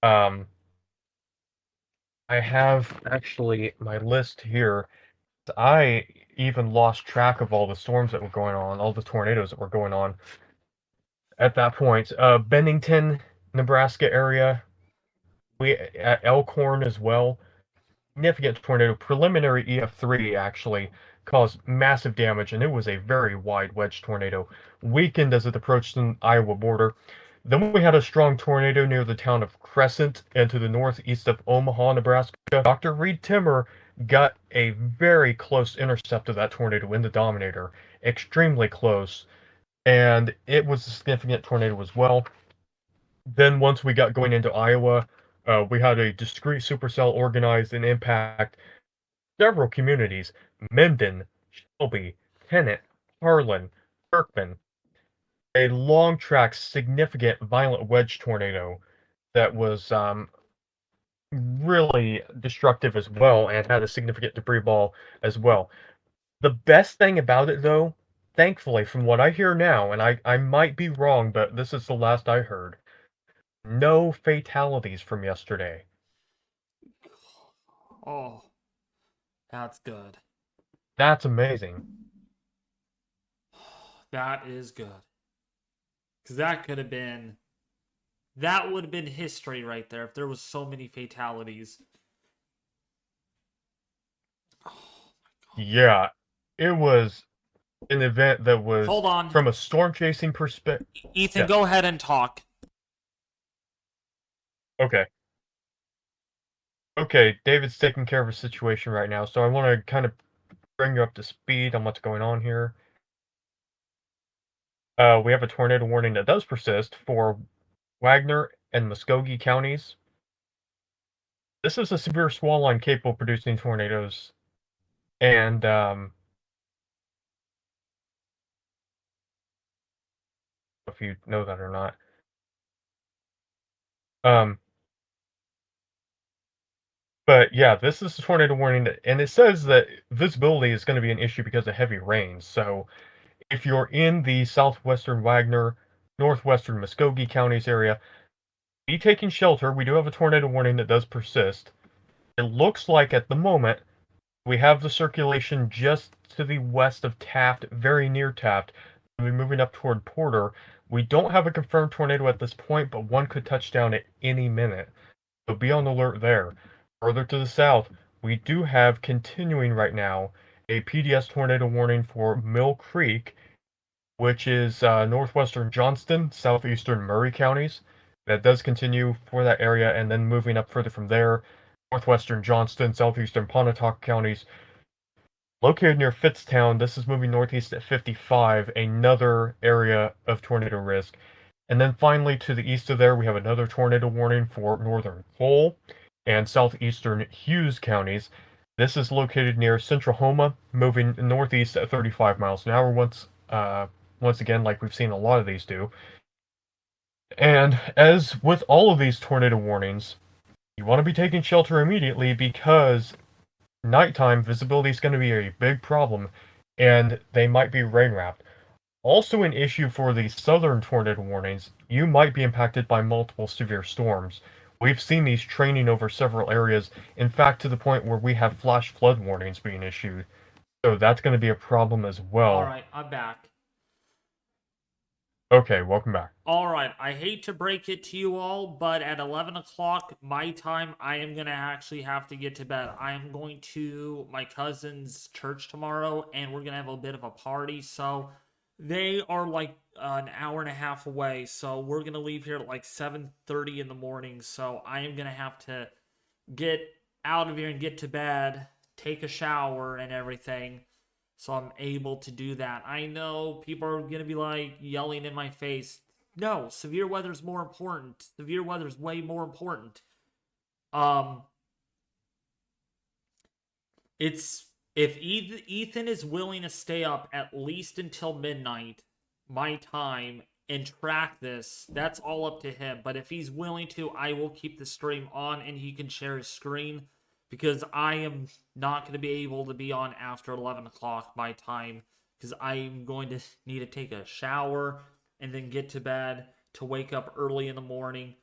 Um, I have actually my list here. I even lost track of all the storms that were going on, all the tornadoes that were going on at that point. Bennington, Nebraska area, we at Elkhorn as well. Significant tornado. Preliminary EF3 actually caused massive damage, and it was a very wide wedge tornado. Weakened as it approached the Iowa border. Then we had a strong tornado near the town of Crescent and to the northeast of Omaha, Nebraska. Dr. Reed Timmer got a very close intercept of that tornado in the Dominator. Extremely close. And it was a significant tornado as well. Then once we got going into Iowa, we had a discrete supercell organized and impact several communities: Minden, Shelby, Tennant, Harlan, Kirkman. A long track, significant, violent wedge tornado that was really destructive as well and had a significant debris ball as well. The best thing about it, though, thankfully, from what I hear now, and I might be wrong, but this is the last I heard, no fatalities from yesterday. Oh, that's good. That's amazing. That is good. Because that would have been history right there if there was so many fatalities. Yeah, it was an event that was, Hold on. from a storm chasing perspective. Ethan, Yes. go ahead and talk. Okay. Okay, David's taking care of a situation right now, so I want to kind of bring you up to speed on what's going on here. We have a tornado warning that does persist for Wagner and Muskogee counties. This is a severe squall line capable of producing tornadoes, and if you know that or not. But yeah, this is a tornado warning, and it says that visibility is going to be an issue because of heavy rains. So if you're in the southwestern Wagner, northwestern Muskogee counties area, be taking shelter. We do have a tornado warning that does persist. It looks like at the moment we have the circulation just to the west of Taft, very near Taft. We're moving up toward Porter. We don't have a confirmed tornado at this point, but one could touch down at any minute. So be on alert there. Further to the south, we do have continuing right now a PDS tornado warning for Mill Creek, which is northwestern Johnston, southeastern Murray counties. That does continue for that area, and then moving up further from there, northwestern Johnston, southeastern Pontotoc counties. Located near Fitztown, this is moving northeast at 55, another area of tornado risk. And then finally to the east of there, we have another tornado warning for northern Cole and southeastern Hughes counties. This is located near Central Homa, moving northeast at 35 miles an hour once again, like we've seen a lot of these do. And as with all of these tornado warnings, you want to be taking shelter immediately because nighttime visibility is going to be a big problem, and they might be rain wrapped. Also an issue for the southern tornado warnings, you might be impacted by multiple severe storms. We've seen these training over several areas, in fact to the point where we have flash flood warnings being issued. So that's going to be a problem as well. Alright, I'm back. Okay, welcome back. Alright, I hate to break it to you all, but at 11 o'clock my time, I am going to actually have to get to bed. I am going to my cousin's church tomorrow, and we're going to have a bit of a party, so they are like an hour and a half away, so we're going to leave here at like 7:30 in the morning, so I am going to have to get out of here and get to bed, take a shower and everything, so I'm able to do that. I know people are going to be like yelling in my face, no, severe weather's more important. Severe weather's way more important. If Ethan is willing to stay up at least until midnight, my time, and track this, that's all up to him. But if he's willing to, I will keep the stream on and he can share his screen, because I am not going to be able to be on after 11 o'clock my time, because I'm going to need to take a shower and then get to bed to wake up early in the morning.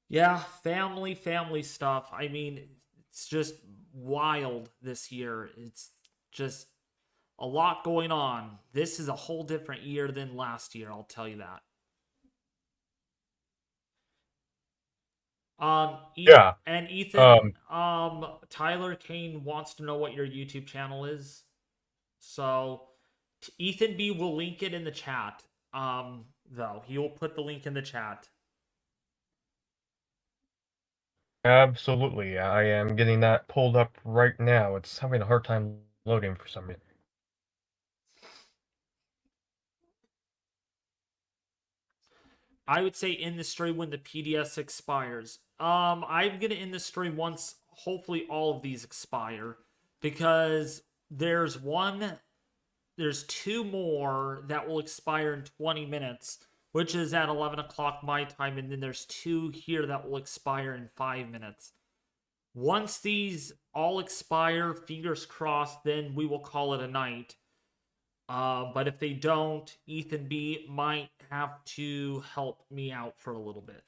Yeah, family stuff. I mean, it's just wild this year. It's just a lot going on. This is a whole different year than last year, I'll tell you that. Yeah. And Ethan, Tyler Kane wants to know what your YouTube channel is. So, Ethan B will link it in the chat. Though he will put the link in the chat. Absolutely. I am getting that pulled up right now. It's having a hard time loading for some reason. I would say in the stream when the PDS expires. I'm gonna end the stream once hopefully all of these expire, because there's two more that will expire in 20 minutes, which is at 11 o'clock my time, and then there's two here that will expire in 5 minutes. Once these all expire, fingers crossed, then we will call it a night. But if they don't, Ethan B might have to help me out for a little bit.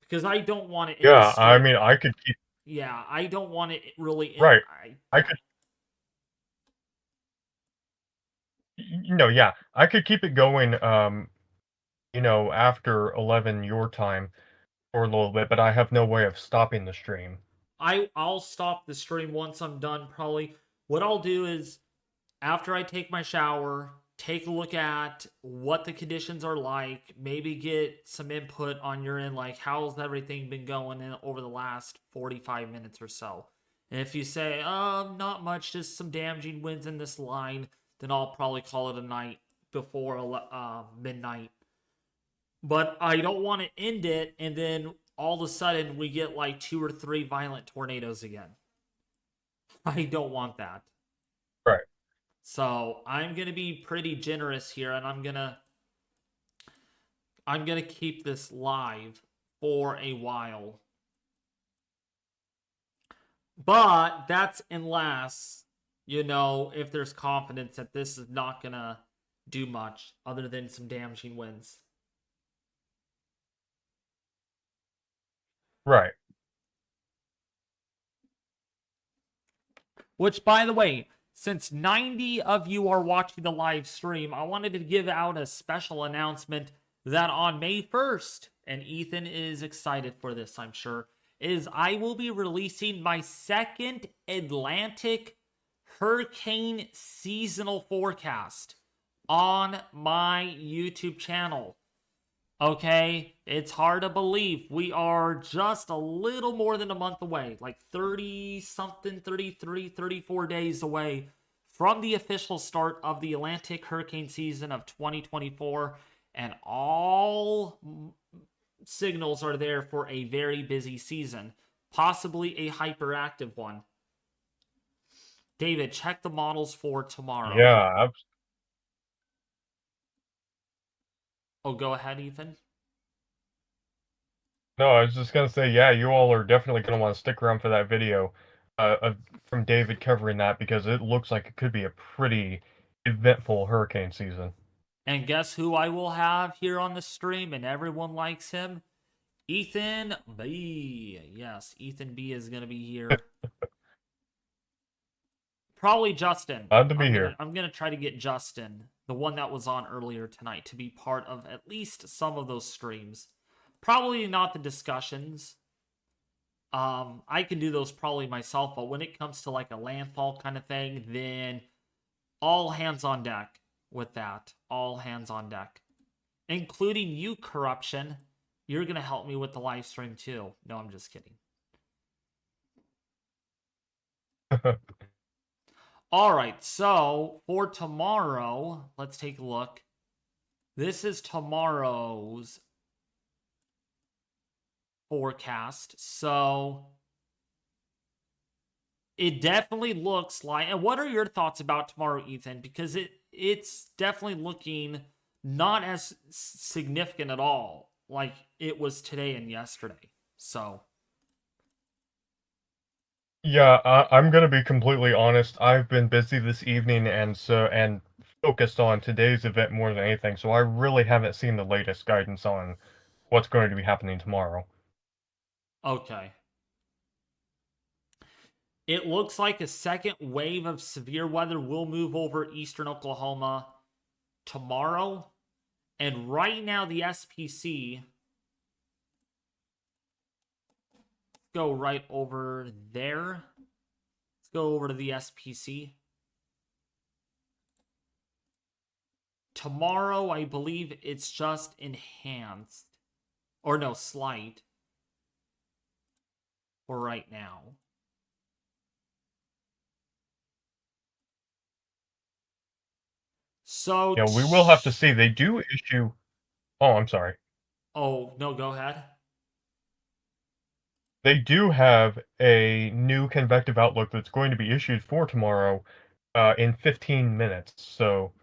Because I don't want it. Yeah, I mean, I could keep. Yeah, I don't want it really. Right. I could. Yeah, I could keep it going, after 11 your time for a little bit, but I have no way of stopping the stream. I'll stop the stream once I'm done, probably. What I'll do is, after I take my shower, take a look at what the conditions are like, maybe get some input on your end, like how's everything been going over the last 45 minutes or so. And if you say, not much, just some damaging winds in this line, then I'll probably call it a night before midnight. But I don't want to end it, and then all of a sudden we get like 2 or 3 violent tornadoes again. I don't want that. Right. So I'm going to be pretty generous here, and I'm going to keep this live for a while. But that's unless, if there's confidence that this is not going to do much other than some damaging winds. Right. Which, by the way, since 90 of you are watching the live stream, I wanted to give out a special announcement that on May 1st, and Ethan is excited for this, I'm sure, is I will be releasing my second Atlantic hurricane seasonal forecast on my YouTube channel. Okay, it's hard to believe. We are just a little more than a month away, like 30 something, 33, 34 days away from the official start of the Atlantic hurricane season of 2024, and all signals are there for a very busy season, possibly a hyperactive one. David, check the models for tomorrow. Yeah. Oh, go ahead, Ethan. No, I was just gonna say, yeah, you all are definitely gonna want to stick around for that video from David covering that, because it looks like it could be a pretty eventful hurricane season. And guess who I will have here on the stream, and everyone likes him? Ethan B. Yes, Ethan B is going to be here. Probably Justin. Glad to be here. I'm gonna try to get Justin, the one that was on earlier tonight, to be part of at least some of those streams. Probably not the discussions. I can do those probably myself, but when it comes to like a landfall kind of thing, then all hands on deck with that. All hands on deck. Including you, Corruption. You're gonna help me with the live stream too. No, I'm just kidding. All right, so for tomorrow, let's take a look. This is tomorrow's forecast. So it definitely looks like, and what are your thoughts about tomorrow, Ethan? Because it's definitely looking not as significant at all like it was today and yesterday. So Yeah, I'm gonna be completely honest. I've been busy this evening and focused on today's event more than anything, so I really haven't seen the latest guidance on what's going to be happening tomorrow. okay. It looks like a second wave of severe weather will move over eastern Oklahoma tomorrow. And right now, the SPC, go right over there. Let's go over to the SPC. Tomorrow, I believe it's just enhanced. Or no, slight. For right now. So Yeah, we will have to see. They do issue... Oh, I'm sorry. Oh, no, go ahead. They do have a new convective outlook that's going to be issued for tomorrow in 15 minutes, so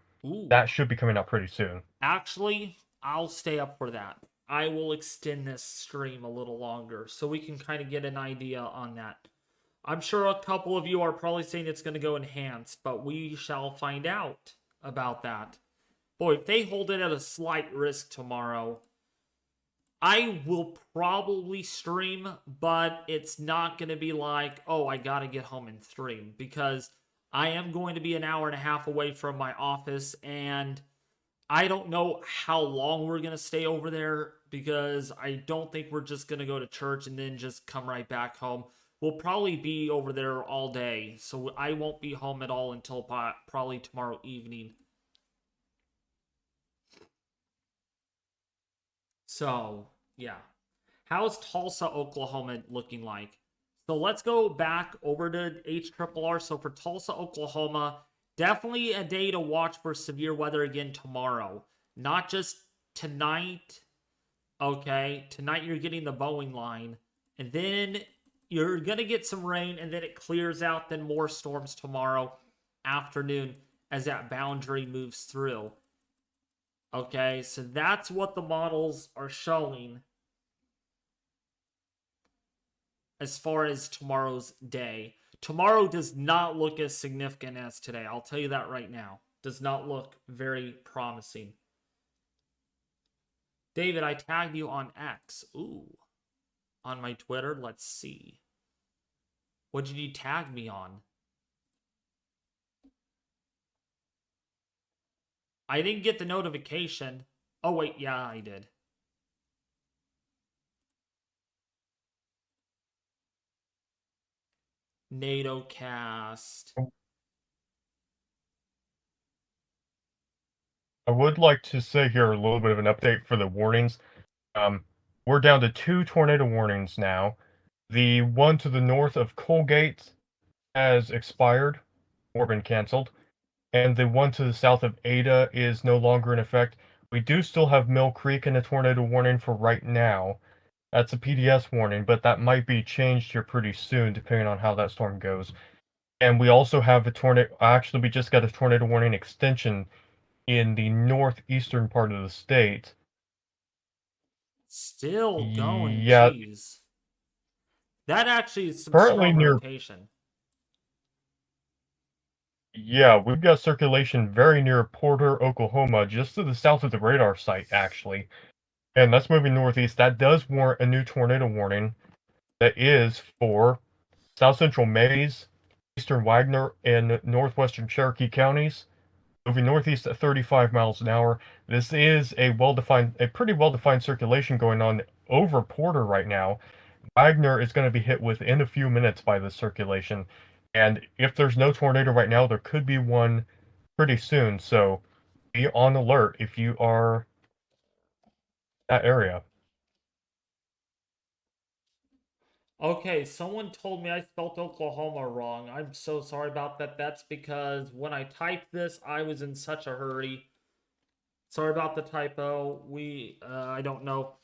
that should be coming out pretty soon. Actually, I'll stay up for that. I will extend this stream a little longer so we can kind of get an idea on that. I'm sure a couple of you are probably saying it's going to go enhanced, but we shall find out about that. Boy, if they hold it at a slight risk tomorrow, I will probably stream, but it's not going to be like, oh, I got to get home and stream, because I am going to be an hour and a half away from my office, and I don't know how long we're going to stay over there, because I don't think we're just going to go to church and then just come right back home. We'll probably be over there all day, so I won't be home at all until probably tomorrow evening. So, yeah. How's Tulsa, Oklahoma looking like? So let's go back over to HRRR. So for Tulsa, Oklahoma, definitely a day to watch for severe weather again tomorrow. Not just tonight. Okay, tonight you're getting the Boeing line. And then you're going to get some rain, and then it clears out. Then more storms tomorrow afternoon as that boundary moves through. Okay, so that's what the models are showing as far as tomorrow's day. Tomorrow does not look as significant as today. I'll tell you that right now. Does not look very promising. David, I tagged you on X. Ooh. On my Twitter, let's see. What did you tag me on? I didn't get the notification. Oh, wait, yeah, I did. NATO cast. I would like to say here a little bit of an update for the warnings. We're down to 2 tornado warnings now. The one to the north of Colgate has expired or been canceled, and the one to the south of Ada is no longer in effect. We do still have Mill Creek in a tornado warning for right now. That's a PDS warning, but that might be changed here pretty soon depending on how that storm goes. And we also have a tornado. Actually, we just got a tornado warning extension in the northeastern part of the state. Still going, Yeah, jeez. That actually is some currently strong near. rotation. Yeah, we've got circulation very near Porter, Oklahoma, just to the south of the radar site, actually. And that's moving northeast. That does warrant a new tornado warning that is for south central Mays, eastern Wagner, and northwestern Cherokee counties. Moving northeast at 35 miles an hour. This is a pretty well-defined circulation going on over Porter right now. Wagner is going to be hit within a few minutes by this circulation. And if there's no tornado right now, there could be one pretty soon. So be on alert if you are that area. Okay, someone told me I spelled Oklahoma wrong. I'm so sorry about that. That's because when I typed this, I was in such a hurry. Sorry about the typo. I don't know.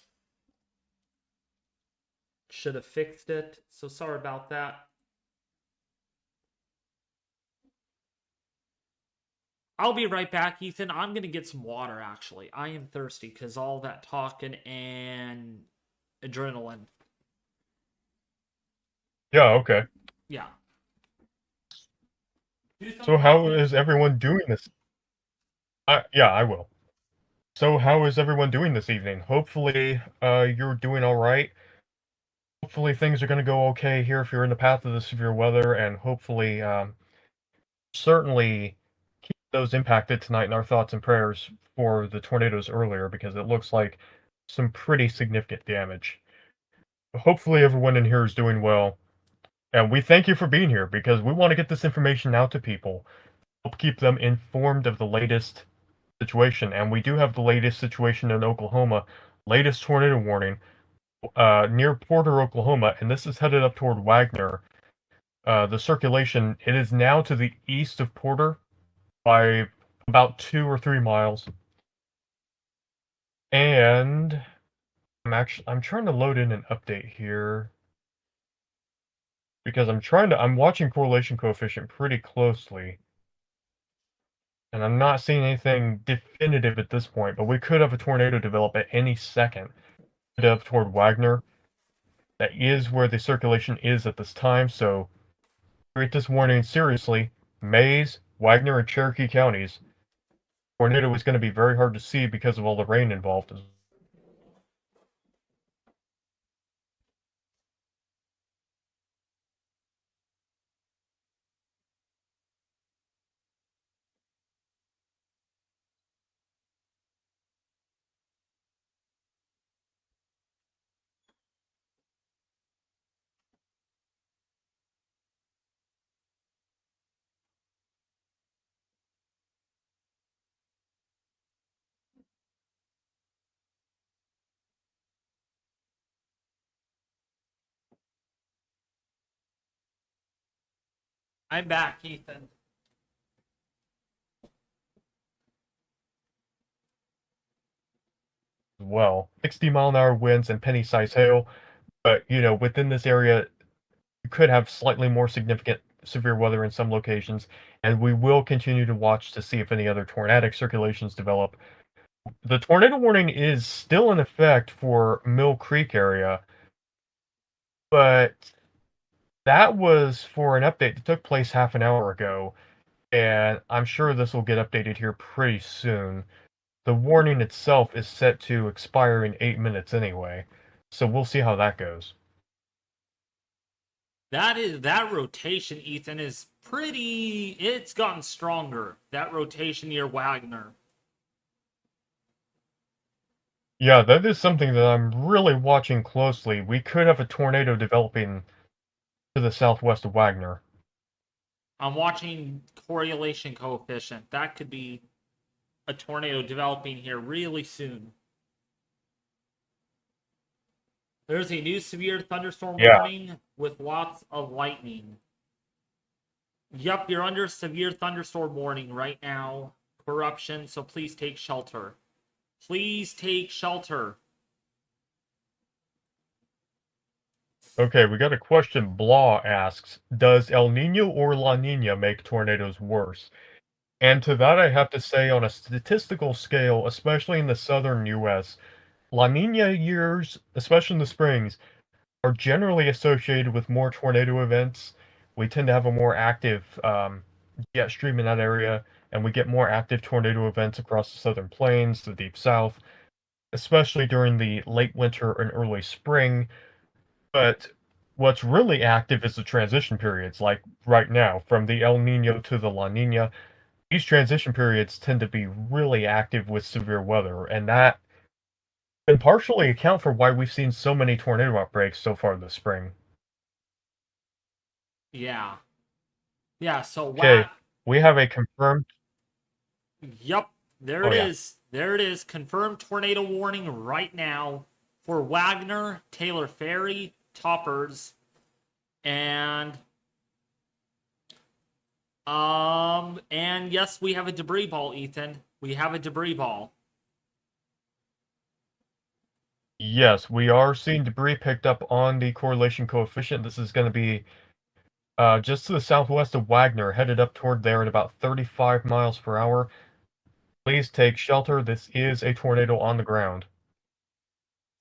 Should have fixed it. So sorry about that. I'll be right back, Ethan. I'm going to get some water, actually. I am thirsty because all that talking and adrenaline. Yeah, okay. Yeah. So how is everyone doing this? Yeah, I will. So how is everyone doing this evening? Hopefully, you're doing all right. Hopefully things are going to go okay here if you're in the path of the severe weather, and hopefully, certainly keep those impacted tonight in our thoughts and prayers for the tornadoes earlier, because it looks like some pretty significant damage. Hopefully everyone in here is doing well, and we thank you for being here, because we want to get this information out to people, help keep them informed of the latest situation, and we do have the latest situation in Oklahoma, latest tornado warning, near Porter, Oklahoma, and this is headed up toward Wagner. The circulation, it is now to the east of Porter by about 2 or 3 miles. And I'm trying to load in an update here because I'm watching correlation coefficient pretty closely. And I'm not seeing anything definitive at this point, but we could have a tornado develop at any second. Up toward Wagner. That is where the circulation is at this time, so treat this warning seriously. Mays, Wagner, and Cherokee counties. Tornado is going to be very hard to see because of all the rain involved. I'm back, Ethan. Well, 60-mile-an-hour winds and penny-sized hail, but within this area, you could have slightly more significant severe weather in some locations, and we will continue to watch to see if any other tornadic circulations develop. The tornado warning is still in effect for Mill Creek area, but that was for an update that took place half an hour ago, and I'm sure this will get updated here pretty soon. The warning itself is set to expire in 8 minutes anyway, so we'll see how that goes. That rotation, Ethan, is pretty. It's gotten stronger. That rotation near Wagner. Yeah, that is something that I'm really watching closely. We could have a tornado developing to the southwest of Wagner. I'm watching correlation coefficient. That could be. a tornado developing here really soon. There's a new severe thunderstorm warning with lots of lightning. Yep, you're under severe thunderstorm warning right now. Corruption, so please take shelter. Please take shelter. Okay, we got a question. Blah asks, does El Nino or La Nina make tornadoes worse? And to that I have to say, on a statistical scale, especially in the southern US, La Nina years, especially in the springs, are generally associated with more tornado events. We tend to have a more active jet stream in that area, and we get more active tornado events across the southern plains, the deep south, especially during the late winter and early spring. But what's really active is the transition periods, like right now, from the El Nino to the La Nina. These transition periods tend to be really active with severe weather, and that can partially account for why we've seen so many tornado outbreaks so far this spring. Yeah. Yeah, so Okay, we have a confirmed. Yep, there Oh, it yeah. is. There it is. Confirmed tornado warning right now for Wagner, Taylor Ferry, Toppers, and yes, we have a debris ball, Ethan. We have a debris ball. Yes, we are seeing debris picked up on the correlation coefficient. This is going to be just to the southwest of Wagner, headed up toward there at about 35 miles per hour. Please take shelter. This is a tornado on the ground.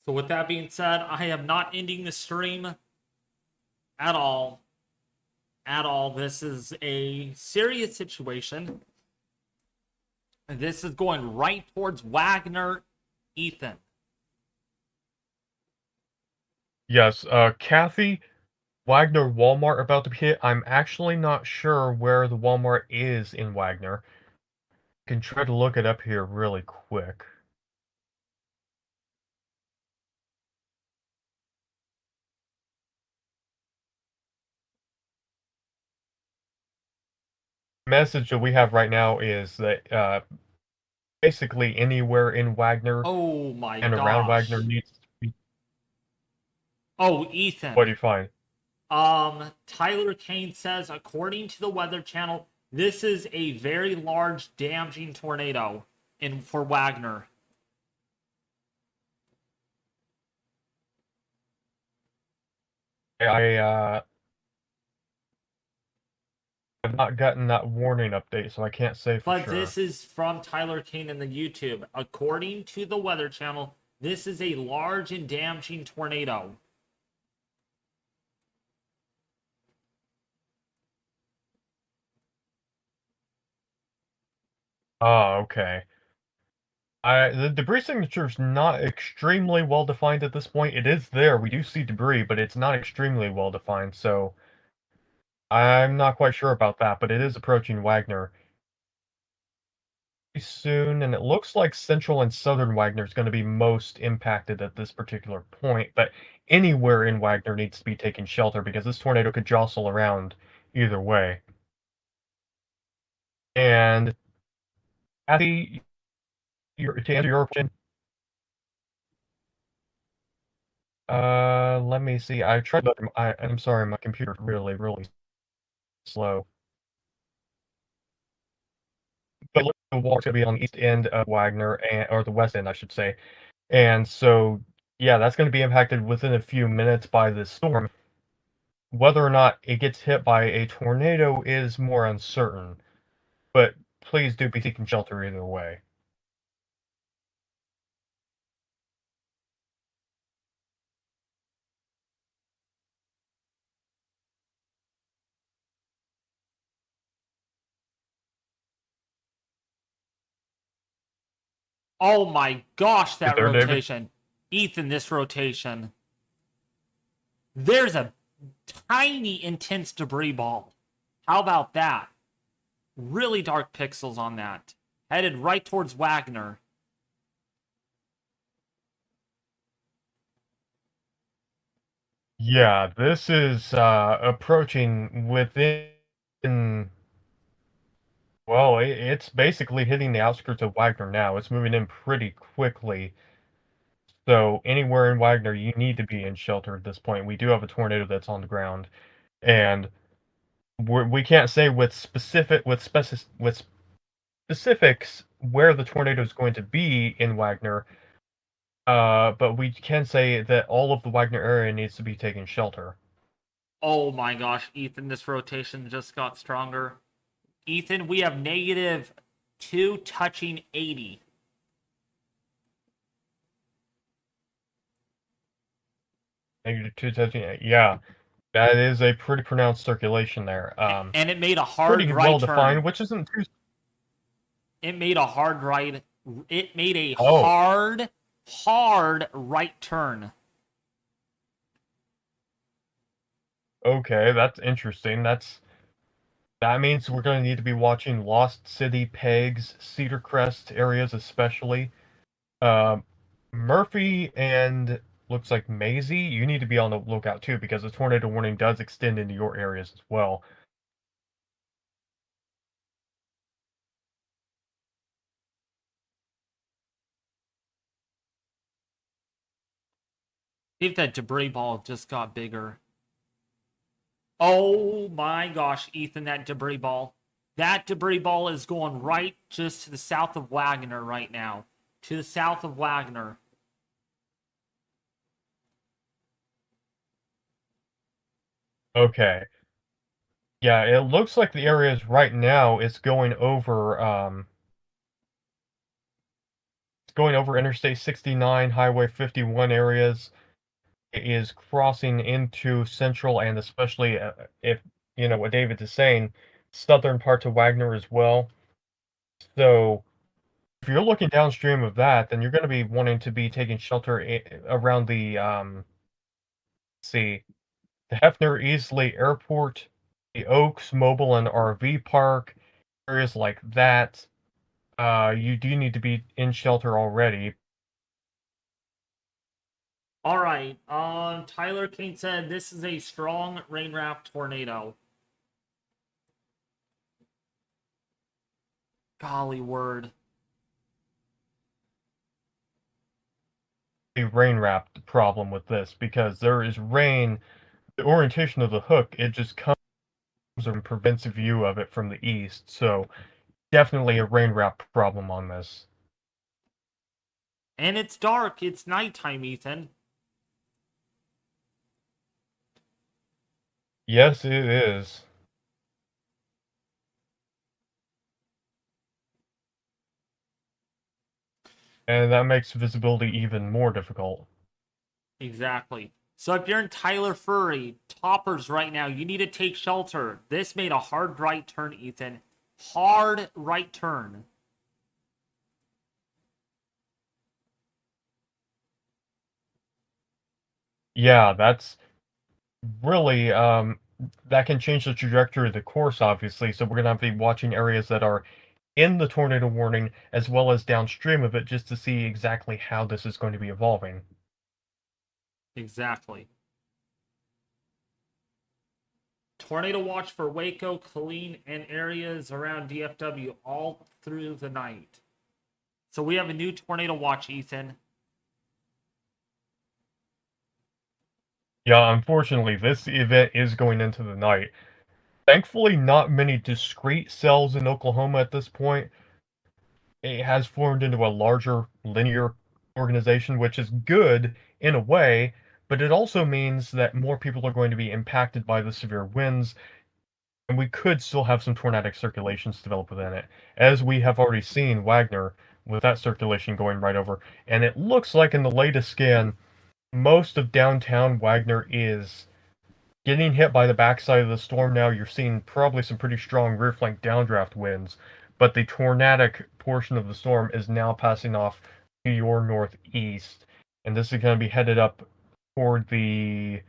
So with that being said, I am not ending the stream at all. At all. This is a serious situation. This is going right towards Wagner, Ethan. Yes, Kathy, Wagner Walmart about to be hit. I'm actually not sure where the Walmart is in Wagner. Can try to look it up here really quick. Message that we have right now is that basically anywhere in Wagner Oh my and around gosh. Wagner needs to be. Oh, Ethan. What do you find? Tyler Kane says, according to the Weather Channel, this is a very large, damaging tornado for Wagner. I have not gotten that warning update, so I can't say for But sure. this is from Tyler Kane in the YouTube. According to the Weather Channel, this is a large and damaging tornado. Oh, okay. The debris signature is not extremely well defined at this point. It is there. We do see debris, but it's not extremely well defined, so I'm not quite sure about that, but it is approaching Wagner soon, and it looks like central and southern Wagner is going to be most impacted at this particular point, but anywhere in Wagner needs to be taking shelter because this tornado could jostle around either way. And Kathy, to answer your question, let me see. I tried. I'm sorry, my computer's really, really slow. But the walk's gonna be on the east end of Wagner, or the west end, I should say. And so, yeah, that's going to be impacted within a few minutes by this storm. Whether or not it gets hit by a tornado is more uncertain, but please do be seeking shelter either way. Oh my gosh, that There, David? rotation. Ethan, this rotation. There's a tiny, intense debris ball. How about that? Really dark pixels on that. Headed right towards Wagner. Yeah, this is approaching within Well, it's basically hitting the outskirts of Wagner now. It's moving in pretty quickly. So anywhere in Wagner, you need to be in shelter at this point. We do have a tornado that's on the ground, and we can't say with specifics where the tornado is going to be in Wagner. But we can say that all of the Wagner area needs to be taking shelter. Oh my gosh, Ethan, this rotation just got stronger. Ethan, we have -2 touching 80. -2 touching, yeah, that is a pretty pronounced circulation there. And it made a hard Pretty right well turn. defined, which isn't too. It made a hard right. It made a Oh. hard right turn. Okay, that's interesting. That means we're going to need to be watching Lost City, Pegs, Cedar Crest areas especially. Murphy and looks like Maisie, you need to be on the lookout too because the tornado warning does extend into your areas as well. See if that debris ball just got bigger. Oh my gosh, Ethan, that debris ball. That debris ball is going right just to the south of Wagner right now. To the south of Wagner. Okay. Yeah, it looks like the areas right now it's going over Interstate 69, Highway 51 areas. It is crossing into central and especially if you know what David is saying, southern parts of Wagner as well. So if you're looking downstream of that, then you're going to be wanting to be taking shelter around the see the Hefner Easley Airport, the Oaks Mobile and RV Park, areas like that. You do need to be in shelter already. All right. Tyler King said this is a strong rain raft tornado. Golly word. A rain wrapped problem with this because there is rain. The orientation of the hook, it just comes and prevents a view of it from the east. So definitely a rain wrap problem on this. And it's dark. It's nighttime, Ethan. Yes, it is. And that makes visibility even more difficult. Exactly. So if you're in Tyler Furry, toppers right now, you need to take shelter. This made a hard right turn, Ethan. Hard right turn. Yeah, that's really that can change the trajectory of the course, obviously. So we're gonna have to be watching areas that are in the tornado warning as well as downstream of it just to see exactly how this is going to be evolving. Exactly. Tornado watch for Waco, Killeen, and areas around DFW all through the night. So we have a new tornado watch, Ethan. Yeah, unfortunately, this event is going into the night. Thankfully, not many discrete cells in Oklahoma at this point. It has formed into a larger linear organization, which is good in a way, but it also means that more people are going to be impacted by the severe winds, and we could still have some tornadic circulations develop within it, as we have already seen Wagner with that circulation going right over. And it looks like in the latest scan, most of downtown Wagner is getting hit by the backside of the storm now. You're seeing probably some pretty strong rear flank downdraft winds, but the tornadic portion of the storm is now passing off to your northeast. And this is going to be headed up toward the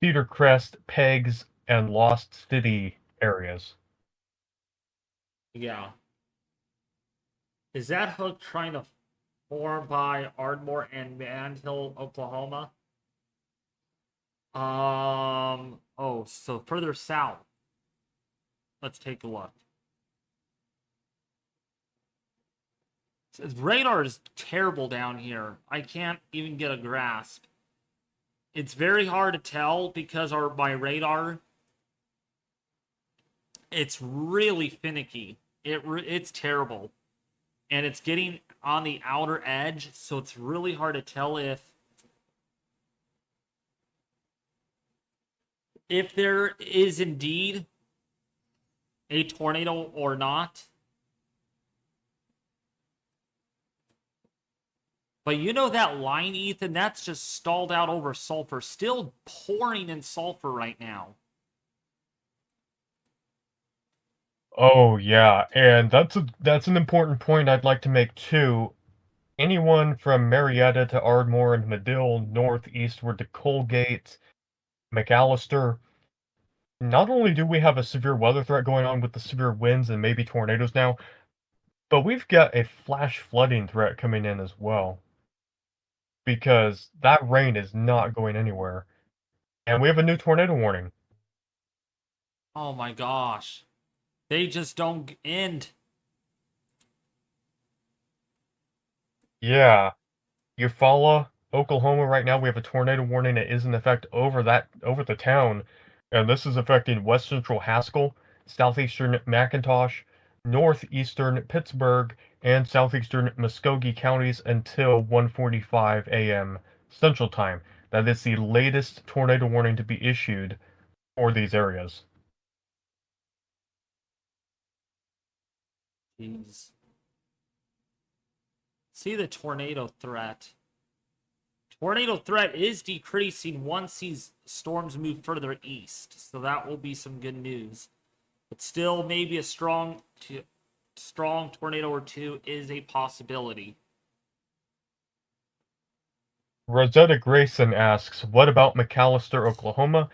Cedar Crest, Pegs, and Lost City areas. Yeah. Is that hook trying to form by Ardmore and Mandhill, Oklahoma? Oh, so further south. Let's take a look. Radar is terrible down here. I can't even get a grasp. It's very hard to tell because my radar, it's really finicky. It's terrible. And it's getting on the outer edge, so it's really hard to tell if there is indeed a tornado or not. But you know that line, Ethan, that's just stalled out over Sulfur. Still pouring in Sulfur right now. Oh yeah, and that's an important point I'd like to make too. Anyone from Marietta to Ardmore and Medill northeastward to Colgate, McAllister. Not only do we have a severe weather threat going on with the severe winds and maybe tornadoes now, but we've got a flash flooding threat coming in as well. Because that rain is not going anywhere. And we have a new tornado warning. Oh my gosh. They just don't end. Yeah. Eufaula, Oklahoma right now we have a tornado warning that is in effect over the town. And this is affecting west central Haskell, southeastern McIntosh, northeastern Pittsburgh, and southeastern Muskogee counties until 1:45 a.m. Central Time. That is the latest tornado warning to be issued for these areas. Jeez. See the tornado threat. Tornado threat is decreasing once these storms move further east, so that will be some good news. But still, maybe a strong tornado or two is a possibility. Rosetta Grayson asks, what about McAllister, Oklahoma?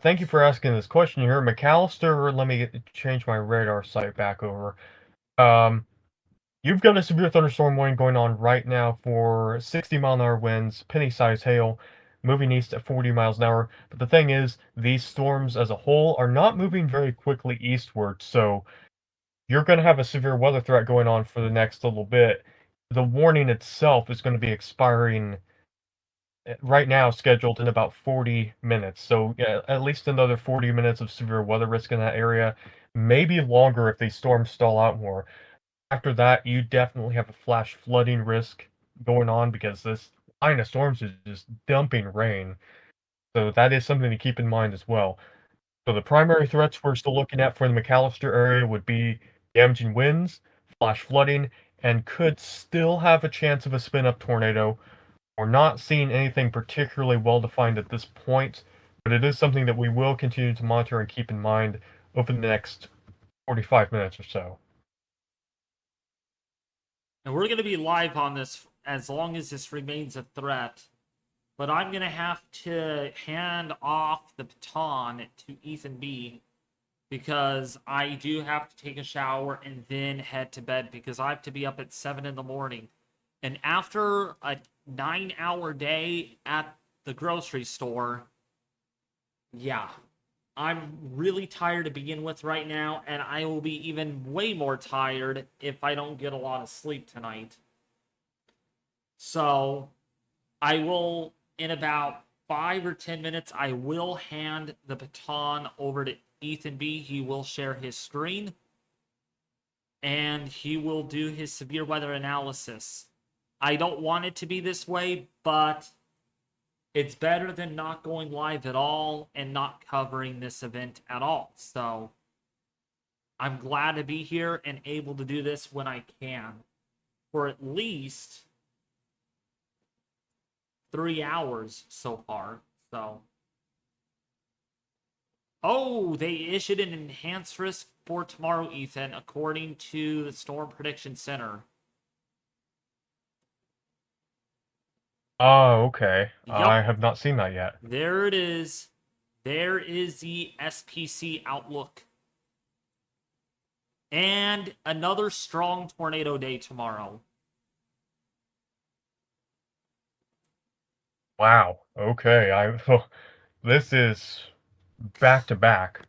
Thank you for asking this question here. McAllister, let me change my radar site back over. You've got a severe thunderstorm warning going on right now for 60-mile-an-hour winds, penny-sized hail, moving east at 40 miles an hour. But the thing is, these storms as a whole are not moving very quickly eastward, so you're going to have a severe weather threat going on for the next little bit. The warning itself is going to be expiring right now, scheduled in about 40 minutes. So yeah, at least another 40 minutes of severe weather risk in that area, maybe longer if these storms stall out more. After that, you definitely have a flash flooding risk going on because this line of storms is just dumping rain. So that is something to keep in mind as well. So the primary threats we're still looking at for the McAllister area would be damaging winds, flash flooding, and could still have a chance of a spin-up tornado. We're not seeing anything particularly well-defined at this point, but it is something that we will continue to monitor and keep in mind over the next 45 minutes or so. And we're going to be live on this as long as this remains a threat. But I'm going to have to hand off the baton to Ethan B. because I do have to take a shower and then head to bed because I have to be up at 7 in the morning. And after a 9-hour day at the grocery store, yeah, I'm really tired to begin with right now, and I will be even way more tired if I don't get a lot of sleep tonight. So, I will, in about 5 or 10 minutes, I will hand the baton over to Ethan B. He will share his screen, and he will do his severe weather analysis. I don't want it to be this way, but it's better than not going live at all and not covering this event at all. So I'm glad to be here and able to do this when I can for at least 3 hours so far. So, oh, they issued an enhanced risk for tomorrow, Ethan, according to the Storm Prediction Center. Oh, okay. Yup. I have not seen that yet. There it is. There is the SPC outlook. And another strong tornado day tomorrow. Wow. Okay. This is back to back.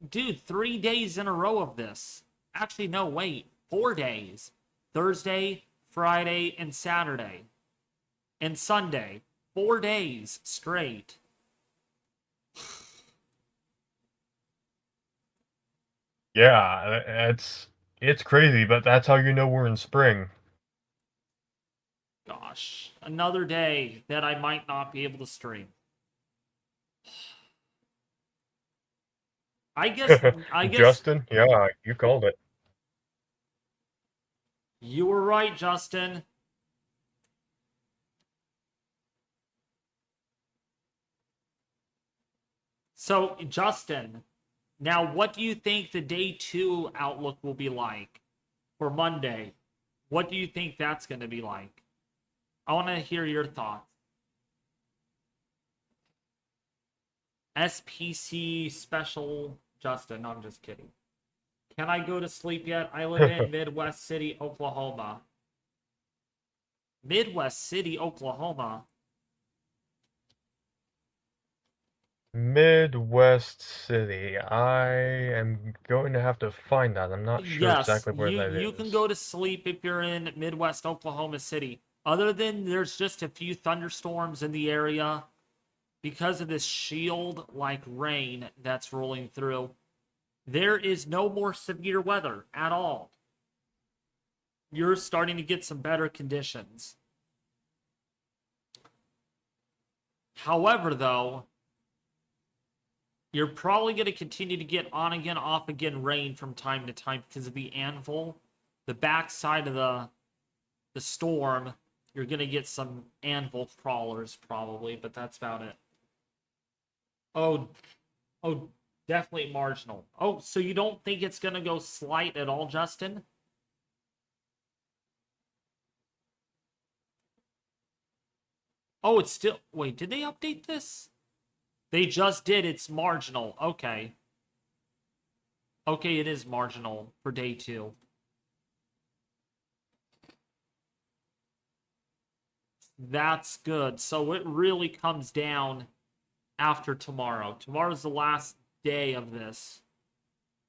Dude, 3 days in a row of this. Actually, no, wait. 4 days. Thursday, Friday, and Saturday. And Sunday. 4 days straight. Yeah, it's crazy, but that's how you know we're in spring. Gosh, another day that I might not be able to stream. I guess Justin, yeah, you called it. You were right, Justin. So, Justin, now what do you think the day 2 outlook will be like for Monday? What do you think that's going to be like? I want to hear your thoughts. SPC special Justin. No, I'm just kidding. Can I go to sleep yet? I live in Midwest City, Oklahoma. Midwest City, Oklahoma. Midwest City. I am going to have to find that. I'm not sure exactly where that is. You can go to sleep if you're in Midwest Oklahoma City. Other than there's just a few thunderstorms in the area because of this shield-like rain that's rolling through. There is no more severe weather at all. You're starting to get some better conditions. However, though, you're probably going to continue to get on again, off again rain from time to time because of the anvil. The backside of the storm, you're going to get some anvil crawlers probably, but that's about it. Oh, definitely marginal. Oh, so you don't think it's going to go slight at all, Justin? Oh, it's still... Wait, did they update this? They just did. It's marginal. Okay. Okay, it is marginal for day 2. That's good. So it really comes down after tomorrow. Tomorrow's the last day of this.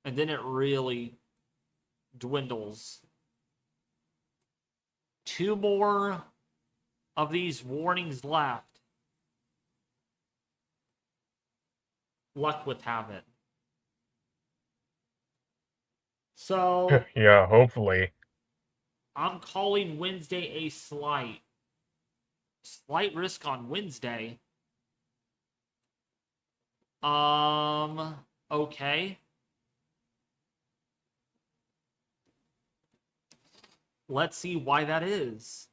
And then it really dwindles. 2 more of these warnings left. Luck with have it. So yeah, hopefully. I'm calling Wednesday a slight risk on Wednesday. Okay. Let's see why that is.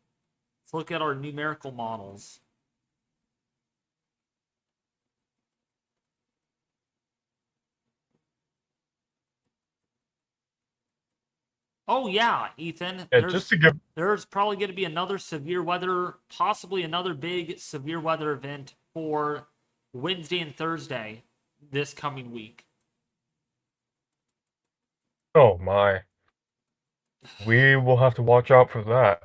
Let's look at our numerical models. Oh yeah, Ethan. Yeah, just to give... There's probably going to be another severe weather, possibly another big severe weather event for Wednesday and Thursday this coming week. Oh my. We will have to watch out for that.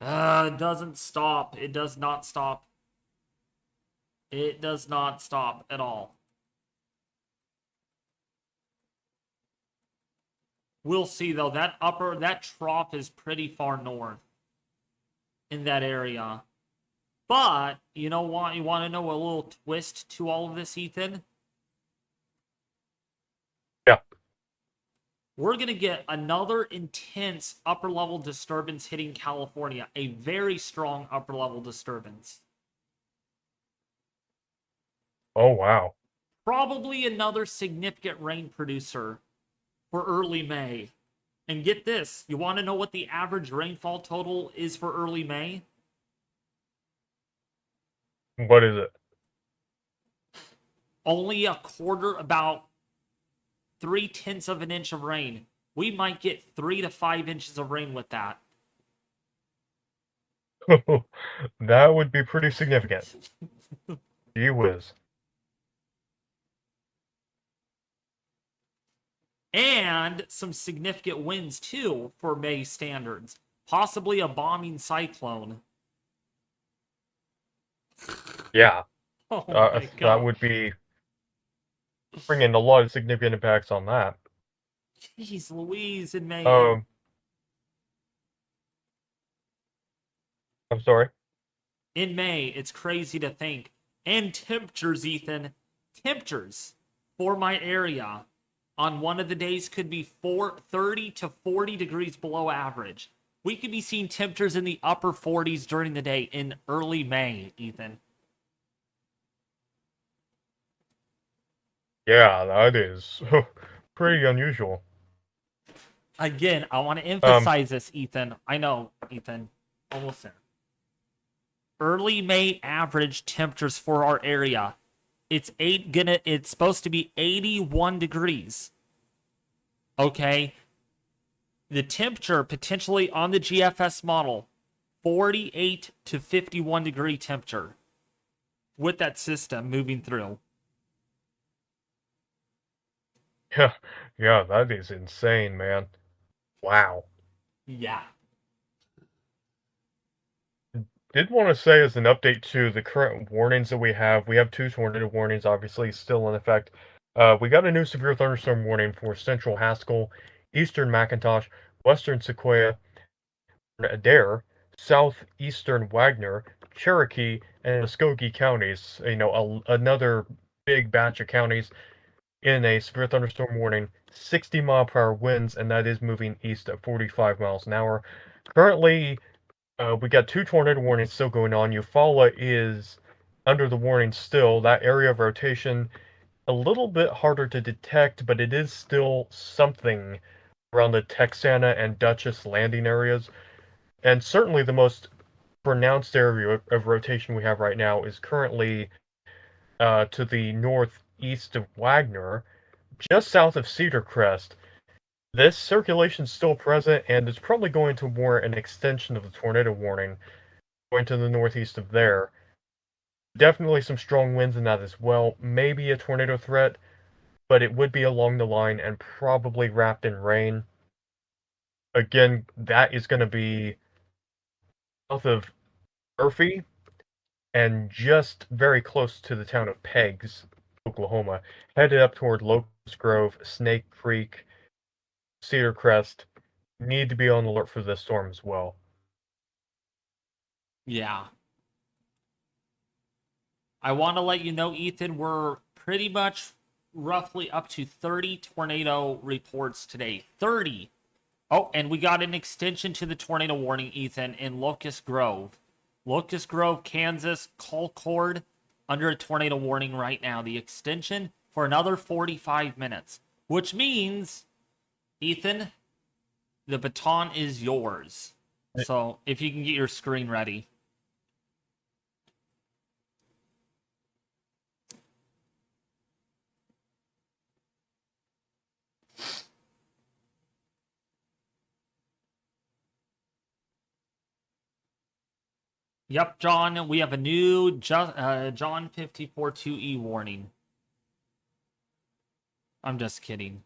It doesn't stop. It does not stop. It does not stop at all. We'll see though. That trough is pretty far north in that area. But you know what? You want to know a little twist to all of this, Ethan? Yeah. We're going to get another intense upper level disturbance hitting California. A very strong upper level disturbance. Oh, wow. Probably another significant rain producer for early May. And get this, you want to know what the average rainfall total is for early May? What is it? Only a quarter, about 0.3 of an inch of rain. We might get 3 to 5 inches of rain with that. That would be pretty significant. Gee whiz. And some significant winds, too, for May standards. Possibly a bombing cyclone. Yeah. Oh my God. That would be bringing a lot of significant impacts on that. Jeez Louise in May. I'm sorry. In May, it's crazy to think. And temperatures, Ethan, temperatures for my area on one of the days could be 30 to 40 degrees below average. We could be seeing temperatures in the upper 40s during the day in early May, Ethan. Yeah, that is pretty unusual. Again, I want to emphasize this, Ethan. I know, Ethan. Almost there. Early May average temperatures for our area. It's supposed to be 81 degrees. Okay. The temperature potentially on the GFS model, 48 to 51 degree temperature with that system moving through. Yeah, that is insane, man. Wow. Yeah. Did want to say as an update to the current warnings that we have 2 tornado warnings obviously still in effect. We got a new severe thunderstorm warning for central Haskell, eastern McIntosh, western Sequoia, Adair, southeastern Wagner, Cherokee, and Muskogee counties. Another big batch of counties in a severe thunderstorm warning, 60-mile-per-hour winds, and that is moving east at 45 miles an hour. Currently, we got 2 tornado warnings still going on. Eufaula is under the warning still. That area of rotation, a little bit harder to detect, but it is still something around the Texana and Dutchess landing areas. And certainly the most pronounced area of rotation we have right now is currently to the northeast of Wagner, just south of Cedar Crest. This circulation is still present, and it's probably going to warrant an extension of the tornado warning going to the northeast of there. Definitely some strong winds in that as well. Maybe a tornado threat, but it would be along the line and probably wrapped in rain. Again, that is going to be south of Murphy and just very close to the town of Peggs, Oklahoma, headed up toward Locust Grove, Snake Creek, Cedar Crest. Need to be on alert for this storm as well. Yeah. I want to let you know, Ethan, we're pretty much roughly up to 30 tornado reports today. 30. Oh, and we got an extension to the tornado warning, Ethan, in Locust Grove. Locust Grove, Kansas, Concord, under a tornado warning right now. The extension for another 45 minutes, which means, Ethan, the baton is yours. So if you can get your screen ready. Yep, John, we have a new John 54-2E warning. I'm just kidding.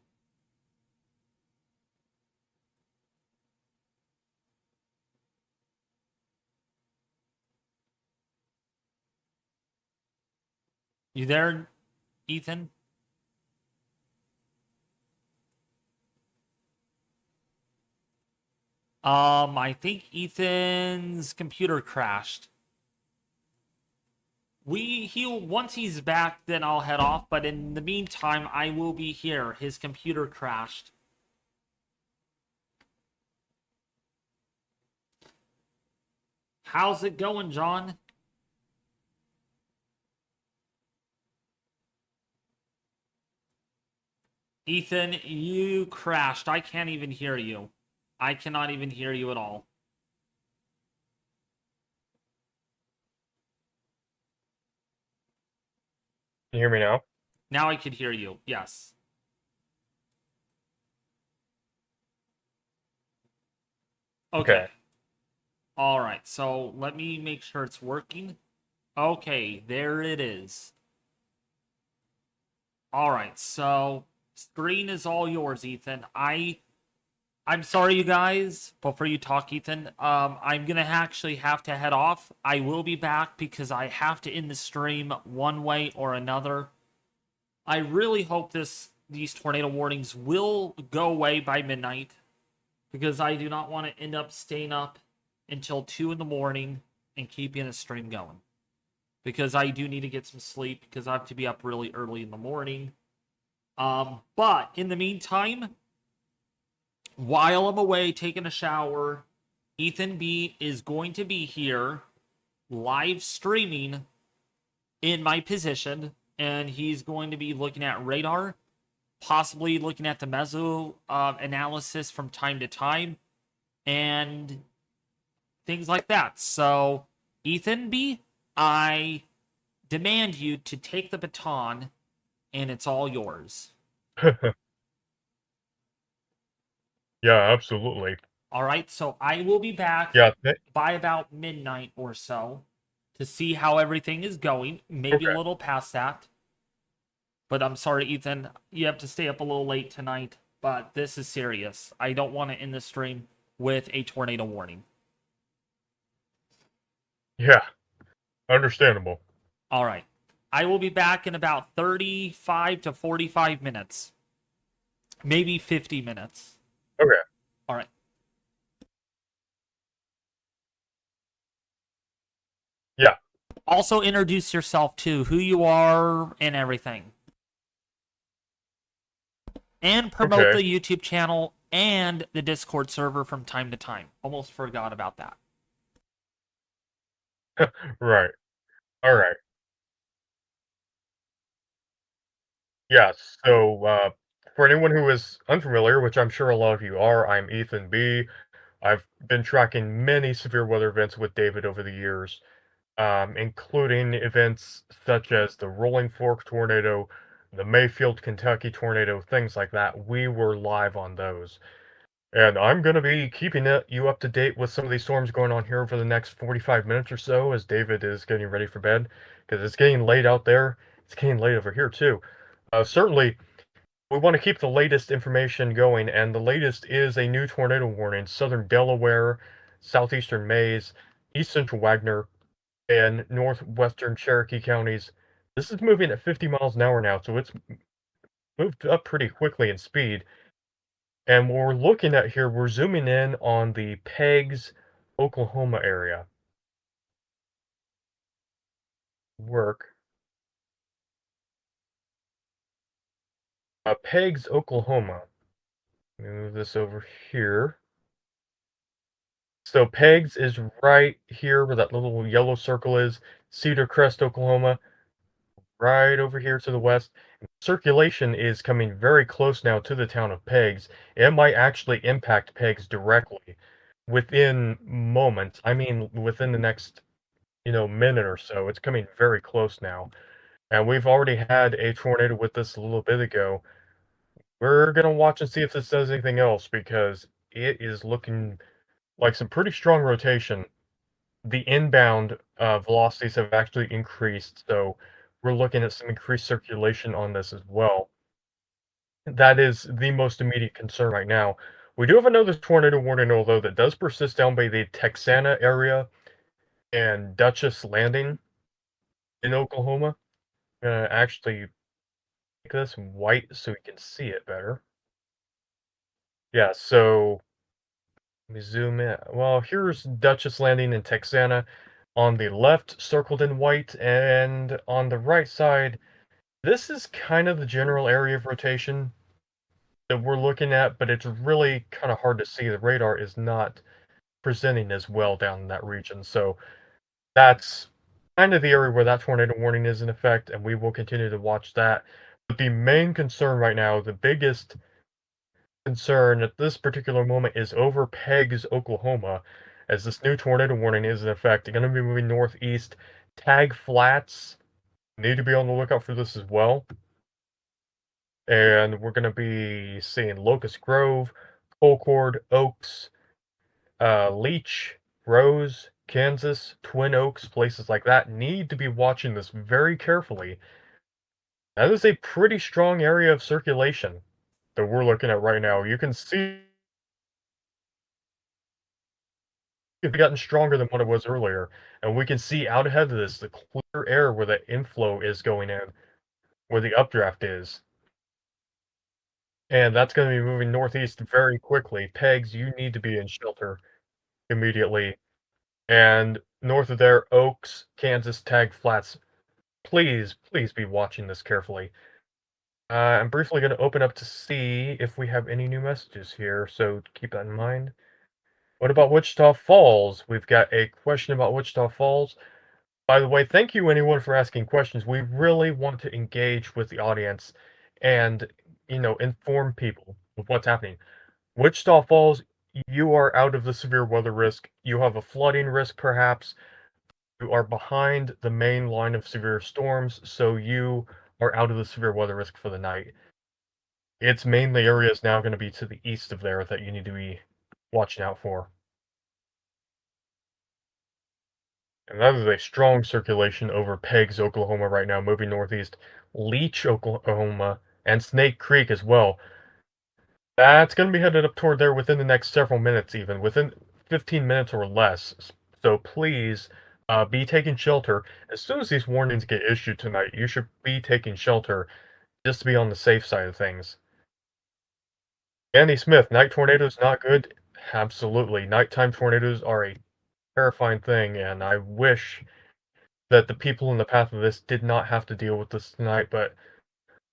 You there, Ethan? I think Ethan's computer crashed. Once he's back, then I'll head off, but in the meantime, I will be here. His computer crashed. How's it going, John? Ethan, you crashed. I can't even hear you. I cannot even hear you at all. Can you hear me now? Now I can hear you. Yes. Okay. All right. So let me make sure it's working. Okay, there it is. All right. So screen is all yours, Ethan. I'm sorry, you guys. Before you talk, Ethan, I'm gonna actually have to head off. I will be back because I have to end the stream one way or another. I really hope these tornado warnings will go away by midnight because I do not want to end up staying up until 2 in the morning and keeping a stream going. Because I do need to get some sleep because I have to be up really early in the morning. But in the meantime, while I'm away taking a shower, Ethan B is going to be here live streaming in my position, and he's going to be looking at radar, possibly looking at the meso analysis from time to time, and things like that. So, Ethan B, I demand you to take the baton, and it's all yours. Yeah, absolutely. All right, so I will be back Yeah. by about midnight or so to see how everything is going. Maybe a Okay. little past that. But I'm sorry, Ethan. You have to stay up a little late tonight. But this is serious. I don't want to end the stream with a tornado warning. Yeah. Understandable. All right. I will be back in about 35 to 45 minutes. Maybe 50 minutes. Okay. All right. Yeah. Also introduce yourself to who you are and everything. And promote Okay. the YouTube channel and the Discord server from time to time. Almost forgot about that. Right. All right. Yeah. So, for anyone who is unfamiliar, which I'm sure a lot of you are, I'm Ethan B. I've been tracking many severe weather events with David over the years, including events such as the Rolling Fork tornado, the Mayfield, Kentucky tornado, things like that. We were live on those. And I'm going to be keeping you up to date with some of these storms going on here for the next 45 minutes or so as David is getting ready for bed, because it's getting late out there. It's getting late over here, too. Certainly, we want to keep the latest information going, and the latest is a new tornado warning. Southern Delaware, southeastern Mays, east central Wagner, and northwestern Cherokee counties. This is moving at 50 miles an hour now, so it's moved up pretty quickly in speed. And what we're looking at here, we're zooming in on the Peggs, Oklahoma area. Work. Peggs, Oklahoma. Move this over here. So Peggs is right here where that little yellow circle is. Cedar Crest, Oklahoma, right over here to the west. Circulation is coming very close now to the town of Peggs. It might actually impact Peggs directly within moments. I mean, within the next, minute or so. It's coming very close now. And we've already had a tornado with this a little bit ago. We're gonna watch and see if this does anything else because it is looking like some pretty strong rotation. The inbound velocities have actually increased, so we're looking at some increased circulation on this as well. That is the most immediate concern right now. We do have another tornado warning, although, that does persist down by the Texana area and Dutchess Landing in Oklahoma. I'm gonna actually make this white so we can see it better. Yeah, so let me zoom in. Well, here's Dutchess Landing in Texana. On the left, circled in white, and on the right side, this is kind of the general area of rotation that we're looking at, but it's really kind of hard to see. The radar is not presenting as well down in that region, so that's kind of the area where that tornado warning is in effect, and we will continue to watch that. But the main concern right now, the biggest concern at this particular moment is over Peggs, Oklahoma, as this new tornado warning is in effect. They're going to be moving northeast. Tag Flats need to be on the lookout for this as well. And we're going to be seeing Locust Grove, Colcord, Oaks, Leech, Rose, Kansas, Twin Oaks, places like that need to be watching this very carefully. That is a pretty strong area of circulation that we're looking at right now. You can see it's gotten stronger than what it was earlier, and we can see out ahead of this the clear air where the inflow is going in, where the updraft is. And that's going to be moving northeast very quickly. Pegs, you need to be in shelter immediately. And north of there, Oaks, Kansas, Tag Flats. Please, please be watching this carefully. I'm briefly going to open up to see if we have any new messages here, so keep that in mind. What about Wichita Falls? We've got a question about Wichita Falls. By the way, thank you anyone for asking questions. We really want to engage with the audience and, inform people of what's happening. Wichita Falls, you are out of the severe weather risk. You have a flooding risk, perhaps. You are behind the main line of severe storms, so you are out of the severe weather risk for the night. Its mainly areas now going to be to the east of there that you need to be watching out for. And that is a strong circulation over Peggs, Oklahoma right now, moving northeast. Leech, Oklahoma, and Snake Creek as well. That's going to be headed up toward there within the next several minutes even, within 15 minutes or less. So please be taking shelter. As soon as these warnings get issued tonight, you should be taking shelter just to be on the safe side of things. Andy Smith, night tornadoes not good? Absolutely. Nighttime tornadoes are a terrifying thing, and I wish that the people in the path of this did not have to deal with this tonight, but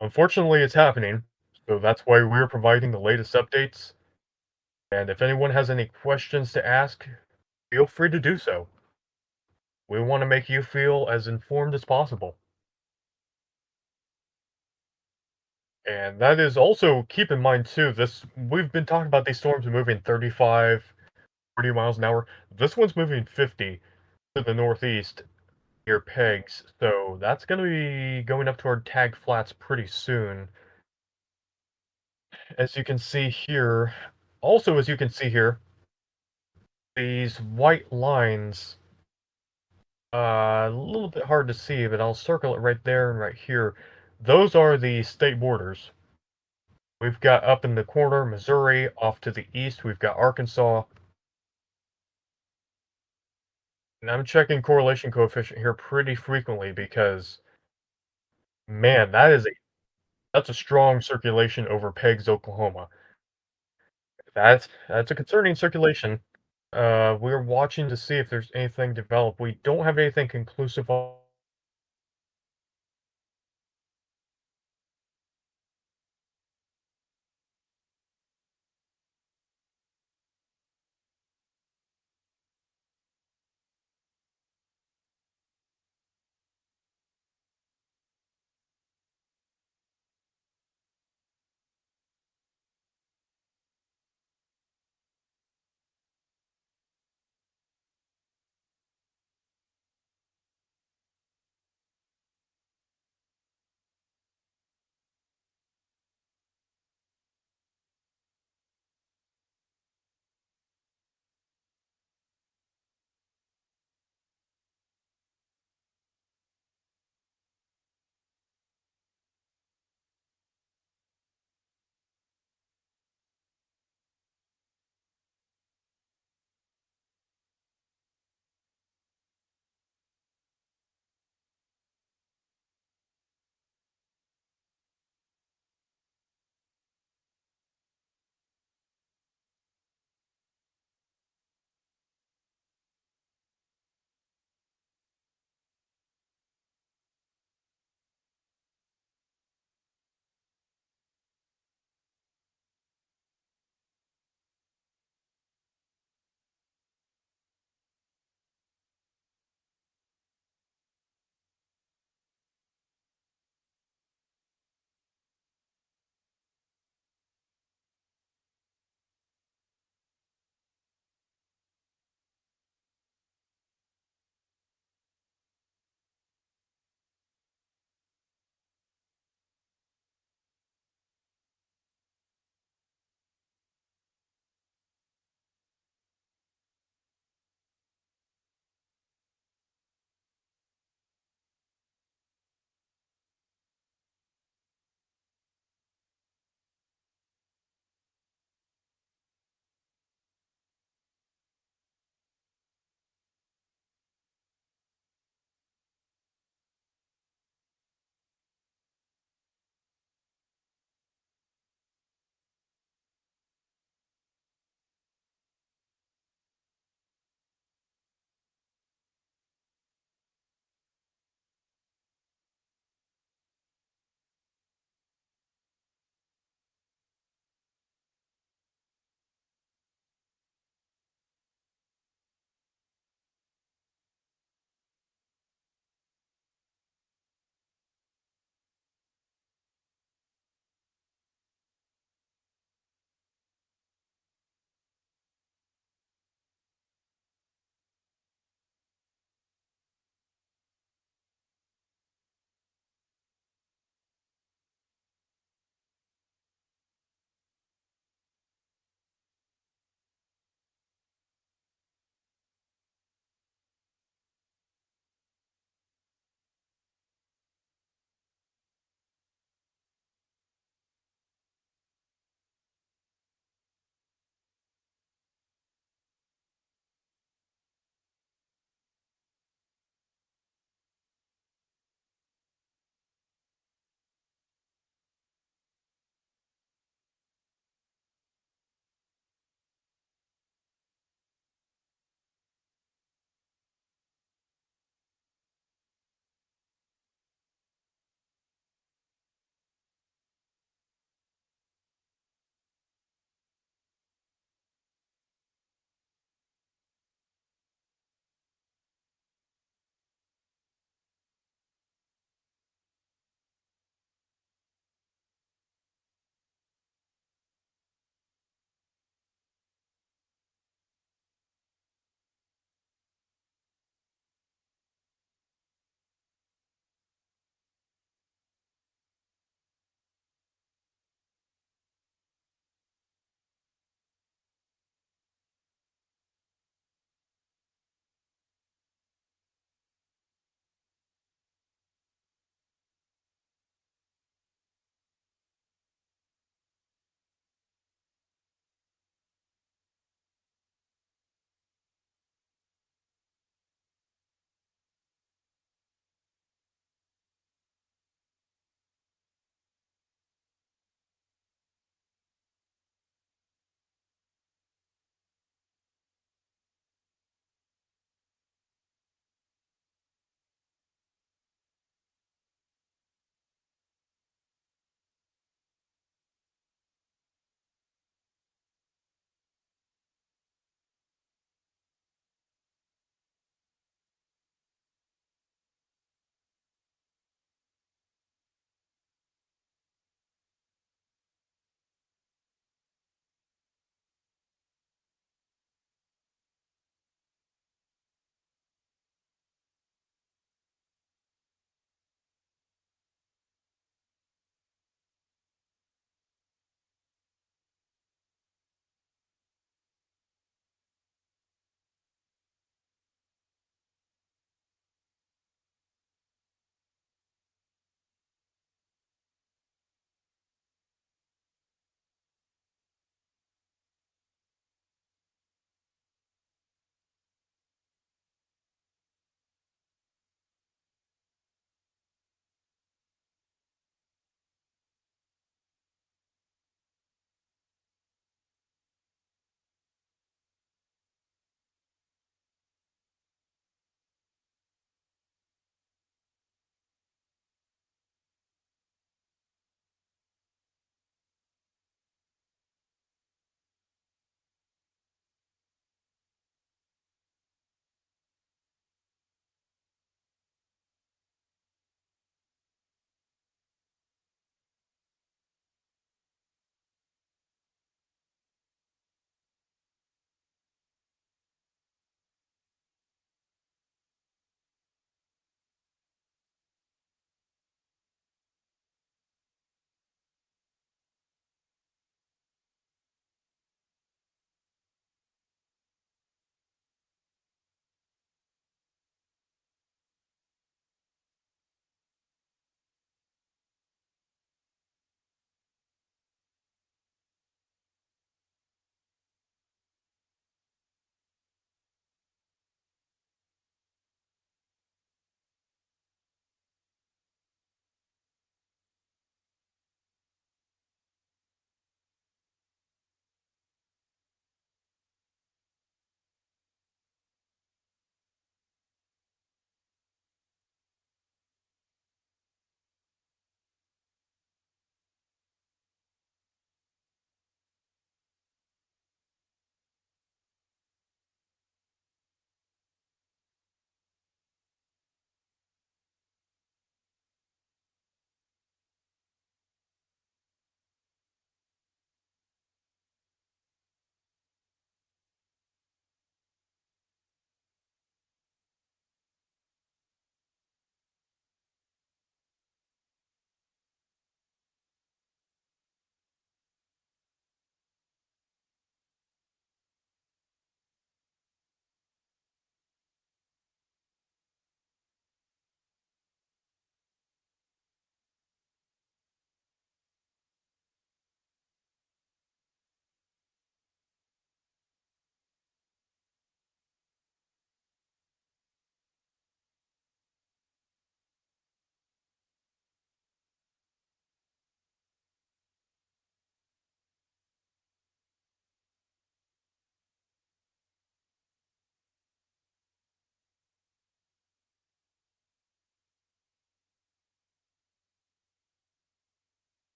unfortunately it's happening. So that's why we're providing the latest updates. And if anyone has any questions to ask, feel free to do so. We want to make you feel as informed as possible. And that is also, keep in mind too, we've been talking about these storms moving 35, 40 miles an hour. This one's moving 50 to the northeast near Peggs, so that's going to be going up toward Tag Flats pretty soon. As you can see here, also as you can see here, these white lines, a little bit hard to see, but I'll circle it right there and right here. Those are the state borders. We've got up in the corner, Missouri. Off to the east, we've got Arkansas. And I'm checking correlation coefficient here pretty frequently because, man, that's a strong circulation over Peggs, Oklahoma. That's a concerning circulation. We're watching to see if there's anything developed. We don't have anything conclusive on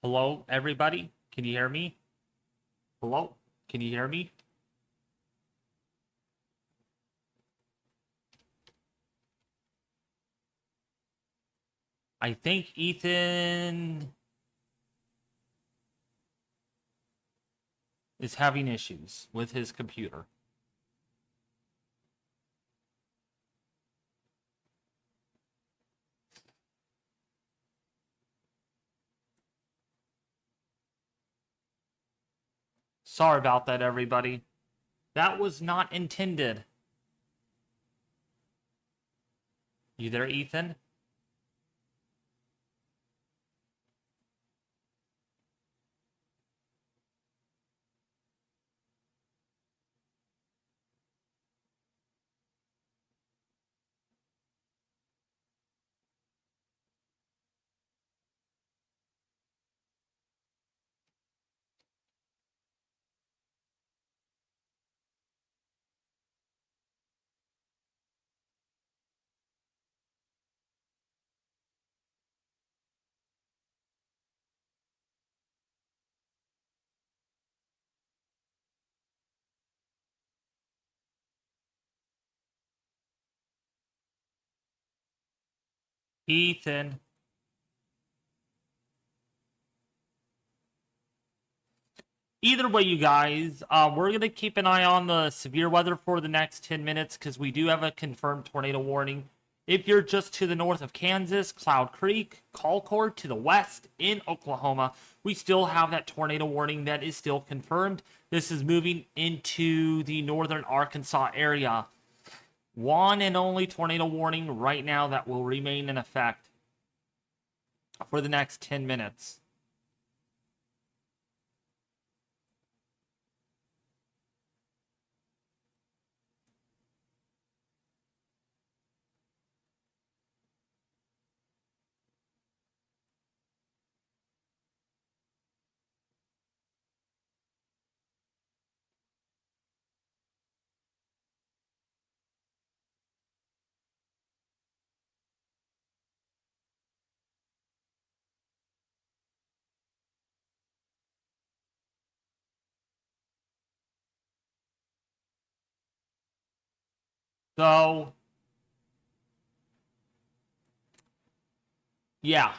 Hello, everybody? Can you hear me? Hello? Can you hear me? I think Ethan is having issues with his computer. Sorry about that, everybody. That was not intended. You there, Ethan? Ethan. Either way, you guys, we're going to keep an eye on the severe weather for the next 10 minutes because we do have a confirmed tornado warning. If you're just to the north of Kansas, Cloud Creek, Colcord to the west in Oklahoma, we still have that tornado warning that is still confirmed. This is moving into the northern Arkansas area. One and only tornado warning right now that will remain in effect for the next 10 minutes. So, yeah.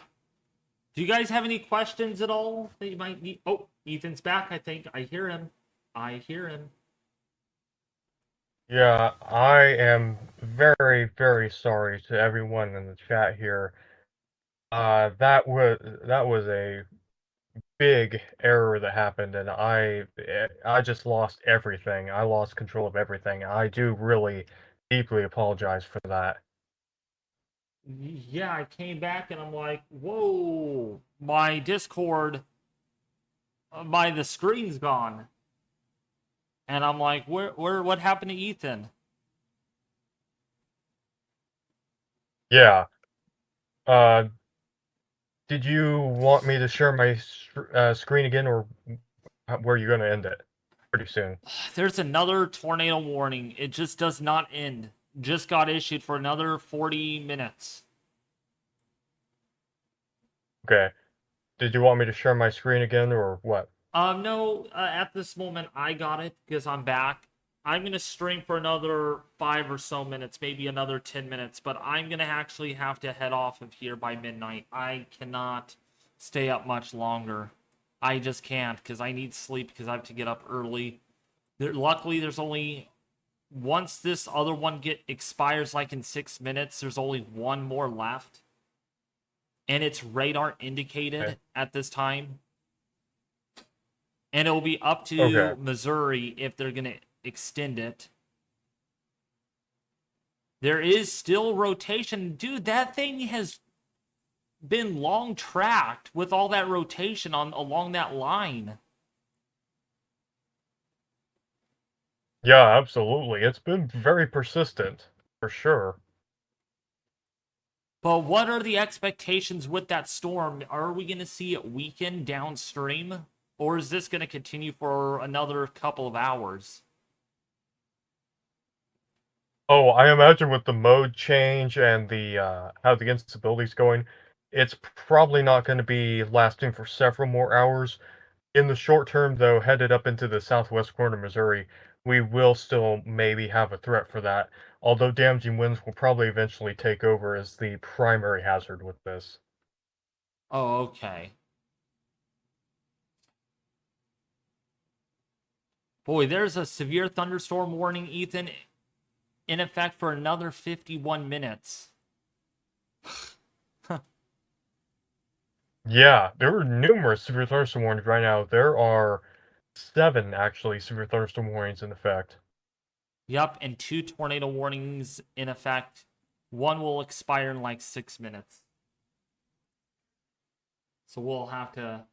Do you guys have any questions at all that you might need? Oh, Ethan's back, I think. I hear him. I hear him. Yeah, I am very, very sorry to everyone in the chat here. That was a big error that happened, and I just lost everything. I lost control of everything. I do really deeply apologize for that. Yeah, I came back and I'm like, whoa, my Discord, the screen's gone. And I'm like, what happened to Ethan? Yeah. Uh, did you want me to share my screen again, or were you going to end it pretty soon? There's another tornado warning. It just does not end. Just got issued for another 40 minutes. Okay. Did you want me to share my screen again, or what? No, at this moment, I got it because I'm back. I'm going to stream for another 5 or so minutes, maybe another 10 minutes, but I'm going to actually have to head off of here by midnight. I cannot stay up much longer. I just can't because I need sleep because I have to get up early. Luckily, there's only once this other one expires like in 6 minutes, there's only one more left. And it's radar indicated at this time. And it will be up to Missouri if they're going to extend it. There is still rotation. Dude, that thing has been long tracked with all that rotation along that line. Yeah, absolutely. It's been very persistent, for sure. But what are the expectations with that storm? Are we going to see it weaken downstream? Or is this going to continue for another couple of hours? Oh, I imagine with the mode change and the how the instability's going, it's probably not going to be lasting for several more hours. In the short term, though, headed up into the southwest corner of Missouri, we will still maybe have a threat for that, although damaging winds will probably eventually take over as the primary hazard with this. Oh, okay. Boy, there's a severe thunderstorm warning, Ethan, in effect for another 51 minutes. Yeah, there are numerous severe thunderstorm warnings right now. There are 7, actually, severe thunderstorm warnings in effect. Yep, and 2 tornado warnings in effect. One will expire in like 6 minutes. So we'll have to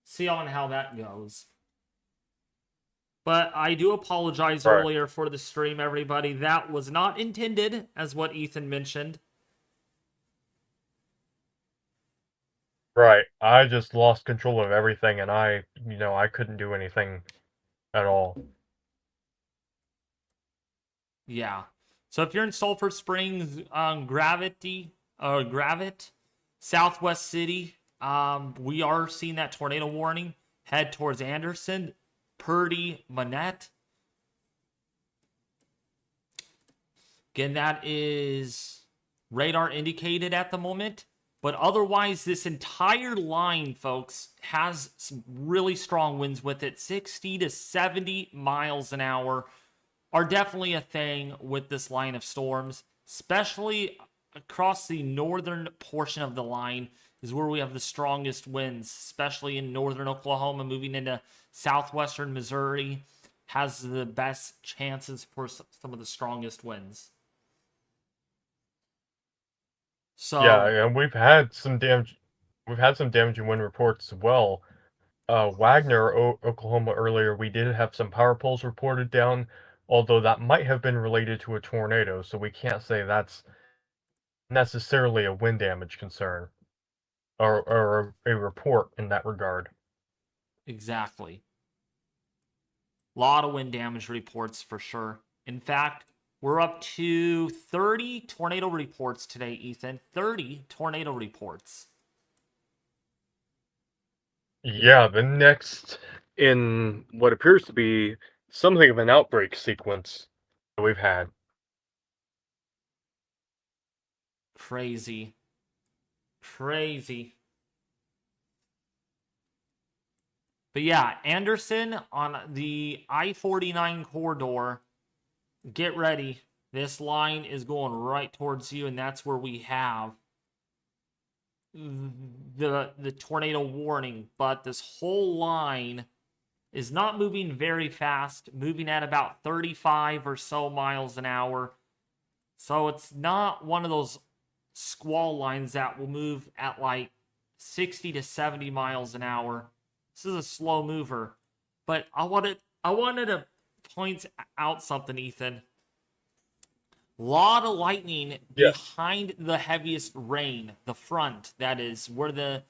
see on how that goes. But I do apologize Right. earlier for the stream, everybody. That was not intended, as what Ethan mentioned. Right. I just lost control of everything, and I couldn't do anything at all. Yeah. So if you're in Sulphur Springs, Gravit, Southwest City, we are seeing that tornado warning. Head towards Anderson, Purdy, Manette. Again, that is radar indicated at the moment. But otherwise, this entire line, folks, has some really strong winds with it. 60 to 70 miles an hour are definitely a thing with this line of storms, especially across the northern portion of the line is where we have the strongest winds, especially in northern Oklahoma, moving into southwestern Missouri, has the best chances for some of the strongest winds. So Yeah, and we've had some damaging wind reports as well. Wagner, Oklahoma earlier, we did have some power poles reported down, although that might have been related to a tornado, so we can't say that's necessarily a wind damage concern or a report in that regard. exactly. A lot of wind damage reports for sure. In fact, we're up to 30 tornado reports today, Ethan. 30 tornado reports. Yeah, the next in what appears to be something of an outbreak sequence that we've had. Crazy. Crazy. But yeah, Anderson on the I-49 corridor. Get ready. This line is going right towards you, and that's where we have the tornado warning. But this whole line is not moving very fast, moving at about 35 or so miles an hour. So it's not one of those squall lines that will move at like 60 to 70 miles an hour. This is a slow mover. But I wanted to point out something, Ethan. Lot of lightning behind the heaviest rain, the front, that is where the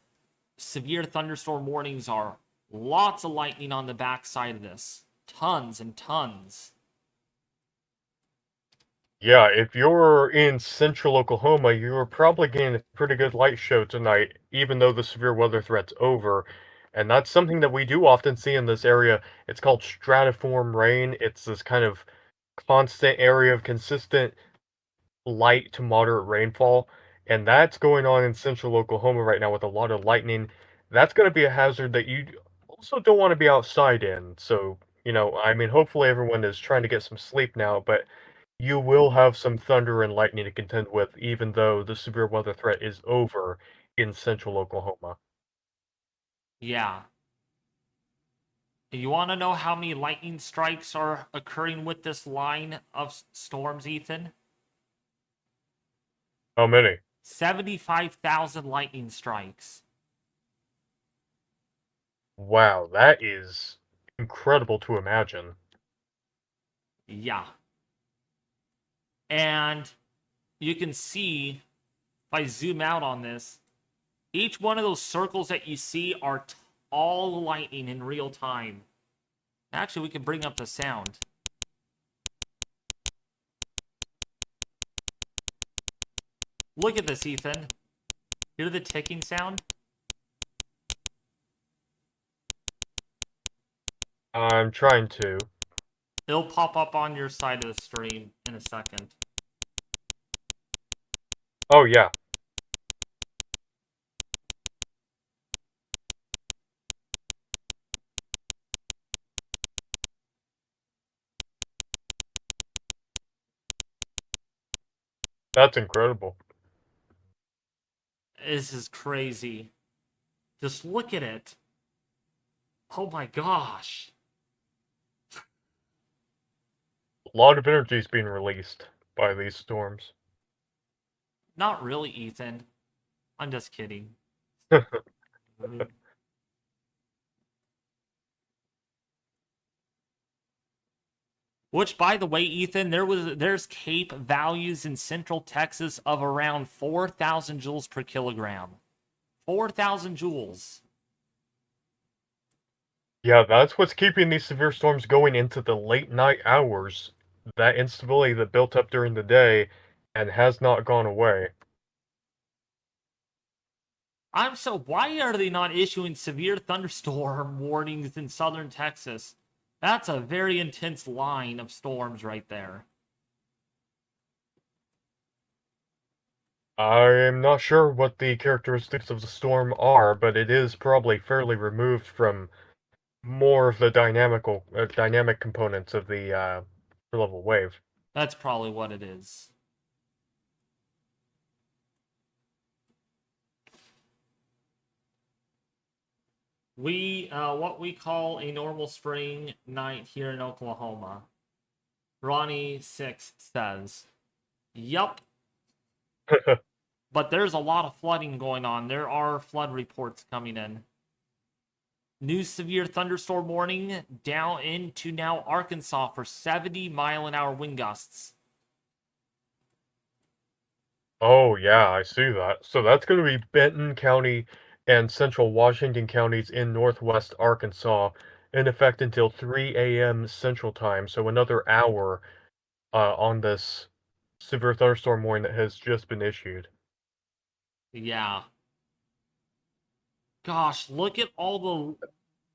severe thunderstorm warnings are. Lots of lightning on the backside of this. Tons and tons. Yeah, if you're in central Oklahoma, you're probably getting a pretty good light show tonight, even though the severe weather threat's over. And that's something that we do often see in this area. It's called stratiform rain. It's this kind of constant area of consistent light to moderate rainfall. And that's going on in central Oklahoma right now with a lot of lightning. That's going to be a hazard that you also don't want to be outside in. So, I mean, hopefully everyone is trying to get some sleep now, but you will have some thunder and lightning to contend with, even though the severe weather threat is over in central Oklahoma. Yeah. You want to know how many lightning strikes are occurring with this line of storms, Ethan? How many? 75,000 lightning strikes. Wow, that is incredible to imagine. Yeah. And you can see, if I zoom out on this, each one of those circles that you see are all lightning in real time. Actually, we can bring up the sound. Look at this, Ethan. Hear the ticking sound? I'm trying to. It'll pop up on your side of the stream in a second. Oh, yeah. That's incredible. This is crazy. Just look at it. Oh my gosh. A lot of energy is being released by these storms. Not really, Ethan. I'm just kidding. Which, by the way, Ethan, there's CAPE values in Central Texas of around 4,000 joules per kilogram. 4,000 joules. Yeah, that's what's keeping these severe storms going into the late night hours. That instability that built up during the day and has not gone away. Why are they not issuing severe thunderstorm warnings in southern Texas? That's a very intense line of storms right there. I'm not sure what the characteristics of the storm are, but it is probably fairly removed from more of the dynamic components of the level wave. That's probably what it is. What we call a normal spring night here in Oklahoma. Ronnie 6 says, yup. But there's a lot of flooding going on. There are flood reports coming in. New severe thunderstorm warning down into now Arkansas for 70-mile-an-hour wind gusts. Oh, yeah, I see that. So that's going to be Benton County and central Washington counties in northwest Arkansas in effect until 3 a.m. Central Time. So another hour on this severe thunderstorm warning that has just been issued. Yeah. Gosh, look at all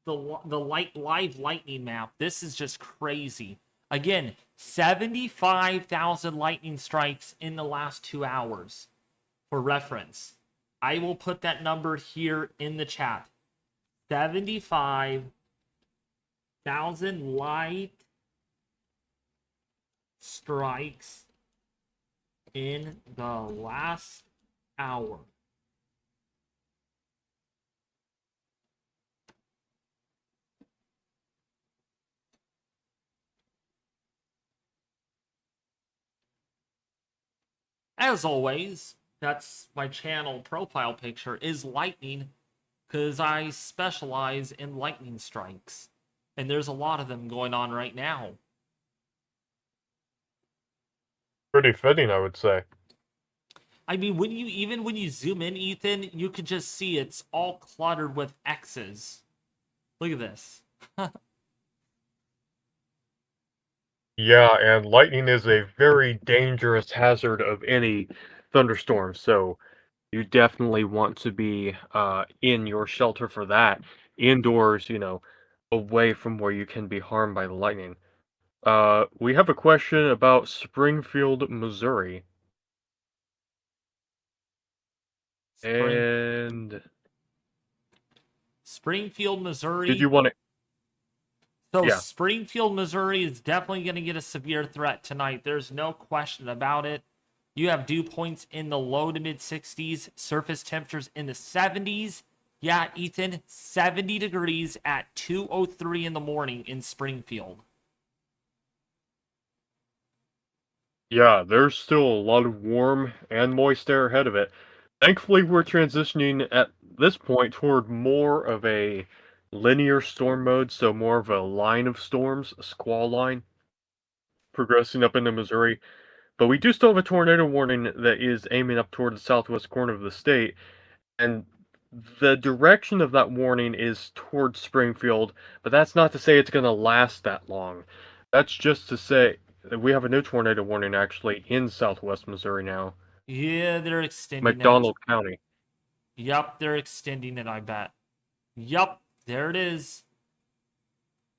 the live lightning map. This is just crazy. Again, 75,000 lightning strikes in the last 2 hours. For reference, I will put that number here in the chat. 75,000 light strikes in the last hour. As always, that's my channel profile picture, is lightning, because I specialize in lightning strikes. And there's a lot of them going on right now. Pretty fitting, I would say. I mean, when you zoom in, Ethan, you could just see it's all cluttered with X's. Look at this. Yeah, and lightning is a very dangerous hazard of any thunderstorm, so you definitely want to be in your shelter for that. Indoors, away from where you can be harmed by the lightning. We have a question about Springfield, Missouri. And Springfield, Missouri. did you want to? So Yeah. Springfield, Missouri is definitely going to get a severe threat tonight. There's no question about it. You have dew points in the low to mid 60s, surface temperatures in the 70s. Yeah, Ethan, 70 degrees at 2:03 in the morning in Springfield. Yeah, there's still a lot of warm and moist air ahead of it. Thankfully, we're transitioning at this point toward more of a linear storm mode, so more of a line of storms, a squall line, progressing up into Missouri. But we do still have a tornado warning that is aiming up toward the southwest corner of the state, and the direction of that warning is towards Springfield, but that's not to say it's going to last that long. That's just to say that we have a new tornado warning actually in southwest Missouri now. Yeah, they're extending McDonald County. Yup, they're extending it, I bet. Yup, there it is.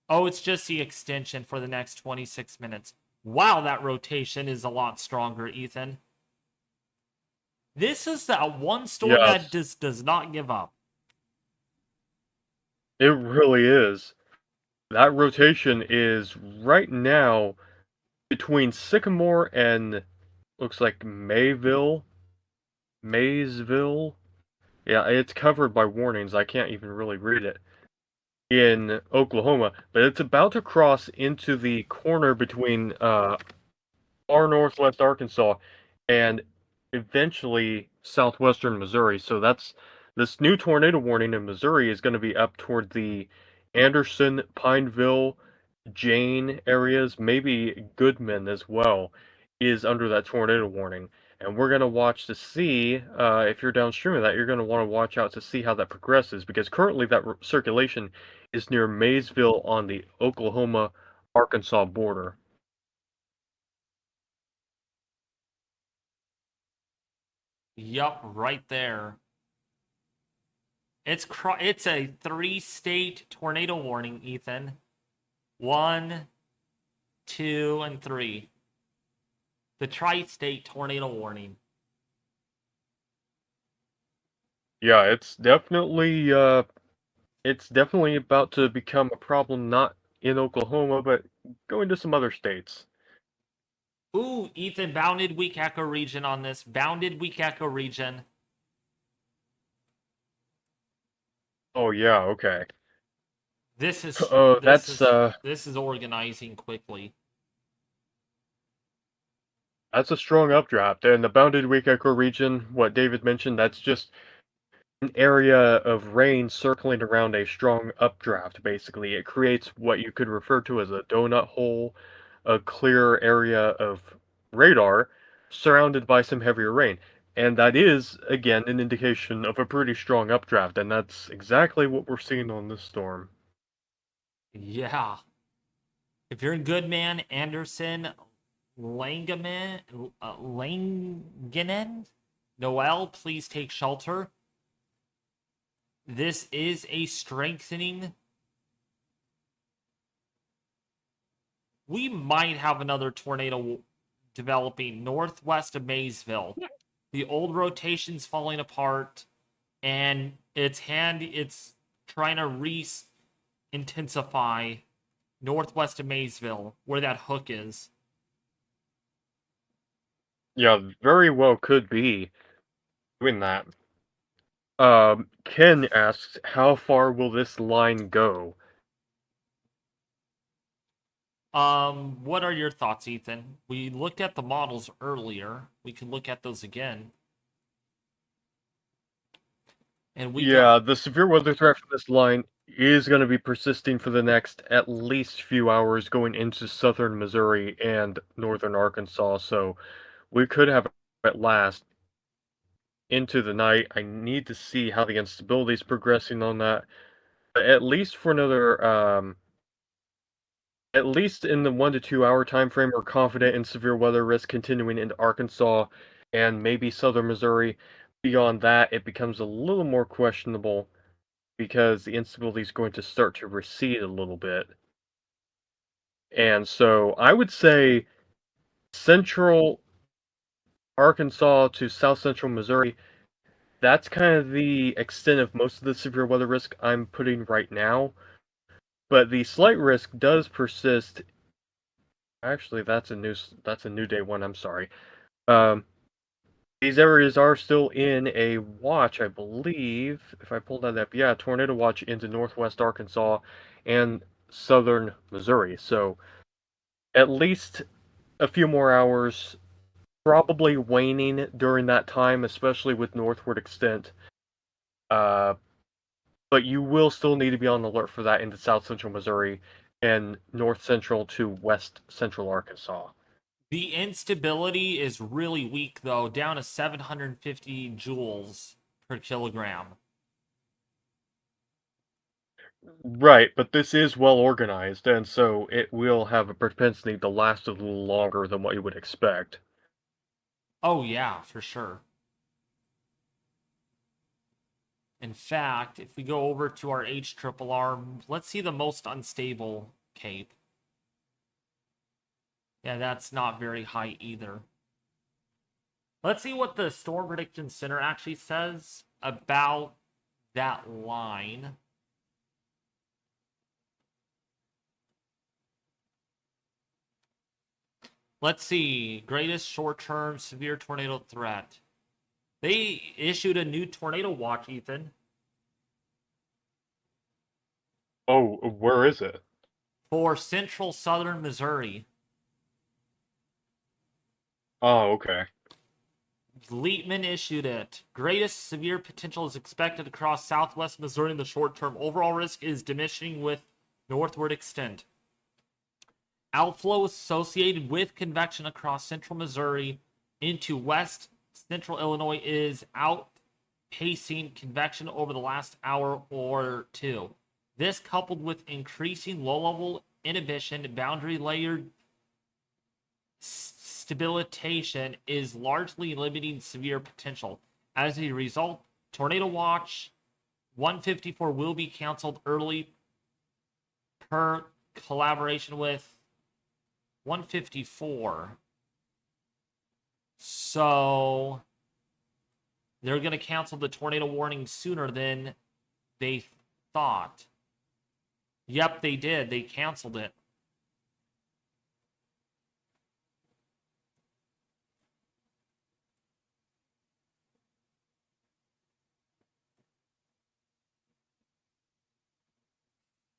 Oh, it's just the extension for the next 26 minutes. Wow, that rotation is a lot stronger, Ethan. This is that one storm that Yes, does not give up. it really is. That rotation is right now between Sycamore and looks like Maysville. Yeah, it's covered by warnings. I can't even really read it. In Oklahoma, but it's about to cross into the corner between far northwest Arkansas and eventually southwestern Missouri. So that's this new tornado warning in Missouri is going to be up toward the Anderson, Pineville, Jane areas, maybe Goodman as well, is under that tornado warning. And we're going to watch to see if you're downstream of that, you're going to want to watch out to see how that progresses because currently that circulation is near Maysville on the Oklahoma Arkansas border. Yup, right there. It's a 3-state tornado warning, Ethan. 1, 2, and 3. The tri-state tornado warning. Yeah, it's definitely about to become a problem not in Oklahoma, but going to some other states. Ooh, Ethan, bounded weak echo region on this. Bounded weak echo region. Oh yeah, okay. This is Oh, this is this is organizing quickly. that's a strong updraft. And the bounded weak echo region, what David mentioned, that's just an area of rain circling around a strong updraft, basically. It creates what you could refer to as a donut hole, a clear area of radar surrounded by some heavier rain. And that is, again, an indication of a pretty strong updraft, and that's exactly what we're seeing on this storm. Yeah. If you're in Goodman, Anderson, Langaman, Langanen, Noel, please take shelter. This is a strengthening. We might have another tornado developing northwest of Maysville. The old rotation's falling apart, and it's trying to intensify northwest of Maysville, where that hook is. Yeah, very well could be doing that. Ken asks, how far will this line go? What are your thoughts, Ethan? We looked at the models earlier. We can look at those again. And we Yeah, the severe weather threat from this line is going to be persisting for the next at least few hours going into southern Missouri and northern Arkansas, so we could have it last into the night. I need to see how the instability is progressing on that. But at least for another, at least in the 1 to 2 hour time frame, we're confident in severe weather risk continuing into Arkansas and maybe southern Missouri. Beyond that, it becomes a little more questionable because the instability is going to start to recede a little bit. And so I would say central Arkansas to south central Missouri, that's kind of the extent of most of the severe weather risk I'm putting right now. But the slight risk does persist. Actually, that's a new day one, I'm sorry. Um, these areas are still in a watch, I believe. If I pull that up, yeah, tornado watch into northwest Arkansas and southern Missouri. So at least a few more hours, probably waning during that time, especially with northward extent. Uh, but you will still need to be on alert for that into south central Missouri and north central to west central Arkansas. The instability is really weak, though, down to 750 joules per kilogram. Right, but this is well organized, and so it will have a propensity to last a little longer than what you would expect. Oh, yeah, for sure. In fact, if we go over to our HRRR, let's see the most unstable cape. Yeah, that's not very high either. Let's see what the Storm Prediction Center actually says about that line. Let's see. Greatest short-term severe tornado threat. They issued a new tornado watch, Ethan. Oh, where is it? For central southern Missouri. Oh, okay. Leitman issued it. Greatest severe potential is expected across southwest Missouri in the short term. Overall risk is diminishing with northward extent. Outflow associated with convection across central Missouri into west central Illinois is outpacing convection over the last hour or two. This, coupled with increasing low-level inhibition, boundary layer stabilization, is largely limiting severe potential. As a result, Tornado Watch 154 will be canceled early per collaboration with 154. So they're going to cancel the tornado warning sooner than they thought. Yep, they did. They canceled it.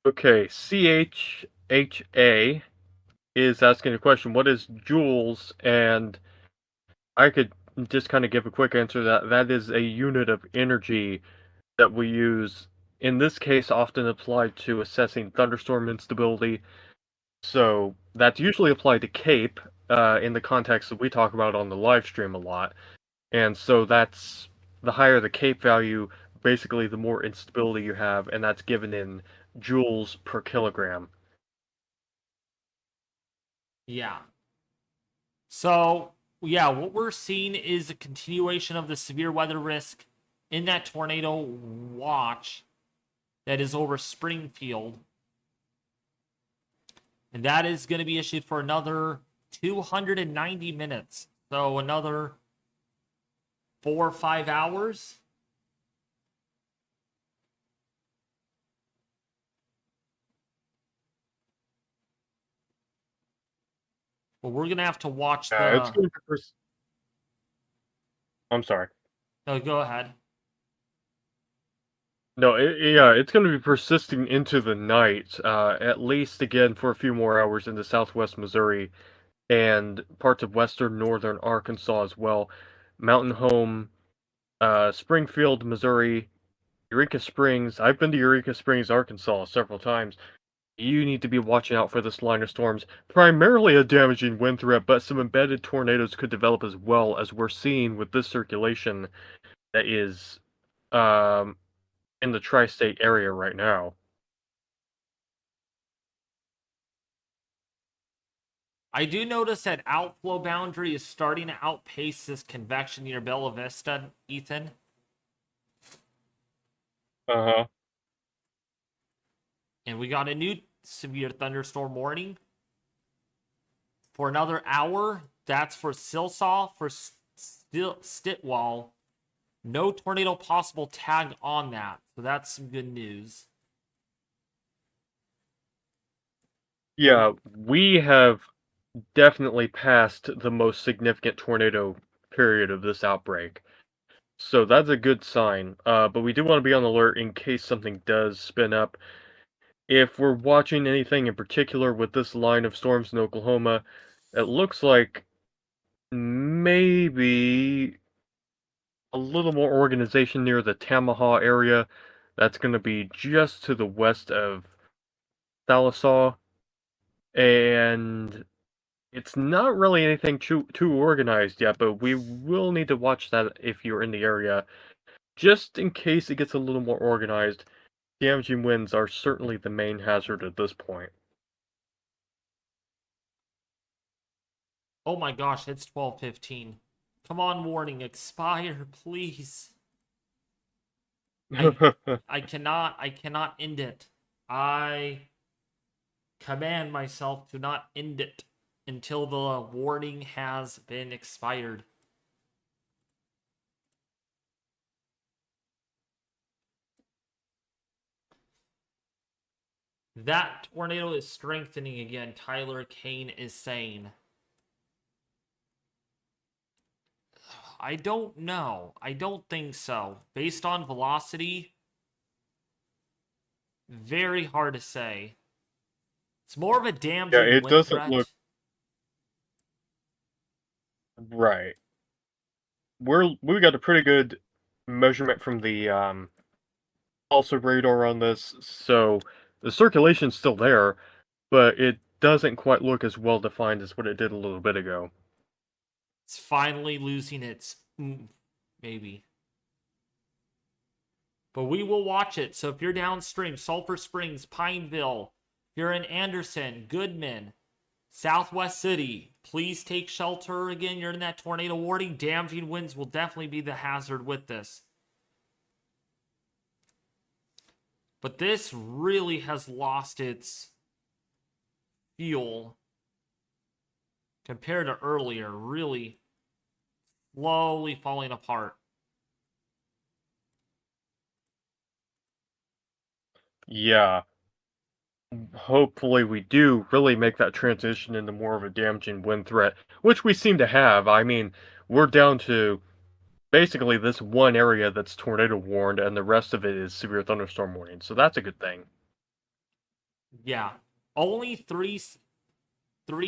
Okay, CHHA is asking a question. What is joules? And I could just kind of give a quick answer that that is a unit of energy that we use, in this case, often applied to assessing thunderstorm instability. So that's usually applied to CAPE in the context that we talk about on the live stream a lot. And so that's the higher the CAPE value, basically the more instability you have, and that's given in joules per kilogram. Yeah. So, yeah, what we're seeing is a continuation of the severe weather risk in that tornado watch that is over Springfield. And that is going to be issued for another 290 minutes. So another 4 or 5 hours. But we're going to have to watch It's the... going to be I'm sorry. No, go ahead. No, yeah, it's going to be persisting into the night, at least again for a few more hours into southwest Missouri and parts of western northern Arkansas as well. Mountain Home, Springfield, Missouri, Eureka Springs. I've been to Eureka Springs, Arkansas several times. You need to be watching out for this line of storms. Primarily a damaging wind threat, but some embedded tornadoes could develop as well, as we're seeing with this circulation that is um, in the tri-state area right now. I do notice that outflow boundary is starting to outpace this convection near Bella Vista, Ethan. Uh-huh. And we got a new severe thunderstorm warning for another hour. That's for Silsaw, for Stitwall. No tornado possible tag on that. So that's some good news. Yeah, we have definitely passed the most significant tornado period of this outbreak. So that's a good sign. But we do want to be on alert in case something does spin up. If we're watching anything in particular with this line of storms in Oklahoma, it looks like maybe a little more organization near the Tamaha area. That's going to be just to the west of Thalasaw. And it's not really anything too organized yet, but we will need to watch that if you're in the area. Just in case it gets a little more organized, damaging winds are certainly the main hazard at this point. Oh my gosh, it's 12:15. Come on, warning, expire, please. I cannot end it. I command myself to not end it until the warning has been expired. That tornado is strengthening again, Tyler Kane is saying. I don't know. I don't think so. Based on velocity, very hard to say. It's more of a Yeah, damaging it wind doesn't threat. look right. We got a pretty good measurement from the pulsar radar on this, so the circulation's still there, but it doesn't quite look as well defined as what it did a little bit ago. It's finally losing its maybe. But we will watch it. So if you're downstream, Sulphur Springs, Pineville, if you're in Anderson, Goodman, Southwest City, please take shelter. Again, you're in that tornado warning. Damaging winds will definitely be the hazard with this. But this really has lost its feel compared to earlier. Really slowly falling apart. Yeah. Hopefully we do really make that transition into more of a damaging wind threat, which we seem to have. I mean, we're down to basically this one area that's tornado warned, and the rest of it is severe thunderstorm warning, so that's a good thing. Yeah. Only three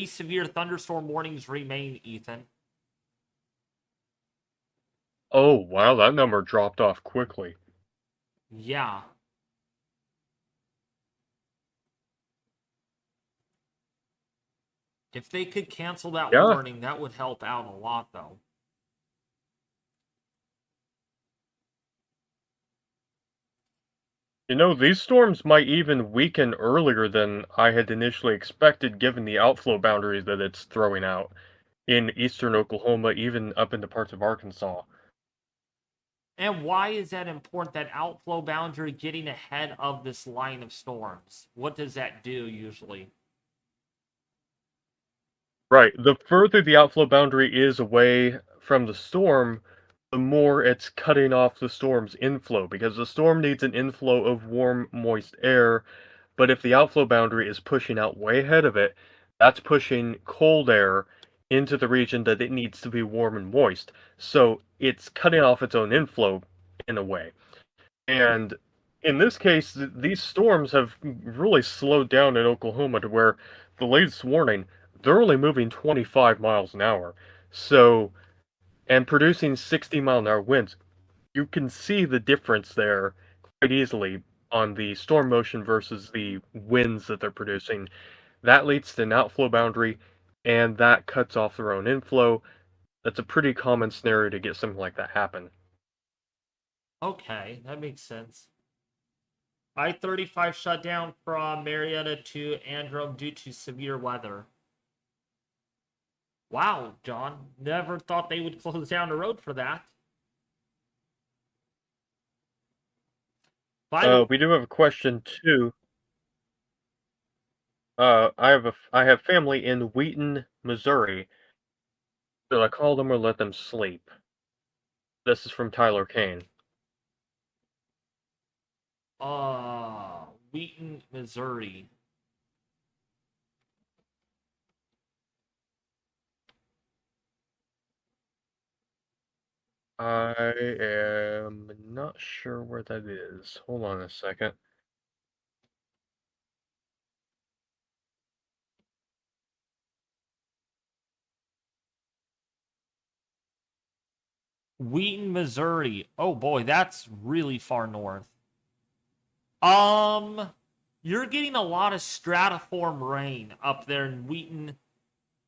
severe thunderstorm warnings remain, Ethan. Oh, wow, that number dropped off quickly. Yeah. If they could cancel that Yeah. warning, that would help out a lot, though. You know, these storms might even weaken earlier than I had initially expected, given the outflow boundaries that it's throwing out in eastern Oklahoma, even up into parts of Arkansas. And why is that important, that outflow boundary getting ahead of this line of storms? What does that do usually? Right. The further the outflow boundary is away from the storm, the more it's cutting off the storm's inflow, because the storm needs an inflow of warm, moist air. But if the outflow boundary is pushing out way ahead of it, that's pushing cold air into the region that it needs to be warm and moist. So it's cutting off its own inflow in a way. And in this case, these storms have really slowed down in Oklahoma to where the latest warning, they're only moving 25 miles an hour. So, and producing 60-mile-an-hour winds. You can see the difference there quite easily on the storm motion versus the winds that they're producing. That leads to an outflow boundary, and that cuts off their own inflow. That's a pretty common scenario to get something like that happen. Okay, that makes sense. I-35 shut down from Marietta to Androm due to severe weather. Wow, John. Never thought they would close down the road for that. We do have a question too. I have family in Wheaton, Missouri. Should I call them or let them sleep? This is from Tyler Kane. Wheaton, Missouri. I am not sure where that is. Hold on a second. Wheaton, Missouri. Oh boy, that's really far north. You're getting a lot of stratiform rain up there in Wheaton,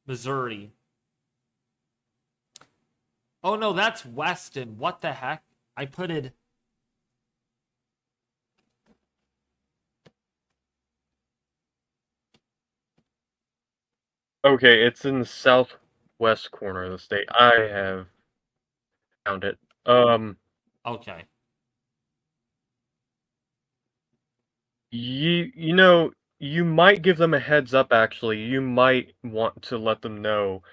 Missouri. Oh no, that's Weston. What the heck? I put it. Okay, it's in the southwest corner of the state. I have found it. Okay. You know, you might give them a heads up, actually. You might want to let them know,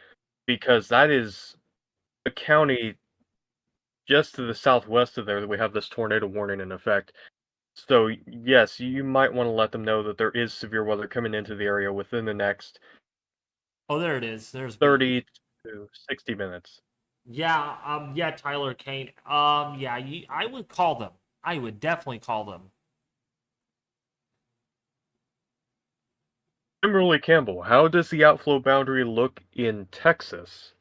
because that is a county just to the southwest of there that we have this tornado warning in effect. So, yes, you might want to let them know that there is severe weather coming into the area within the next Oh, there it is. There's 30 to 60 minutes. yeah, Tyler Kane. Yeah, I would call them. I would definitely call them. Kimberly Campbell, how does the outflow boundary look in Texas?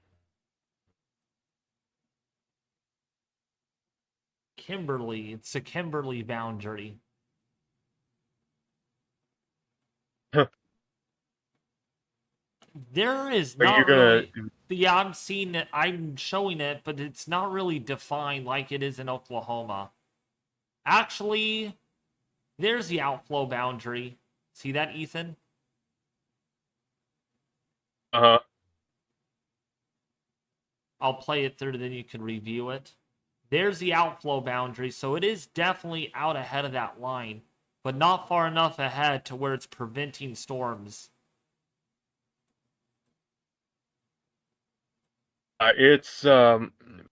Kimberly, it's a Kimberly boundary. Are There is you not gonna... really. Yeah, I'm seeing it. I'm showing it, but it's not really defined like it is in Oklahoma. Actually, there's the outflow boundary. See that, Ethan? Uh-huh. I'll play it through, then you can review it. There's the outflow boundary, so it is definitely out ahead of that line, but not far enough ahead to where it's preventing storms.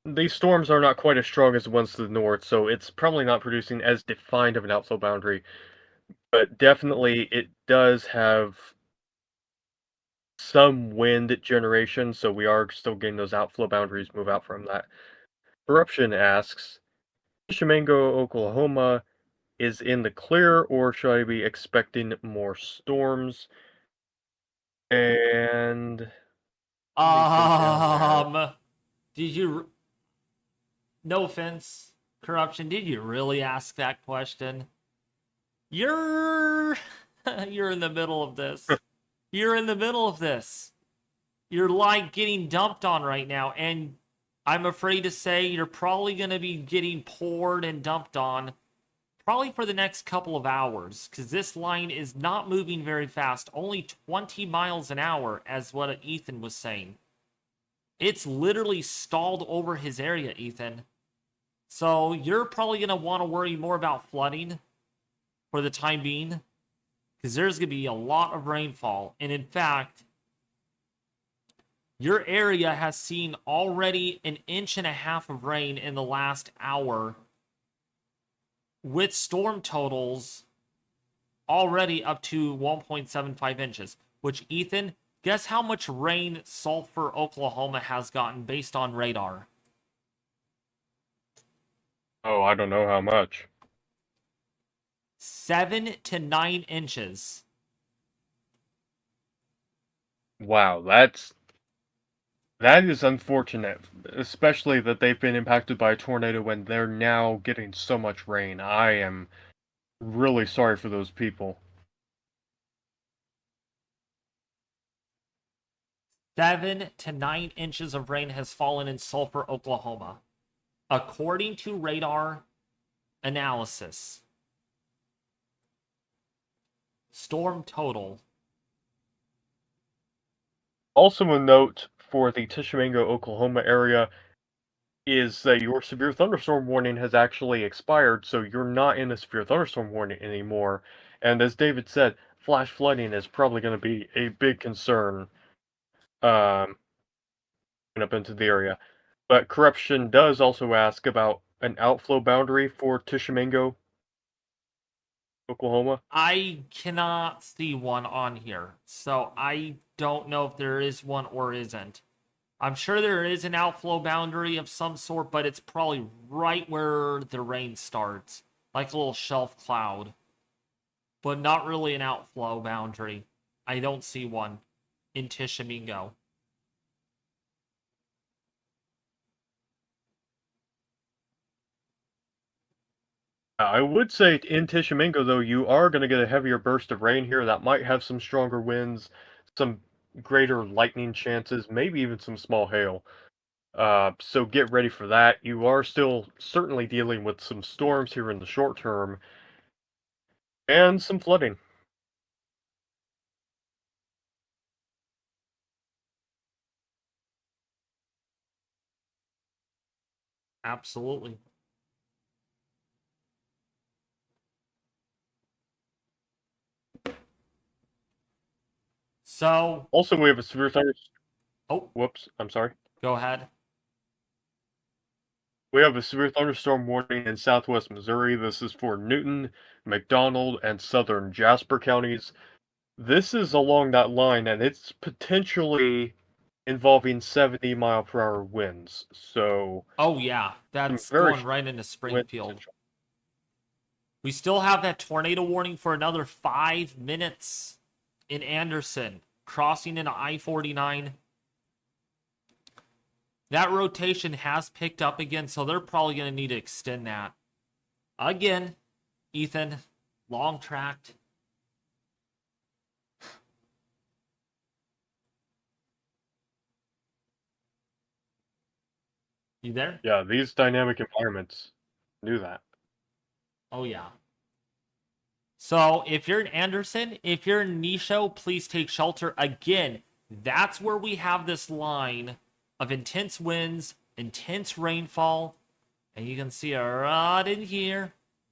These storms are not quite as strong as the ones to the north, so it's probably not producing as defined of an outflow boundary, but definitely it does have some wind generation, so we are still getting those outflow boundaries move out from that. Corruption asks, Tishomingo, Oklahoma is in the clear, or should I be expecting more storms? And let me go down there. Did you, no offense, corruption, did you really ask that question? You're, you're in the middle of this. You're in the middle of this. You're like getting dumped on right now, and I'm afraid to say you're probably going to be getting poured and dumped on probably for the next couple of hours, because this line is not moving very fast, only 20 miles an hour, as what Ethan was saying. It's literally stalled over his area, Ethan. So you're probably going to want to worry more about flooding for the time being, because there's going to be a lot of rainfall. And in fact, your area has seen already 1.5 inches of rain in the last hour, with storm totals already up to 1.75 inches. Which, Ethan, guess how much rain Sulfur, Oklahoma has gotten based on radar? Oh, I don't know how much. 7 to 9 inches. Wow, that is unfortunate, especially that they've been impacted by a tornado when they're now getting so much rain. I am really sorry for those people. 7 to 9 inches of rain has fallen in Sulfur, Oklahoma, according to radar analysis. Storm total. Also, a note for the Tishomingo, Oklahoma area is that your severe thunderstorm warning has actually expired, so you're not in a severe thunderstorm warning anymore. And as David said, flash flooding is probably going to be a big concern um, up into the area. But Corruption does also ask about an outflow boundary for Tishomingo, Oklahoma. I cannot see one on here, so I don't know if there is one or isn't. I'm sure there is an outflow boundary of some sort, but it's probably right where the rain starts, like a little shelf cloud, but not really an outflow boundary. I don't see one in Tishomingo. I would say in Tishomingo, though, you are going to get a heavier burst of rain here that might have some stronger winds, some greater lightning chances, maybe even some small hail. So get ready for that. You are still certainly dealing with some storms here in the short term and some flooding. Absolutely. So, Also, we have a severe thunderstorm. oh, Whoops, I'm sorry. go ahead. We have a severe thunderstorm warning in southwest Missouri. This is for Newton, McDonald, and southern Jasper counties. This is along that line, and it's potentially involving 70-mile-per-hour winds. So, Oh, yeah, some that's very going right into strong wind Springfield. potential. We still have that tornado warning for another 5 minutes in Anderson, crossing into I-49. That rotation has picked up again, so they're probably going to need to extend that. Again, Ethan, long tracked. You there? Yeah, these dynamic environments do that. Oh, yeah. So if you're in Anderson, if you're in Nisho, please take shelter. Again, that's where we have this line of intense winds, intense rainfall. And you can see right in here,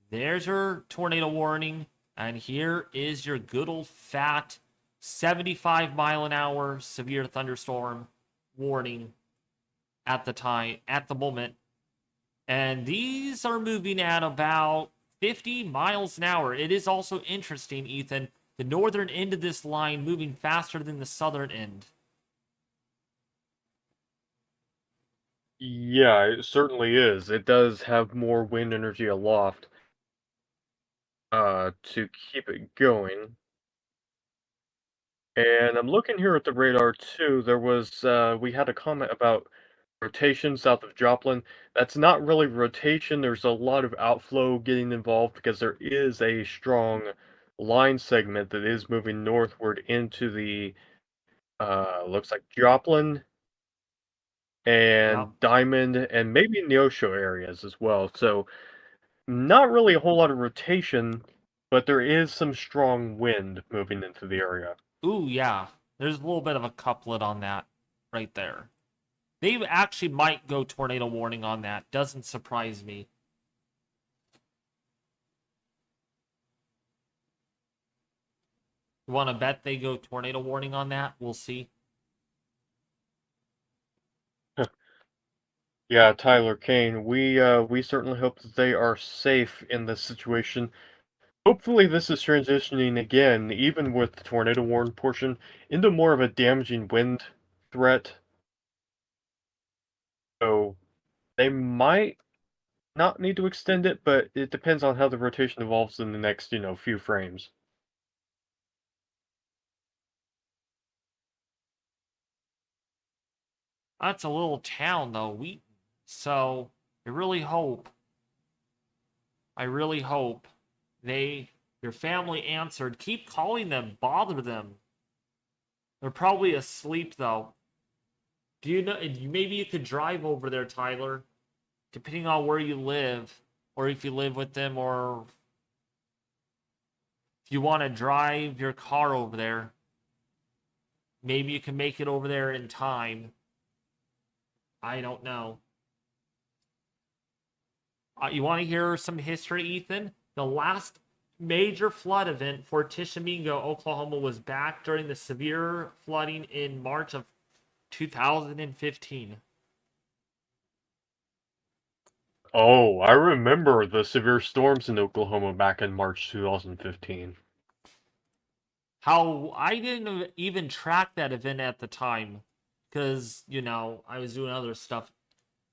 there's your tornado warning. And here is your good old fat 75-mile-an-hour severe thunderstorm warning at the moment. And these are moving at about 50 miles an hour. It is also interesting, Ethan, the northern end of this line moving faster than the southern end. Yeah, it certainly is. It does have more wind energy aloft to keep it going. And I'm looking here at the radar too. There was we had a comment about rotation south of Joplin. That's not really rotation. There's a lot of outflow getting involved because there is a strong line segment that is moving northward into the looks like Joplin Yep. and Diamond and maybe Neosho areas as well. So not really a whole lot of rotation, but there is some strong wind moving into the area. Ooh, yeah. There's a little bit of a couplet on that right there. They actually might go tornado warning on that. Doesn't surprise me. You want to bet they go tornado warning on that? We'll see. Yeah, Tyler Kane. We certainly hope that they are safe in this situation. Hopefully this is transitioning again, even with the tornado warn portion, into more of a damaging wind threat. So they might not need to extend it, but it depends on how the rotation evolves in the next, few frames. That's a little town, though, Wheaton. So, I really hope your family answered. Keep calling them, bother them. They're probably asleep, though. Do you know, maybe you could drive over there, Tyler, depending on where you live, or if you live with them, or if you want to drive your car over there. Maybe you can make it over there in time. I don't know. You want to hear some history, Ethan? The last major flood event for Tishomingo, Oklahoma was back during the severe flooding in March of 2015. Oh, I remember the severe storms in Oklahoma back in March 2015. How I didn't even track that event at the time because, I was doing other stuff.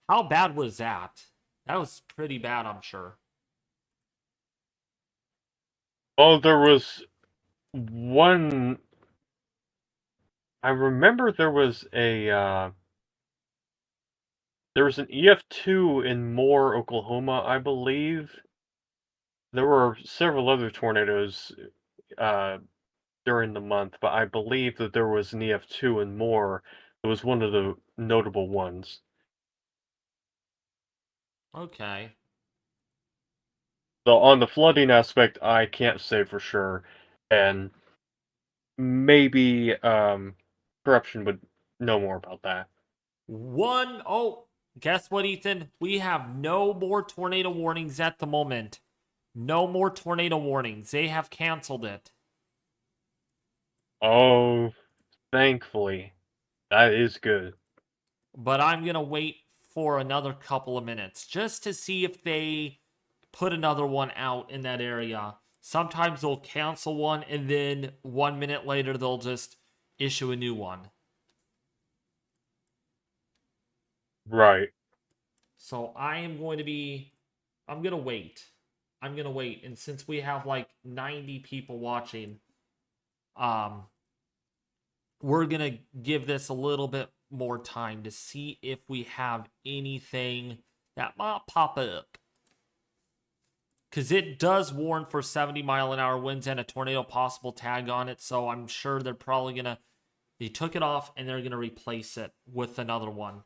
How bad was that? That was pretty bad, I'm sure. Oh, there was one. I remember there was an EF2 in Moore, Oklahoma, I believe. There were several other tornadoes uh, during the month, but I believe that there was an EF2 in Moore. It was one of the notable ones. Okay. So on the flooding aspect, I can't say for sure, and maybe corruption would know more about that. Oh, guess what, Ethan? We have no more tornado warnings at the moment. No more tornado warnings. They have canceled it. Oh, Thankfully, that is good. But I'm going to wait for another couple of minutes just to see if they put another one out in that area. Sometimes they'll cancel one and then 1 minute later they'll just issue a new one. Right. So I'm going to wait. I'm going to wait. And since we have like 90 people watching, we're going to give this a little bit more time to see if we have anything that might pop up. Because it does warn for 70-mile-an-hour winds and a tornado possible tag on it. So I'm sure they're probably going to... They took it off and they're going to replace it with another one.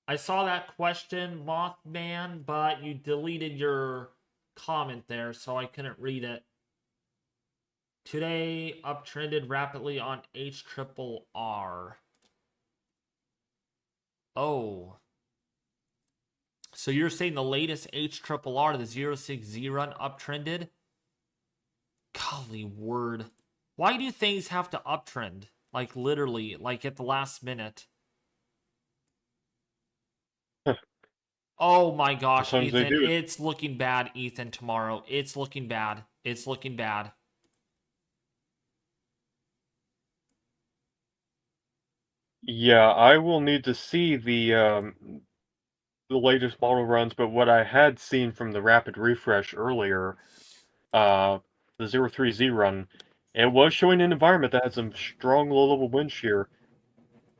I saw that question, Mothman, but you deleted your comment there, so I couldn't read it. Today, uptrended rapidly on HRRR. Oh. So you're saying the latest HRRR, the 060 run, uptrended? Golly word. Why do things have to uptrend? Like literally, like at the last minute. Oh my gosh, Sometimes they Ethan. do. It's looking bad, Ethan, tomorrow. It's looking bad. It's looking bad. Yeah, I will need to see the latest model runs, but what I had seen from the rapid refresh earlier, the 030 run, it was showing an environment that had some strong low-level wind shear.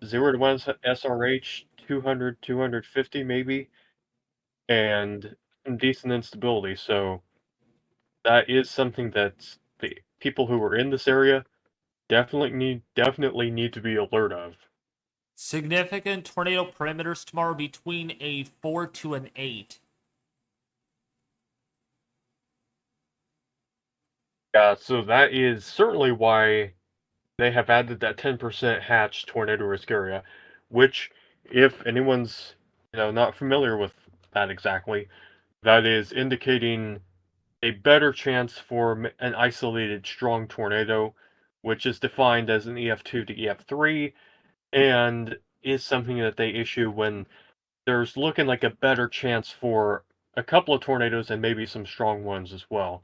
0 to 1 SRH, 200, 250 maybe, and some decent instability, so that is something that the people who are in this area definitely need to be alert of. Significant tornado perimeters tomorrow between a 4 to an 8. Yeah, so that is certainly why they have added that 10% hatch tornado risk area, which, if anyone's not familiar with that exactly, that is indicating a better chance for an isolated strong tornado, which is defined as an EF2 to EF3, and is something that they issue when there's looking like a better chance for a couple of tornadoes and maybe some strong ones as well.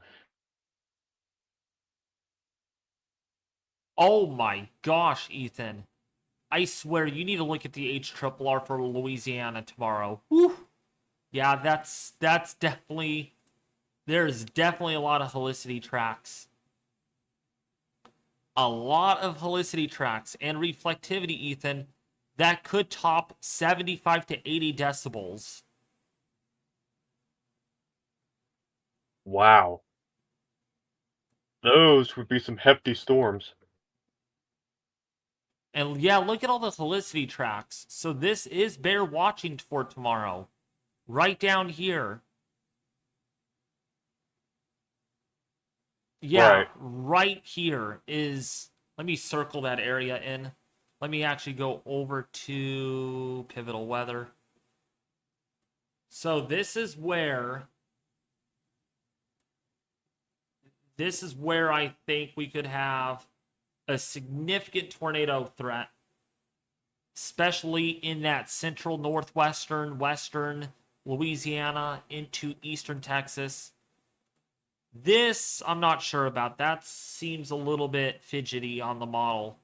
Oh my gosh, Ethan. I swear you need to look at the HRRR for Louisiana tomorrow. Whew. Yeah, that's definitely... There's definitely a lot of helicity tracks. A lot of helicity tracks and reflectivity, Ethan, that could top 75 to 80 decibels. Wow. Those would be some hefty storms. And yeah, look at all the helicity tracks. So this is bear watching for tomorrow. Right down here. Yeah, right here is... Let me circle that area in. Let me actually go over to pivotal weather. So this is where I think we could have a significant tornado threat, especially in that central northwestern, western Louisiana into eastern Texas. This, I'm not sure about. That seems a little bit fidgety on the model.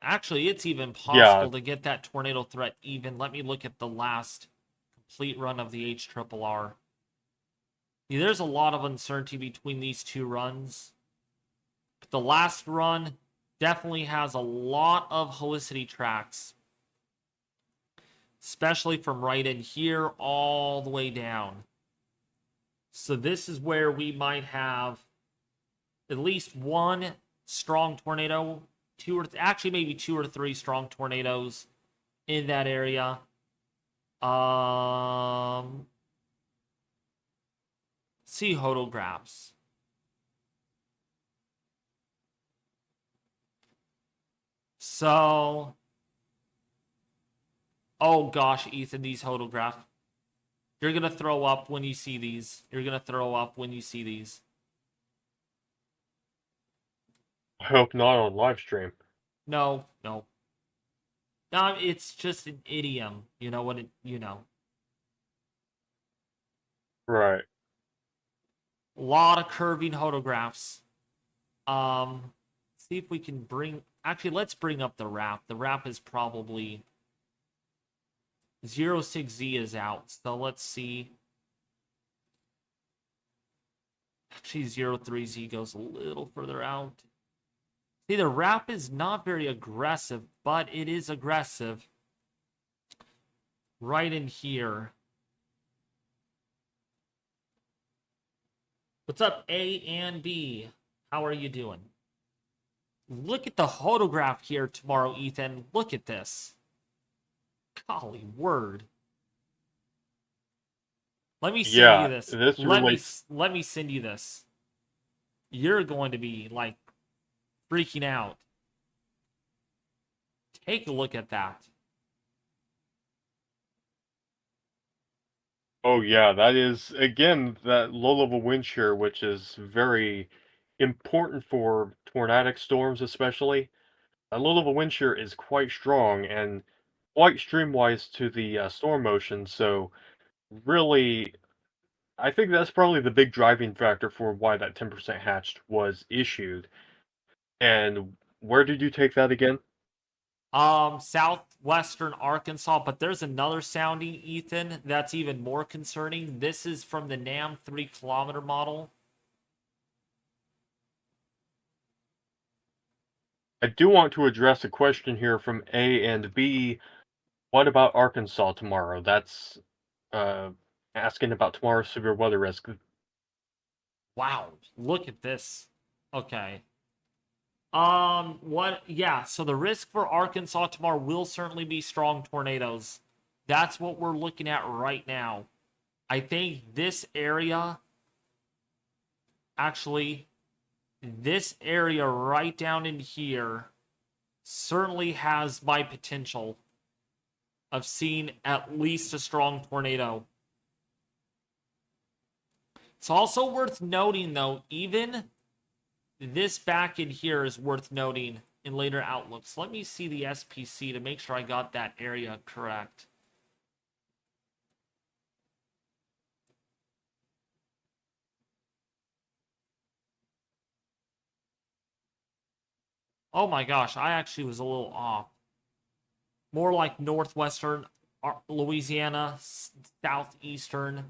Actually, it's even possible to get that tornado threat even. Let me look at the last complete run of the HRRR. Yeah, there's a lot of uncertainty between these two runs. But the last run definitely has a lot of helicity tracks. Especially from right in here all the way down. So this is where we might have at least one strong tornado, actually maybe 2 or 3 strong tornadoes in that area. See photographs. So, oh gosh, Ethan, these photographs. You're going to throw up when you see these. You're going to throw up when you see these. I hope not on live stream. No, no. No, it's just an idiom. You know what Right. A lot of curving photographs. See if we can bring... Actually, let's bring up the wrap. The wrap is probably... 06Z is out, so let's see. Actually, 03Z goes a little further out. See, the wrap is not very aggressive, but it is aggressive. Right in here. What's up, A and B? How are you doing? Look at the photograph here tomorrow, Ethan. Look at this. Golly word. Let me send you this. Let me send you this. You're going to be, like, freaking out. Take a look at that. Oh yeah, that is, again, that low-level wind shear, which is very important for tornadic storms especially. That low-level wind shear is quite strong and quite streamwise to the storm motion, so really, I think that's probably the big driving factor for why that 10% hatched was issued. And where did you take that again? Southwestern Arkansas, but there's another sounding, Ethan, that's even more concerning. This is from the NAM 3-kilometer model. I do want to address a question here from A and B. What about Arkansas tomorrow? That's asking about tomorrow's severe weather risk. Wow, look at this. Okay. Yeah, so the risk for Arkansas tomorrow will certainly be strong tornadoes. That's what we're looking at right now. I think this area, actually, this area right down in here certainly has my potential of seeing at least a strong tornado. It's also worth noting, though, even this back in here is worth noting in later outlooks. Let me see the SPC to make sure I got that area correct. Oh my gosh, I actually was a little off. More like northwestern Louisiana, southeastern,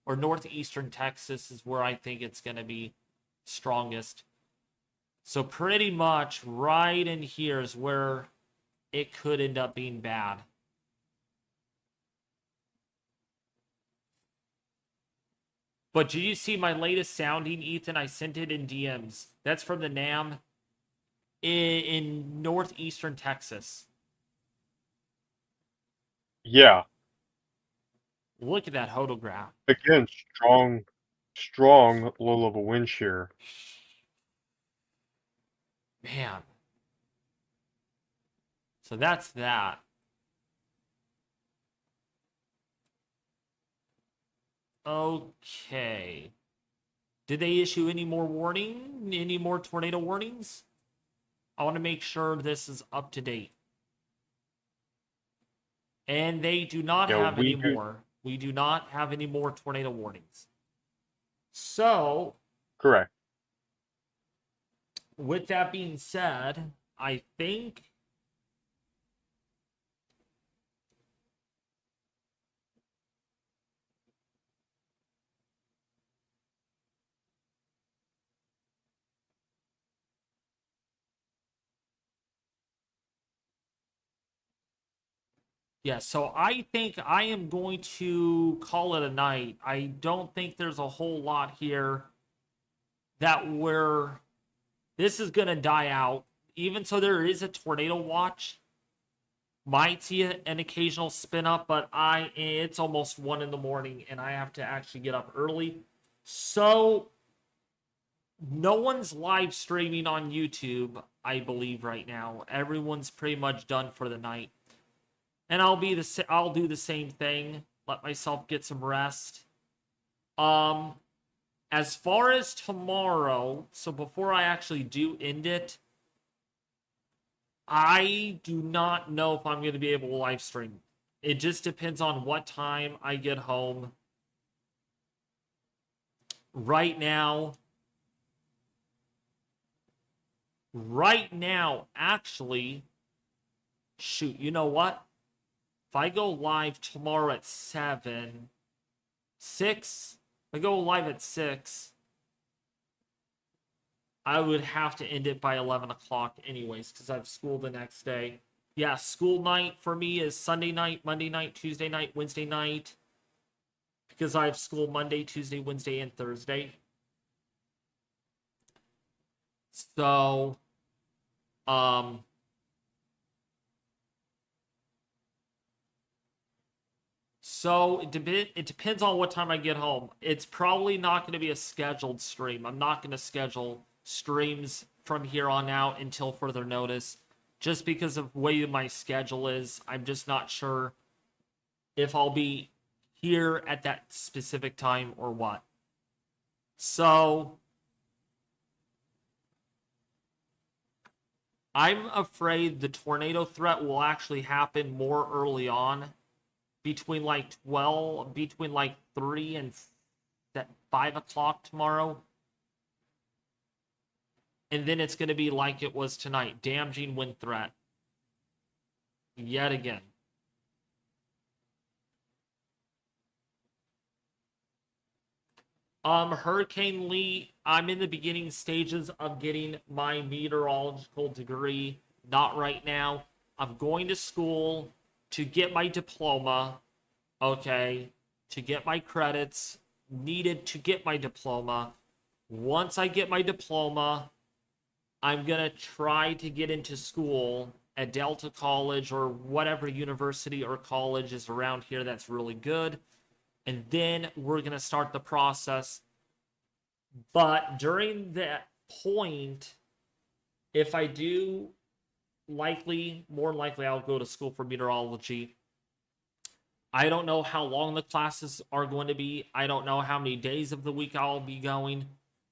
or northeastern Texas is where I think it's going to be strongest. So pretty much right in here is where it could end up being bad. But did you see my latest sounding, Ethan? I sent it in DMs. That's from the NAM in northeastern Texas. Yeah. Look at that photograph. Again, strong low-level wind shear. Man. So that's that. Okay. Did they issue any more tornado warnings? I want to make sure this is up to date. And they do not have any more. We do not have any more tornado warnings. So, Correct. With that being said, I think yeah, so I think I am going to call it a night. I don't think there's a whole lot here that this is going to die out. Even so there is a tornado watch. Might see an occasional spin up, but it's almost 1 in the morning and I have to actually get up early. So no one's live streaming on YouTube, I believe, right now. Everyone's pretty much done for the night. And I'll do the same thing. let myself get some rest. As far as tomorrow, so before I actually do end it, I do not know if I'm going to be able to live stream. It just depends on what time I get home. Right now, actually, shoot, you know what? If I go live tomorrow at 6, if I go live at 6, I would have to end it by 11 o'clock anyways, because I have school the next day. Yeah, school night for me is Sunday night, Monday night, Tuesday night, Wednesday night, because I have school Monday, Tuesday, Wednesday, and Thursday. So, it depends on what time I get home. It's probably not going to be a scheduled stream. I'm not going to schedule streams from here on out until further notice, just because of the way my schedule is. I'm just not sure if I'll be here at that specific time or what. So, I'm afraid the tornado threat will actually happen more early on, between like 3 and 5 o'clock tomorrow. And then it's going to be like it was tonight. Damaging wind threat. Yet again. Hurricane Lee, I'm in the beginning stages of getting my meteorological degree. Not right now. I'm going to school to get my diploma. Okay. To get my credits needed to get my diploma. Once I get my diploma, I'm going to try to get into school at Delta College or whatever university or college is around here that's really good. And then we're going to start the process. But during that point, if I do, more likely I'll go to school for meteorology. I don't know how long the classes are going to be. I don't know how many days of the week I'll be going.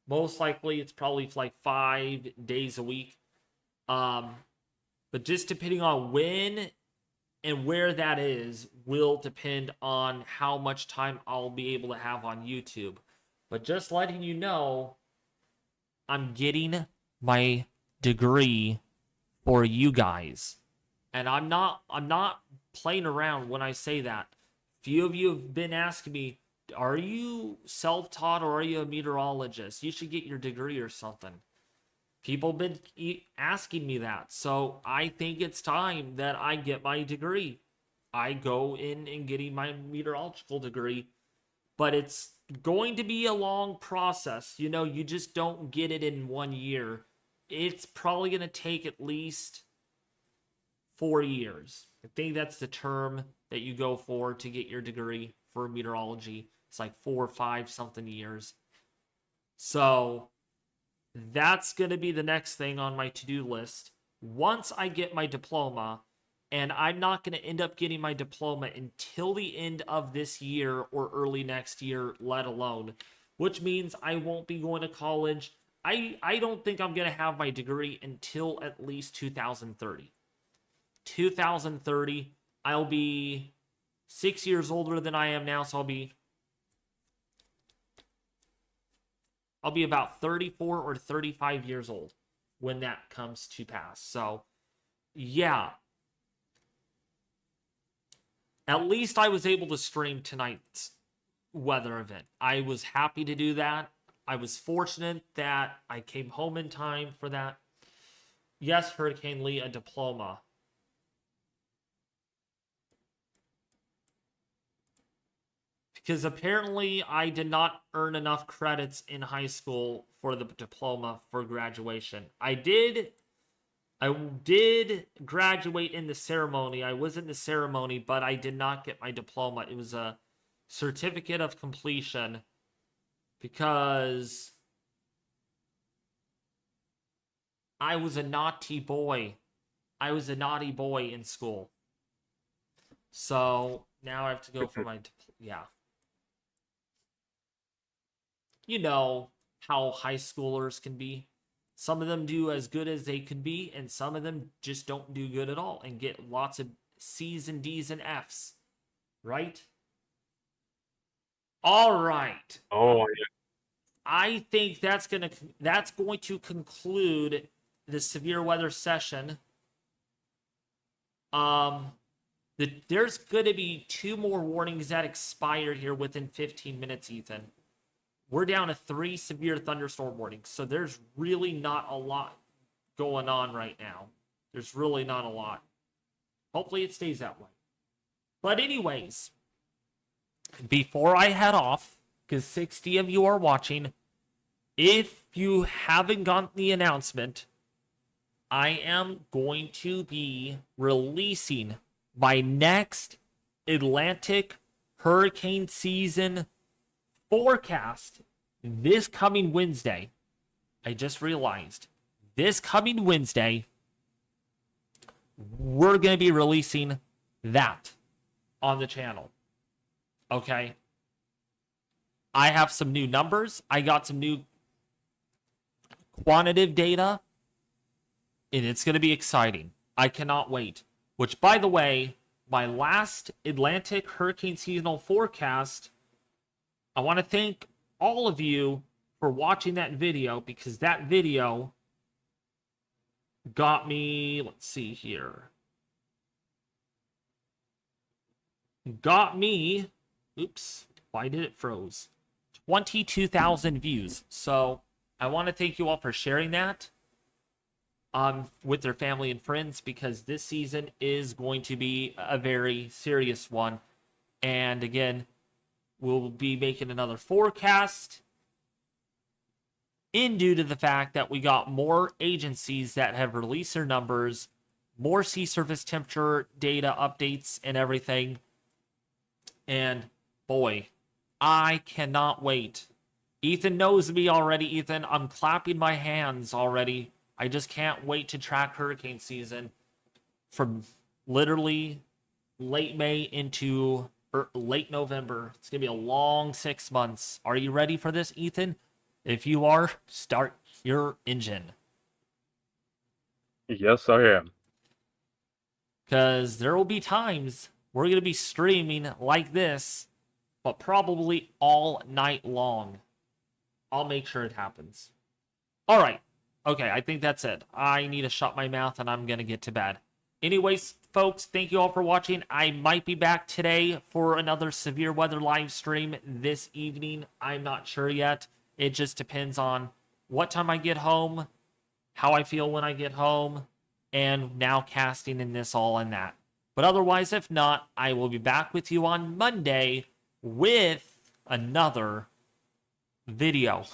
Most likely it's probably like 5 days a week. But just depending on when and where that is will depend on how much time I'll be able to have on YouTube. But just letting you know, I'm getting my degree for you guys. And I'm not playing around when I say that. Few of you have been asking me, are you self-taught or are you a meteorologist? You should get your degree or something. People have been asking me that. So I think it's time that I get my degree. I go in and getting my meteorological degree. But it's going to be a long process. You know, you just don't get it in 1 year. It's probably going to take at least 4 years. I think that's the term that you go for to get your degree for meteorology. It's like 4 or 5 something years. So that's going to be the next thing on my to-do list. Once I get my diploma, and I'm not going to end up getting my diploma until the end of this year or early next year, let alone, which means I won't be going to college. I don't think I'm going to have my degree until at least 2030. 2030, I'll be 6 years older than I am now, so I'll be about 34 or 35 years old when that comes to pass. So, yeah. At least I was able to stream tonight's weather event. I was happy to do that. I was fortunate that I came home in time for that. Yes, Hurricane Lee, a diploma. Because apparently I did not earn enough credits in high school for the diploma for graduation. I did graduate in the ceremony. I was in the ceremony, but I did not get my diploma. It was a certificate of completion because I was a naughty boy. I was a naughty boy in school. So Now I have to go for my... Yeah. You know how high schoolers can be. Some of them do as good as they could be, and some of them just don't do good at all and get lots of C's and D's and F's. Right? All right. Oh, yeah. I think that's going to conclude the severe weather session. There's going to be 2 more warnings that expire here within 15 minutes, Ethan. We're down to 3 severe thunderstorm warnings, so there's really not a lot going on right now. There's really not a lot. Hopefully it stays that way. But anyways, before I head off, because 60 of you are watching, if you haven't gotten the announcement, I am going to be releasing my next Atlantic hurricane season forecast this coming Wednesday. I just realized this coming Wednesday, we're going to be releasing that on the channel. Okay. I have some new numbers. I got some new quantitative data, and it's going to be exciting. I cannot wait. Which, by the way, my last Atlantic hurricane seasonal forecast, I want to thank all of you for watching that video, because that video got me, let's see here, got me, oops, why did it froze? 22,000 views. So I want to thank you all for sharing that with their family and friends, because this season is going to be a very serious one. And again, we'll be making another forecast in due to the fact that we got more agencies that have released their numbers, more sea surface temperature data updates and everything. And boy, I cannot wait. Ethan knows me already, Ethan. I'm clapping my hands already. I just can't wait to track hurricane season from literally late May into late November. It's going to be a long 6 months. Are you ready for this, Ethan? If you are, start your engine. Yes, I am. Because there will be times we're going to be streaming like this, but probably all night long. I'll make sure it happens. All right. Okay, I think that's it. I need to shut my mouth and I'm going to get to bed. Anyways, folks, thank you all for watching. I might be back today for another severe weather live stream this evening. I'm not sure yet. It just depends on what time I get home, how I feel when I get home, and now casting in this all and that. But otherwise, if not, I will be back with you on Monday with another video.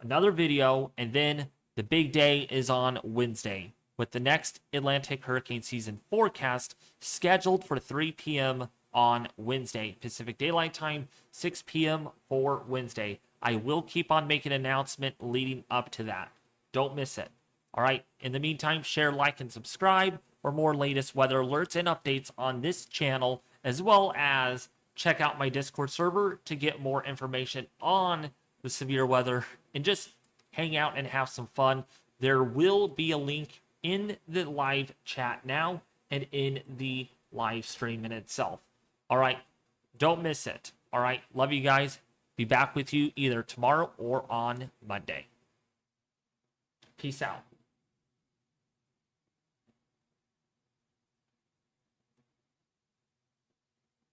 And then the big day is on Wednesday, with the next Atlantic hurricane season forecast scheduled for 3 p.m. on Wednesday, Pacific Daylight Time, 6 p.m. for Wednesday. I will keep on making an announcement leading up to that. Don't miss it. All right. In the meantime, share, like, and subscribe for more latest weather alerts and updates on this channel, as well as check out my Discord server to get more information on the severe weather and just hang out and have some fun. There will be a link in the live chat now and in the live stream in itself. All right. Don't miss it. All right. Love you guys. Be back with you either tomorrow or on Monday. Peace out.